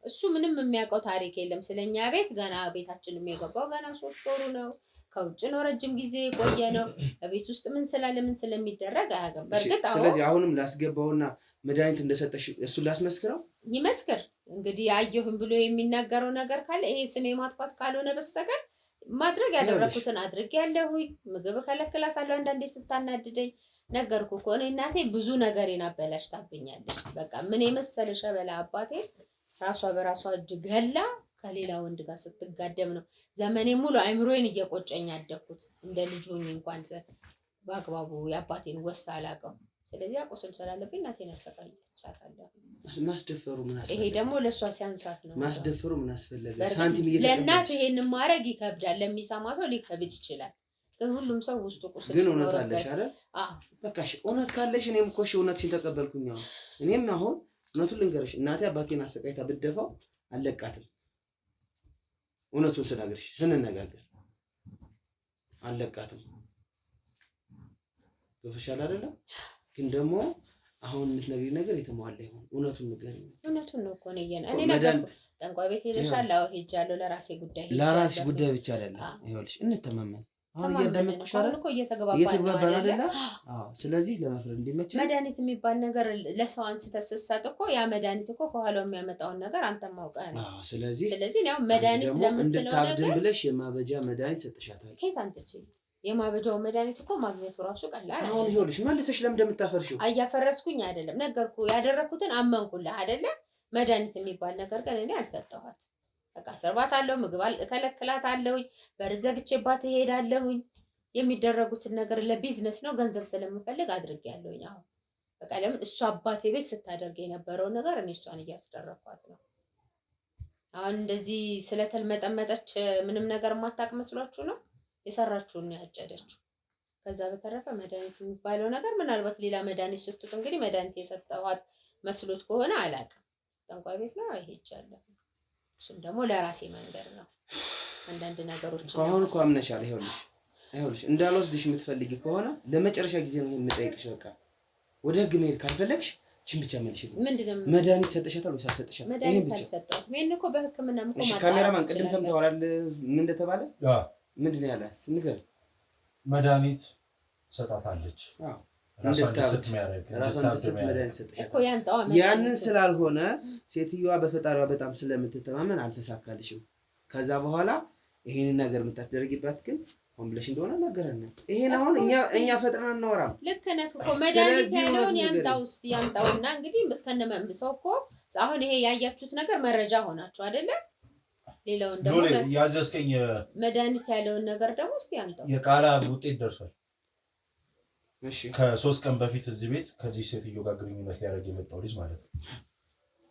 Speaker 2: እሱ ምንም የሚያውቀው ታሪክ የለም ስለኛ ቤት። ገና ቤታችንም የገባው ገና 3 ወሩ ነው። ከውጭ ነው ረጅም ጊዜ የቆየ ነው። ቤት ውስጥ ምን ስላለ ምን ስለሚደረግ አያውቅም። በእርግጥ
Speaker 1: ስለዚህ አሁንም ላስገባውና መድኃኒት እንደሰጠሽ እሱን ላስመስክረው።
Speaker 2: ይመስክር እንግዲህ አየሁን ብሎ የሚናገረው ነገር ካለ ይሄ ስሜ ማጥፋት ካልሆነ በስተቀር ማድረግ ያደረኩትን አድርጌያለሁኝ። ምግብ ከለክላታለሁ አንዳንዴ ስታናድደኝ። ነገርኩ እኮ እኔ እናቴ ብዙ ነገሬን አበላሽታብኛለች። በቃ ምን የመሰለ ሸበላ አባቴ ራሷ በራሷ እጅ ገላ ከሌላ ወንድ ጋር ስትጋደም ነው ዘመኔ ሙሉ አይምሮዬን እየቆጨኝ ያደኩት። እንደ ልጅ ሆኜ እንኳን በአግባቡ የአባቴን ወስ አላውቀው። ስለዚህ አቆስል ስላለብኝ እናቴን አሰቃየቻታለሁ።
Speaker 1: ማስደፈሩ ምን አስፈለገ?
Speaker 2: ይሄ ደግሞ ለሷ ሲያንሳት ነው።
Speaker 1: ማስደፈሩ ምን አስፈለገ? ሳንቲም እየተቀበለች
Speaker 2: ለእናት ይሄንን ማድረግ ይከብዳል። ለሚሰማ ሰው ሊከብድ ይችላል። ግን ሁሉም ሰው ውስጡ ቁስል
Speaker 1: ግን እውነት አለሽ አይደል? በቃ እሺ እውነት ካለሽ እኔም እኮ እሺ እውነትሽን ተቀበልኩኝ። እኔም አሁን እውነቱን ልንገርሽ እናቴ አባቴን አሰቃይታ ብትደፋው አልለቃትም። እውነቱን ስነግርሽ ስንነጋገር አልለቃትም። ገብቶሻል አይደለ? ግን ደግሞ አሁን የምትነግሪኝ ነገር የተሟላ ይሁን። እውነቱን ንገሪኝ።
Speaker 2: እውነቱን ነው እኮ ነው እኔ ነገር ጠንቋይ ቤት ሄደሻል? አዎ ሄጃለሁ። ለራሴ ጉዳይ ሄጃለሁ።
Speaker 1: ለራስሽ ጉዳይ ብቻ አይደለም። ይኸውልሽ እንተማመን አሁን
Speaker 2: እኮ እየተገባባን ነው አይደለ?
Speaker 1: አዎ። ስለዚህ ለመፍረድ እንዲመች
Speaker 2: መድኃኒት የሚባል ነገር ለሰው አንስተህ ስትሰጥ እኮ ያ መድኃኒት እኮ ከኋላው የሚያመጣውን ነገር አንተም አውቀህ ነው።
Speaker 1: አዎ። ስለዚህ
Speaker 2: ያው መድኃኒት ለምትለው ነገር
Speaker 1: ብለሽ የማበጃ መድኃኒት ሰጥሻታል።
Speaker 2: ከየት አንጥቼ የማበጃው መድኃኒት እኮ ማግኘቱ ራሱ ቀላል።
Speaker 1: አሁን ይኸውልሽ መልሰሽ ለምን እንደምታፈርሺው
Speaker 2: እያፈረስኩኝ አይደለም ነገርኩ። ያደረኩትን አመንኩልህ አይደለ? መድኃኒት የሚባል ነገር ግን እኔ አልሰጠኋት። በቃ ሰርባታለሁ፣ ምግብ እከለክላታለሁ፣ በር ዘግቼባት እሄዳለሁኝ። የሚደረጉትን ነገር ለቢዝነስ ነው ገንዘብ ስለምፈልግ አድርጌያለሁኝ። አሁን በቃ ለምን እሷ አባቴ ቤት ስታደርግ የነበረው ነገር እኔ እሷን እያስደረኳት ነው። አሁን እንደዚህ ስለተልመጠመጠች ምንም ነገር የማታውቅ መስሏችሁ ነው? የሰራችውን ነው ያጨደችው። ከዛ በተረፈ መድኃኒት የሚባለው ነገር ምናልባት ሌላ መድኃኒት ስትጡት እንግዲህ መድኃኒት የሰጠኋት መስሎት ከሆነ አላውቅም። ጠንቋይ ቤት ነው አይሄጃለሁ። እሱም ደግሞ ለራሴ መንገድ ነው። አንዳንድ ነገሮች
Speaker 1: አሁን እኮ አምነሻል። ይኸውልሽ እንዳልወስድሽ የምትፈልጊ ከሆነ ለመጨረሻ ጊዜ ነው የምጠይቅሽ። በቃ ወደ ህግ መሄድ ካልፈለግሽ ችን ብቻ መልሽልኝ።
Speaker 2: ምንድነው
Speaker 1: መድኃኒት ሰጥሻታል ወይስ አልሰጥሻትም?
Speaker 2: መድኃኒት አልሰጠኋትም። ይሄን እኮ በህክምና እኮ
Speaker 1: ማጣራት። ካሜራማን ቅድም ሰምተዋል ምን እንደተባለ? ምንድን ነው ያለ? ስንገር
Speaker 5: መድኃኒት ሰጣታለች። ራሷን እንድትስት መድኃኒት
Speaker 1: ሰጥሻታል እኮ ያንን ስላልሆነ ሴትዮዋ በፈጣሪዋ በጣም ስለምትተማመን አልተሳካልሽም። ከዛ በኋላ ይሄንን ነገር የምታስደርጊባት ግን ሆን ብለሽ እንደሆነ ነገረን። ይሄን አሁን እኛ ፈጥረን እናወራም።
Speaker 2: ልክ ነህ እኮ መድኃኒት ያለውን ያምጣውና እንግዲህ እስከነመምሰው እኮ አሁን ይሄ ያያችሁት ነገር መረጃ ሆናችሁ አይደለ? ሌላውን ደግሞ
Speaker 5: ያዘዝከኝ
Speaker 2: መድኃኒት ያለውን ነገር ደግሞ እስቲ ያምጣው።
Speaker 5: የቃላ ውጤት ደርሷል።
Speaker 1: እሺ
Speaker 5: ከ3 ቀን በፊት እዚህ ቤት ከዚህ ሴትዮ ጋር ግንኙነት ሊያደርግ የመጣው ልጅ ማለት ነው።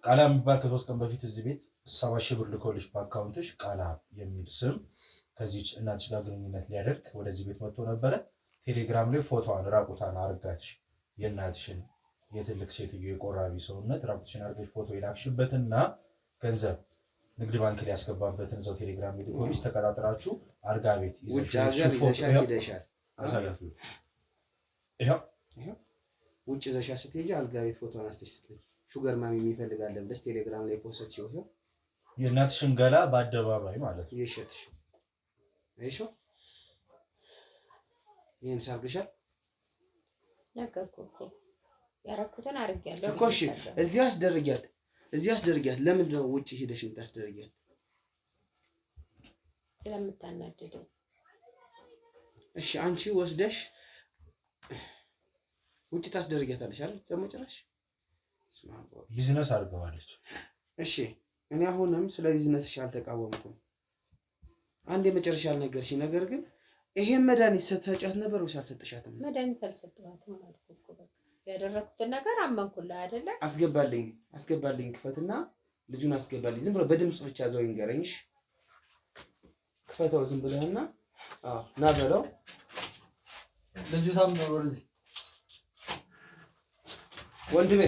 Speaker 5: ቃላ የሚባል ከ3 ቀን በፊት እዚህ ቤት 70 ሺህ ብር ልኮልሽ በአካውንትሽ ቃላ የሚል ስም ከዚህ እናትሽ ጋር ግንኙነት ሊያደርግ ወደዚህ ቤት መጥቶ ነበረ። ቴሌግራም ላይ ፎቶዋን ራቁታን አርጋሽ የእናትሽን የትልቅ ሴትዮ የቆራቢ ሰውነት ራቁትሽን አርጋሽ ፎቶ የላክሽበትና ገንዘብ ንግድ ባንክ ላይ ያስገባበትን እዛው ቴሌግራም ላይ ፖሊስ ተቀጣጥራችሁ አርጋ ቤት
Speaker 1: ይዘሻል። ውጭ ዘሻ ስትሄጂ አልጋ ቤት ፎቶ አንስተሽ ስትልኪ ሹገር ማሚ የሚፈልጋለ ብለሽ ቴሌግራም ላይ ፖስት ሲሆን
Speaker 5: የእናትሽን ገላ በአደባባይ ማለት ነው
Speaker 1: ይሸጥሽ። አይሾ ይሄን ሳብልሻል
Speaker 2: ነገርኩህ እኮ ያረኩትን አድርጌያለሁ
Speaker 1: እኮ። እሺ እዚህ አስደርጊያት። ለምንድን ነው ውጭ ሄደሽ የምታስደርጊያት?
Speaker 2: ስለምታናድደኝ።
Speaker 1: እሺ አንቺ ወስደሽ ውጭ ታስደርጊያታለሽ አይደል? ዘመጨረሽ
Speaker 5: ቢዝነስ አድርገዋለች።
Speaker 1: እሺ እኔ አሁንም ስለ ቢዝነስሽ አልተቃወምኩም። አንድ የመጨረሻ ያልነገርሽኝ ነገር ግን ይሄን መድኃኒት ሰጥተሻት ነበር ወይስ አልሰጠሻትም?
Speaker 2: መድኃኒት አልሰጠኋትም አልኩህ እኮ በቃ ያደረኩትን ነገር አመንኩልህ አይደለ?
Speaker 1: አስገባልኝ ክፈትና ልጁን አስገባልኝ። ዝም ብሎ በድምጽ ብቻ ዘው ይንገረኝሽ። ክፈተው ዝም ብለህና ና በለው።
Speaker 4: ልጁ ታምነው ወደዚህ
Speaker 1: ወንድሜ።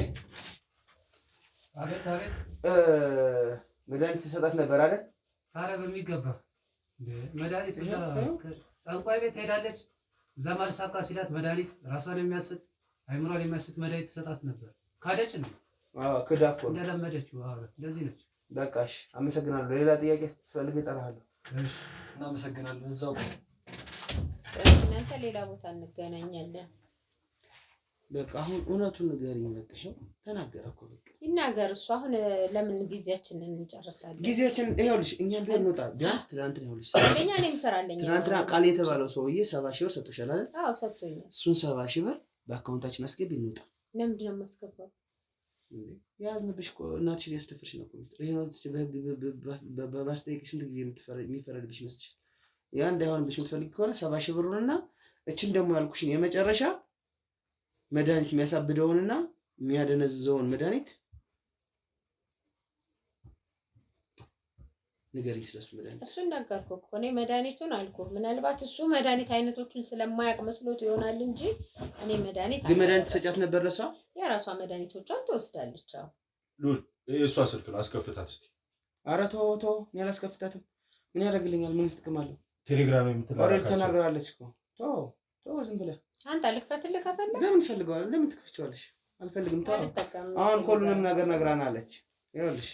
Speaker 4: አቤት አቤት።
Speaker 1: መድኃኒት ትሰጣት ነበር አይደል?
Speaker 4: ኧረ በሚገባ መድኃኒት ጠንቋይ ቤት ሄዳለች። እዛ ማልሳካ ሲላት መድኃኒት ራሷን የሚያስት አይምሯን የሚያስት መድኃኒት ትሰጣት ነበር። ካደች ነው።
Speaker 1: ክዳ እኮ
Speaker 4: እንደለመደችው። እንደዚህ ነች።
Speaker 1: በቃ እሺ፣ አመሰግናለሁ። ሌላ ጥያቄ ስትፈልግ እጠራሃለሁ።
Speaker 4: እሺ፣ እናመሰግናለን። እዛው
Speaker 2: እናንተ ሌላ ቦታ እንገናኛለን።
Speaker 1: በቃ አሁን እውነቱን ንገሪኝ። በቃ ይኸው ተናገረ እኮ በቃ
Speaker 2: ይናገር እሱ። አሁን ለምን ጊዜያችንን እንጨርሳለን?
Speaker 1: ይኸውልሽ እኛ ቢሆን እንውጣ። ቢያንስ ትናንትና ይኸውልሽ
Speaker 2: እኛ እኔም እሰራለሁ።
Speaker 1: ትናንትና ቃል የተባለው ሰውዬ 70 ሺህ ብር ሰጥቶሻል አይደል?
Speaker 2: አዎ ሰጥቶኛል።
Speaker 1: እሱን 70 ሺህ ብር በአካውንታችን አስገቢ፣ እንውጣ።
Speaker 2: ለምንድን ነው የማስገባው?
Speaker 1: ያዝንብሽ እኮ እናትሽ ሊያስደፍርሽ ነው እኮ ሚስጥር። ይሄ ነው በህግ በማስጠየቅሽ ስንት ጊዜ የሚፈረድብሽ ይመስልሻል? ያ እንዳይሆንብሽ የምትፈልጊ ከሆነ 70 ሺህ ብሩንና እችን ደግሞ ያልኩሽን የመጨረሻ መድኃኒት የሚያሳብደውንና የሚያደነዝዘውን መድኃኒት ንገሪኝ ስለሱ መድኃኒት።
Speaker 2: እሱን ነገርኩህ እኮ እኔ መድኃኒቱን አልኩህ። ምናልባት እሱ መድኃኒት አይነቶቹን ስለማያውቅ መስሎት ይሆናል እንጂ እኔ መድኃኒት
Speaker 1: ግን መድኃኒት ሰጫት ነበር ለሷ።
Speaker 2: የራሷ መድኃኒቶቿን ትወስዳለች። አዎ
Speaker 5: ሉል እሷ ስልክ ነው አስከፍታት እስቲ።
Speaker 1: ኧረ ተው እኔ አላስከፍታትም። ምን ያደርግልኛል? ምን ጥቅም አለው?
Speaker 5: ቴሌግራም የምትላላካቸው
Speaker 1: ተናግራለች እኮ። ተው ዝም ብለህ
Speaker 2: አንተ ልክፈትልህ ከፈለግ።
Speaker 1: ለምን ፈልገዋለህ? ለምን ትከፍቻለሽ? አልፈልግም። ተው አሁን ሁሉንም ነገር ነግራናለች። ይኸውልሽ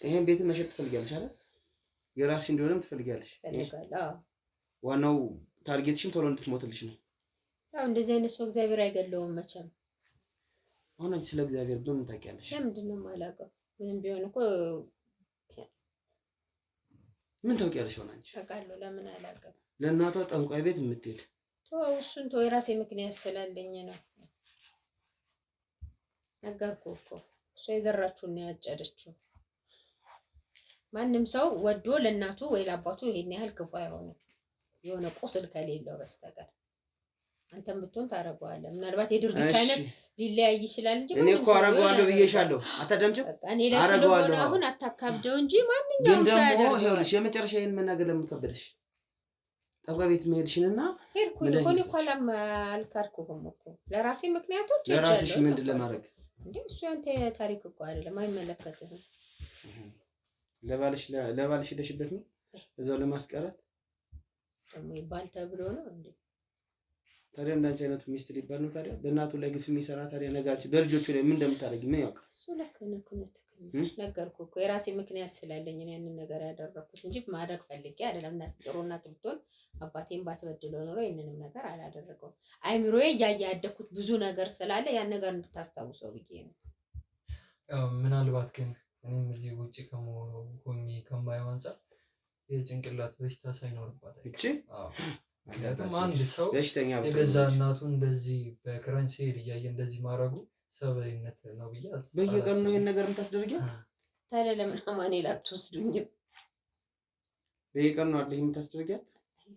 Speaker 1: ይሄን ቤት መሸጥ ትፈልጊያለሽ አይደል? የራስሽ እንዲሆንም ትፈልጊያለሽ። ዋናው ታርጌትሽን ቶሎ እንድትሞትልሽ ነው።
Speaker 2: ያው እንደዚህ አይነት ሰው እግዚአብሔር አይገለውም መቼም።
Speaker 1: አሁን አንቺ ስለ እግዚአብሔር በምን ታውቂያለሽ?
Speaker 2: ለምንድን ነው የማላውቀው? ምንም ቢሆን እኮ
Speaker 1: ምን ታውቂያለሽ? ሆነ አንቺ
Speaker 2: አውቃለሁ። ለምን አላውቅም?
Speaker 1: ለእናቷ ጠንቋይ ቤት የምትሄድ
Speaker 2: እሱን የራሴ ምክንያት ስላለኝ ነው። ነገርኩህ እኮ እሷ የዘራችውን ነው ያጨደችው። ማንም ሰው ወዶ ለእናቱ ወይ ለአባቱ ይሄን ያህል ክፉ አይሆንም፣ የሆነ ቁስል ከሌለው በስተቀር። አንተም ብትሆን ታረጋዋለህ። ምናልባት የድርጊት አይነት ሊለያይ ይችላል እንጂ
Speaker 1: እኔ እኮ አረጋዋለሁ ብዬሻለሁ። አታዳምጪው?
Speaker 2: እኔ ለስለሆነ አሁን አታካብደው እንጂ ማንኛውም ሰው ያደርጋል።
Speaker 1: ይኸውልሽ የመጨረሻ ይሄን መናገር ለምን ከበደሽ? ጠንቋይ ቤት መሄድሽንና
Speaker 2: ሄድኩኝ እኮ አልካድኩህም እኮ ለራሴ ምክንያቶች።
Speaker 1: ለራስሽ ምንድን ለማድረግ
Speaker 2: እንዴ? እሱ ያንተ ታሪክ እኮ አይደለም፣ አይመለከትህም።
Speaker 1: ለባልሽ ሄደሽበት ነው እዛው ለማስቀረት
Speaker 2: ደግሞ ይባል ተብሎ ነው እንዴ?
Speaker 1: ታዲያ እንዳንቺ አይነቱ ሚስት ሊባል ነው ታዲያ? በእናቱ ላይ ግፍ የሚሰራ ታዲያ ነጋች በልጆቹ ላይ ምን እንደምታደርጊ ምን ያውቃል?
Speaker 2: እሱ ልክ ነህ። ነገርኩህ እኮ የራሴ ምክንያት ስላለኝ ነው ያንን ነገር ያደረኩት እንጂ ማድረግ ፈልጌ አይደለም። ጥሩ እናት ብትሆን አባቴን ባትበድለው ኖሮ ይህንንም ነገር አላደረገውም። አይምሮዬ እያየ ያደኩት ብዙ ነገር ስላለ ያን ነገር እንድታስታውሰው ብዬ ነው።
Speaker 4: ምናልባት ግን እኔም እዚህ ውጭ ሆኜ ከማየው አንፃር የጭንቅላት በሽታ ሳይኖርባት
Speaker 1: እቺ
Speaker 4: ምክንያቱም አንድ ሰው የገዛ እናቱን እንደዚህ በክረንች ሲሄድ እያየ እንደዚህ ማድረጉ ሰብአዊነት ነው ብዬ
Speaker 1: በየቀኑ ነው ይሄን ነገር የምታስደርጊው?
Speaker 2: ታዲያ ለምን አማኑኤል አትወስዱኝም?
Speaker 1: በየቀኑ ነው አይደል የምታስደርጊው?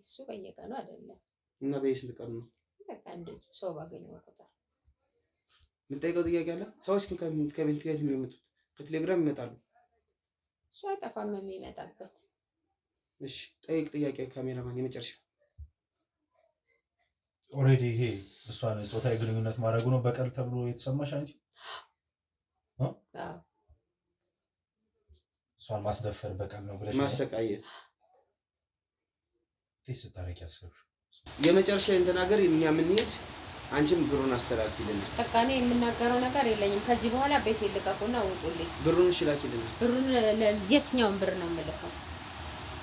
Speaker 2: እሱ በየቀኑ አይደለም።
Speaker 1: እና በየስንት ቀኑ ነው?
Speaker 2: በቃ እንደዚህ ሰው ባገኘው ቁጥር
Speaker 1: የምጠይቀው ጥያቄ አለ። ሰዎች ግን ከቤት ጋር የሚመጡት ከቴሌግራም ይመጣሉ።
Speaker 2: እሱ አይጠፋም የሚመጣበት።
Speaker 1: እሺ ጠይቅ ጥያቄ ካሜራማን የመጨረሻ
Speaker 5: ኦልሬዲ ይሄ እሷን ጾታዊ ግንኙነት ማድረጉ ነው በቀል ተብሎ የተሰማሽ አንቺ? እሷን ማስደፈር በቀል ነው ብለሽ
Speaker 1: ማሰቃየት
Speaker 5: ስታረቂ ያሰብሽ
Speaker 1: የመጨረሻ ተናገር። እኛ የምንሄድ አንቺም ብሩን አስተላልፊልን።
Speaker 2: በቃ እኔ የምናገረው ነገር የለኝም ከዚህ በኋላ። ቤት ልቀቁና ውጡልኝ።
Speaker 1: ብሩን እሺ ላኪልን።
Speaker 2: ብሩን የትኛውን ብር ነው የምልከው?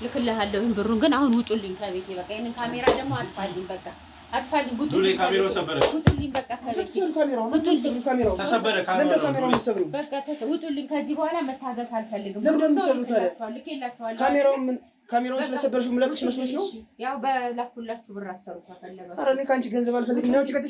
Speaker 2: ልክልሃለሁ ብሩን፣ ግን አሁን ውጡልኝ ከቤቴ። በቃ ይሄንን ካሜራ ደግሞ አጥፋልኝ። በቃ አጥፋልኝ። ውጡልኝ።
Speaker 5: ካሜራው ሰበረ።
Speaker 2: ውጡልኝ በቃ ከቤቴ።
Speaker 5: ካሜራው ተሰበረ። ካሜራው
Speaker 1: ሰብሩ።
Speaker 2: በቃ ውጡልኝ። ከዚህ በኋላ መታገስ አልፈልግም።
Speaker 1: ለምን እንደምትሰሩት ታዲያ?
Speaker 2: ልኬላችኋለሁ።
Speaker 1: ካሜራውን ስለሰበርሽው ምለክሽ መስሎሽ ነው?
Speaker 2: ያው በላኩላችሁ ብር አሰሩ ከፈለጋችሁ።
Speaker 1: ኧረ እኔ ከአንቺ ገንዘብ አልፈልግም። ነው ጭቀጥ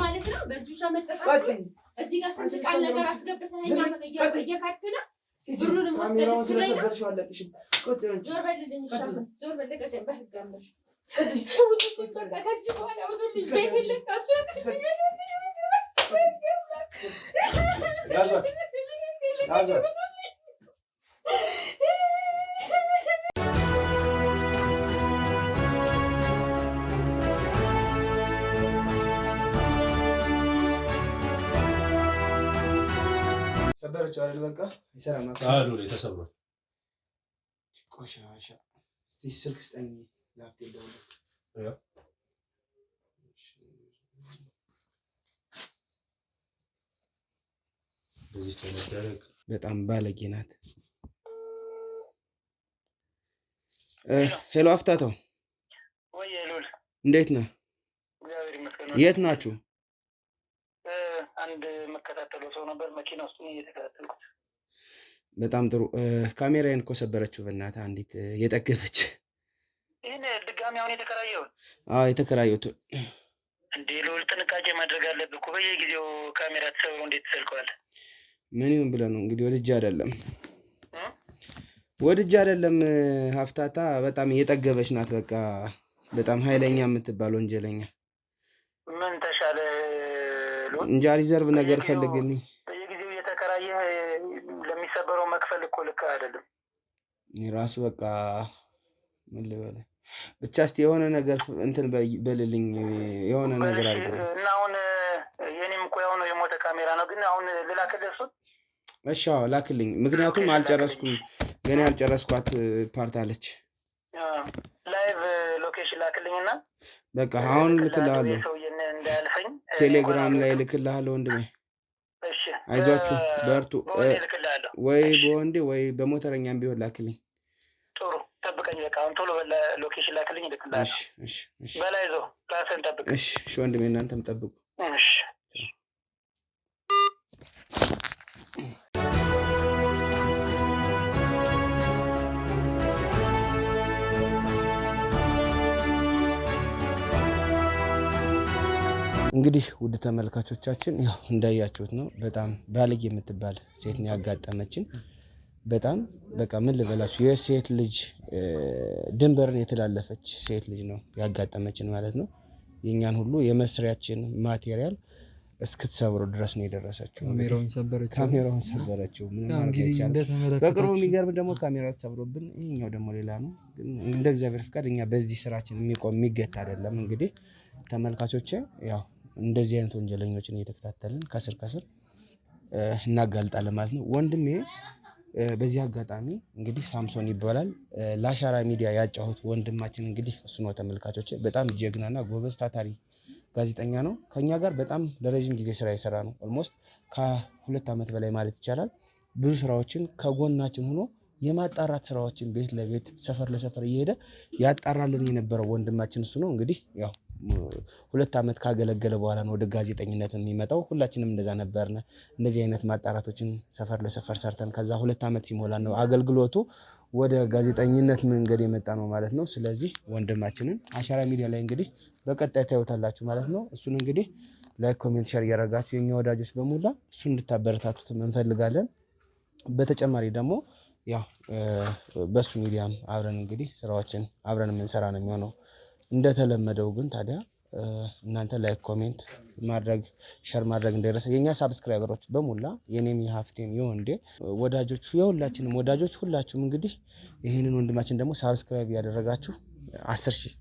Speaker 2: ማለት ነው። በዚህ ሸመጠጣችሁ እዚህ ጋር ስንት ቃል ነገር አስገብተኸኛል። እየካድክ ነው። ብሩንም ወስደህ
Speaker 1: ስለሰበርሽው አለቅሽም።
Speaker 2: ዞር በልልኝ። ዞር በልልኝ። በህግ አምር ከዚህ በኋላ ውጡልኝ። ቤት የለቃችሁ
Speaker 1: ሰበረችው አይደል? በቃ ይሰራል ማለት
Speaker 5: አሉ ላይ ተሰብሯል።
Speaker 1: ቆሻሻ እስቲ ስልክ ስጠኝ። ላፕቶፕ ደውል። በጣም ባለጌ ናት። ሄሎ አፍታተው፣ እንዴት ነህ? የት ናችሁ?
Speaker 8: አንድ መከታተለው ሰው ነበር መኪና ውስጥ እየተከታተልኩት።
Speaker 1: በጣም ጥሩ። ካሜራዬን እኮ ሰበረችው። በእናትህ አንዲት የጠገበች።
Speaker 8: ይህን ድጋሚ አሁን የተከራየውን?
Speaker 1: አዎ የተከራየሁት።
Speaker 8: እንዴ ልውል፣ ጥንቃቄ ማድረግ አለብህ እኮ። በየጊዜው ካሜራ ተሰብሮ እንዴት ትሰልከዋለህ?
Speaker 1: ምን ይሁን ብለህ ነው እንግዲህ። ወልጄ አይደለም ወድጄ አይደለም ሀፍታታ በጣም እየጠገበች ናት። በቃ በጣም ኃይለኛ የምትባል ወንጀለኛ።
Speaker 8: ምን ተሻለ
Speaker 1: እንጃ ሪዘርቭ ነገር ፈልግልኝ።
Speaker 8: በየጊዜው እየተከራየህ ለሚሰበረው መክፈል እኮ ልክ አይደለም።
Speaker 1: ራሱ በቃ ምን ልበልህ ብቻ እስቲ የሆነ ነገር እንትን በልልኝ፣ የሆነ ነገር አድርገው
Speaker 8: እና አሁን የኔም እኮ ያው ነው የሞተ ካሜራ ነው፣ ግን አሁን ልላክልህ እሱን።
Speaker 1: እሺ አዎ ላክልኝ፣ ምክንያቱም አልጨረስኩም፣ ገና ያልጨረስኳት ፓርት አለች።
Speaker 8: ላይቭ ሎኬሽን ላክልኝና
Speaker 1: በቃ አሁን ልክልሃለሁ፣
Speaker 8: እንዳያልፈኝ
Speaker 1: ቴሌግራም ላይ ልክልሃለሁ ወንድሜ።
Speaker 8: እሺ
Speaker 1: አይዟችሁ በርቱ።
Speaker 8: ልክልሃለሁ
Speaker 1: ወይ በወንዴ ወይ በሞተረኛም ቢሆን ላክልኝ።
Speaker 8: ጥሩ ጠብቀኝ። በቃ አሁን ቶሎ ሎኬሽን ላክልኝ፣ ልክልሃለሁ።
Speaker 1: እሺ
Speaker 8: በላይ ዞ ራስህን ጠብቅ።
Speaker 1: እሺ ወንድሜ እናንተም ጠብቁ።
Speaker 8: እሺ
Speaker 1: እንግዲህ ውድ ተመልካቾቻችን ያው እንዳያችሁት ነው። በጣም ባለጌ የምትባል ሴት ነው ያጋጠመችን። በጣም በቃ ምን ልበላችሁ የሴት ልጅ ድንበርን የተላለፈች ሴት ልጅ ነው ያጋጠመችን ማለት ነው። የኛን ሁሉ የመስሪያችን ማቴሪያል እስክትሰብሮ ድረስ ነው የደረሰችው። ካሜራውን ሰበረችው። በቅርቡ የሚገርም ደግሞ ካሜራ ተሰብሮብን፣ ይሄኛው ደግሞ ሌላ ነው። ግን እንደ እግዚአብሔር ፍቃድ እኛ በዚህ ስራችን የሚገታ አይደለም። እንግዲህ ተመልካቾቼ ያው እንደዚህ አይነት ወንጀለኞችን እየተከታተልን ከስር እናጋልጣለን ማለት ነው። ወንድሜ በዚህ አጋጣሚ እንግዲህ ሳምሶን ይባላል። ለአሻራ ሚዲያ ያጫሁት ወንድማችን እንግዲህ እሱ ነው ተመልካቾቼ። በጣም ጀግናና ጎበዝ ታታሪ ጋዜጠኛ ነው። ከኛ ጋር በጣም ለረጅም ጊዜ ስራ የሰራ ነው። ኦልሞስት ከ2 ዓመት በላይ ማለት ይቻላል። ብዙ ስራዎችን ከጎናችን ሆኖ የማጣራት ስራዎችን ቤት ለቤት ሰፈር ለሰፈር እየሄደ ያጣራልን የነበረው ወንድማችን እሱ ነው። እንግዲህ ያው 2 ዓመት ካገለገለ በኋላ ነው ወደ ጋዜጠኝነት የሚመጣው። ሁላችንም እንደዛ ነበርነ። እንደዚህ አይነት ማጣራቶችን ሰፈር ለሰፈር ሰርተን ከዛ 2 ዓመት ሲሞላ ነው አገልግሎቱ ወደ ጋዜጠኝነት መንገድ የመጣ ነው ማለት ነው። ስለዚህ ወንድማችንን አሻራ ሚዲያ ላይ እንግዲህ በቀጣይ ታዩታላችሁ ማለት ነው። እሱን እንግዲህ ላይክ፣ ኮሜንት፣ ሼር እያደረጋችሁ የኛ ወዳጆች በሙላ እሱ እንድታበረታቱት እንፈልጋለን። በተጨማሪ ደግሞ ያው በሱ ሚዲያም አብረን እንግዲህ ስራዎችን አብረን የምንሰራ ነው የሚሆነው። እንደተለመደው ግን ታዲያ እናንተ ላይክ ኮሜንት ማድረግ ሸር ማድረግ እንዳይረሳ። የኛ ሳብስክራይበሮች በሙላ የኔም የሀፍቴም የወንዴ ወዳጆች የሁላችንም ወዳጆች ሁላችሁም እንግዲህ ይህንን ወንድማችን ደግሞ ሳብስክራይብ ያደረጋችሁ 10,000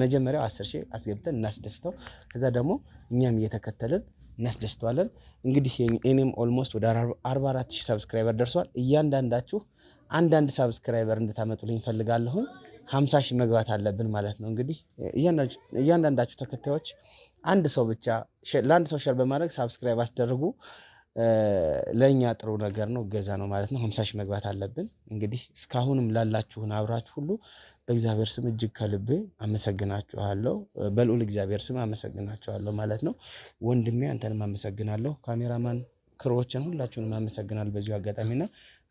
Speaker 1: መጀመሪያው 10,000 አስገብተን እናስደስተው። ከዛ ደግሞ እኛም እየተከተልን እናስደስተዋለን። እንግዲህ እኔም ኦልሞስት ወደ 44,000 ሳብስክራይበር ደርሷል። እያንዳንዳችሁ አንዳንድ ሳብስክራይበር እንድታመጡልኝ እፈልጋለሁ። 50,000 መግባት አለብን ማለት ነው። እንግዲህ እያንዳንዳችሁ ተከታዮች አንድ ሰው ብቻ ለአንድ ሰው ሼር በማድረግ ሳብስክራይብ አስደርጉ። ለእኛ ጥሩ ነገር ነው፣ እገዛ ነው ማለት ነው። 50,000 መግባት አለብን። እንግዲህ እስካሁንም ላላችሁን አብራችሁ ሁሉ በእግዚአብሔር ስም እጅግ ከልቤ አመሰግናችኋለሁ። በልዑል እግዚአብሔር ስም አመሰግናችኋለሁ ማለት ነው። ወንድሜ አንተንም አመሰግናለሁ። ካሜራማን ክሮዎችን ሁላችሁንም አመሰግናለሁ በዚሁ አጋጣሚና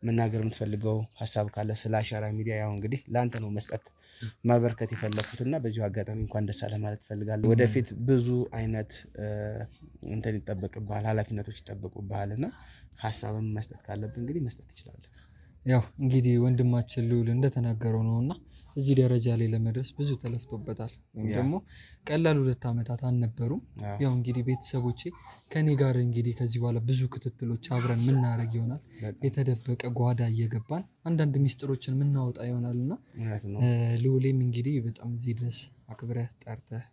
Speaker 1: መናገር የምትፈልገው ሀሳብ ካለ ስለ አሻራ ሚዲያ ያው እንግዲህ ለአንተ ነው መስጠት ማበርከት የፈለኩትና በዚሁ አጋጣሚ እንኳን ደስ አለ ማለት እፈልጋለሁ። ወደፊት ብዙ አይነት እንትን ይጠበቅብሃል፣ ኃላፊነቶች ይጠበቁብሃል እና ሀሳብም መስጠት ካለብህ እንግዲህ መስጠት ትችላለህ።
Speaker 4: ያው እንግዲህ ወንድማችን ልዑል እንደተናገረው ነውና እዚህ ደረጃ ላይ ለመድረስ ብዙ ተለፍቶበታል። ወይም ደግሞ ቀላል 2 ዓመታት አልነበሩም። ያው እንግዲህ ቤተሰቦቼ ከኔ ጋር እንግዲህ ከዚህ በኋላ ብዙ ክትትሎች አብረን የምናደርግ ይሆናል። የተደበቀ ጓዳ እየገባን አንዳንድ ሚስጥሮችን የምናወጣ ይሆናል እና ልዑሌም እንግዲህ በጣም እዚህ ድረስ አክብረህ ጠርተህ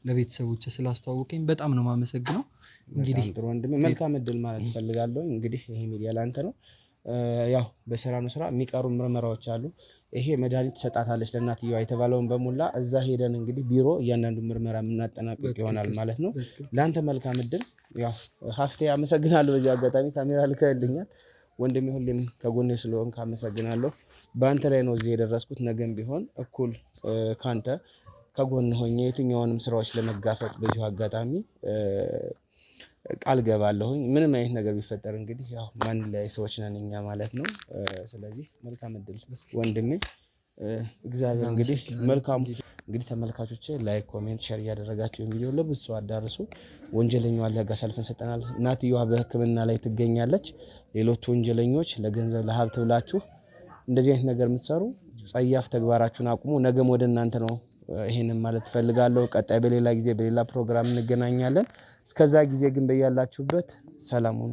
Speaker 4: ለቤተሰቦች ስላስተዋወቀኝ በጣም ነው የማመሰግነው። እንግዲህ
Speaker 1: ጥሩ ወንድሜ መልካም እድል ማለት እፈልጋለሁ። እንግዲህ ይሄ ሚዲያ ላንተ ነው። ያው በሰራነው ስራ የሚቀሩ ምርመራዎች አሉ። ይሄ መድኃኒት ትሰጣታለች ለእናትየዋ የተባለውን በሙላ እዛ ሄደን እንግዲህ ቢሮ እያንዳንዱ ምርመራ የምናጠናቅቅ ይሆናል ማለት ነው። ለአንተ መልካም እድል። ያው ሀፍቴ አመሰግናለሁ። በዚህ አጋጣሚ ካሜራ ልከህልኛል ወንድሜ፣ ሁሌም ከጎኔ ስለሆንክ አመሰግናለሁ። በአንተ ላይ ነው እዚህ የደረስኩት። ነገም ቢሆን እኩል ካንተ ከጎን ሆኜ የትኛውንም ስራዎች ለመጋፈጥ በዚሁ አጋጣሚ ቃል ገባለሁኝ። ምንም አይነት ነገር ቢፈጠር እንግዲህ ያው ማን ላይ ሰዎች ነን እኛ ማለት ነው። ስለዚህ መልካም እድል ወንድሜ። እግዚአብሔር እንግዲህ መልካም እንግዲህ ተመልካቾቼ ላይክ፣ ኮሜንት፣ ሼር እያደረጋችሁ ቪዲዮ ለብዙ ሰው አዳርሱ። ወንጀለኛዋን ለህግ አሳልፈን ሰጠናል። እናትየዋ በሕክምና ላይ ትገኛለች። ሌሎች ወንጀለኞች ለገንዘብ ለሀብት ብላችሁ እንደዚህ አይነት ነገር የምትሰሩ ጸያፍ ተግባራችሁን አቁሙ። ነገም ወደ እናንተ ነው ይሄንን ማለት ፈልጋለሁ። ቀጣይ በሌላ ጊዜ በሌላ ፕሮግራም እንገናኛለን። እስከዛ ጊዜ ግን በያላችሁበት ሰላም ሁኑ።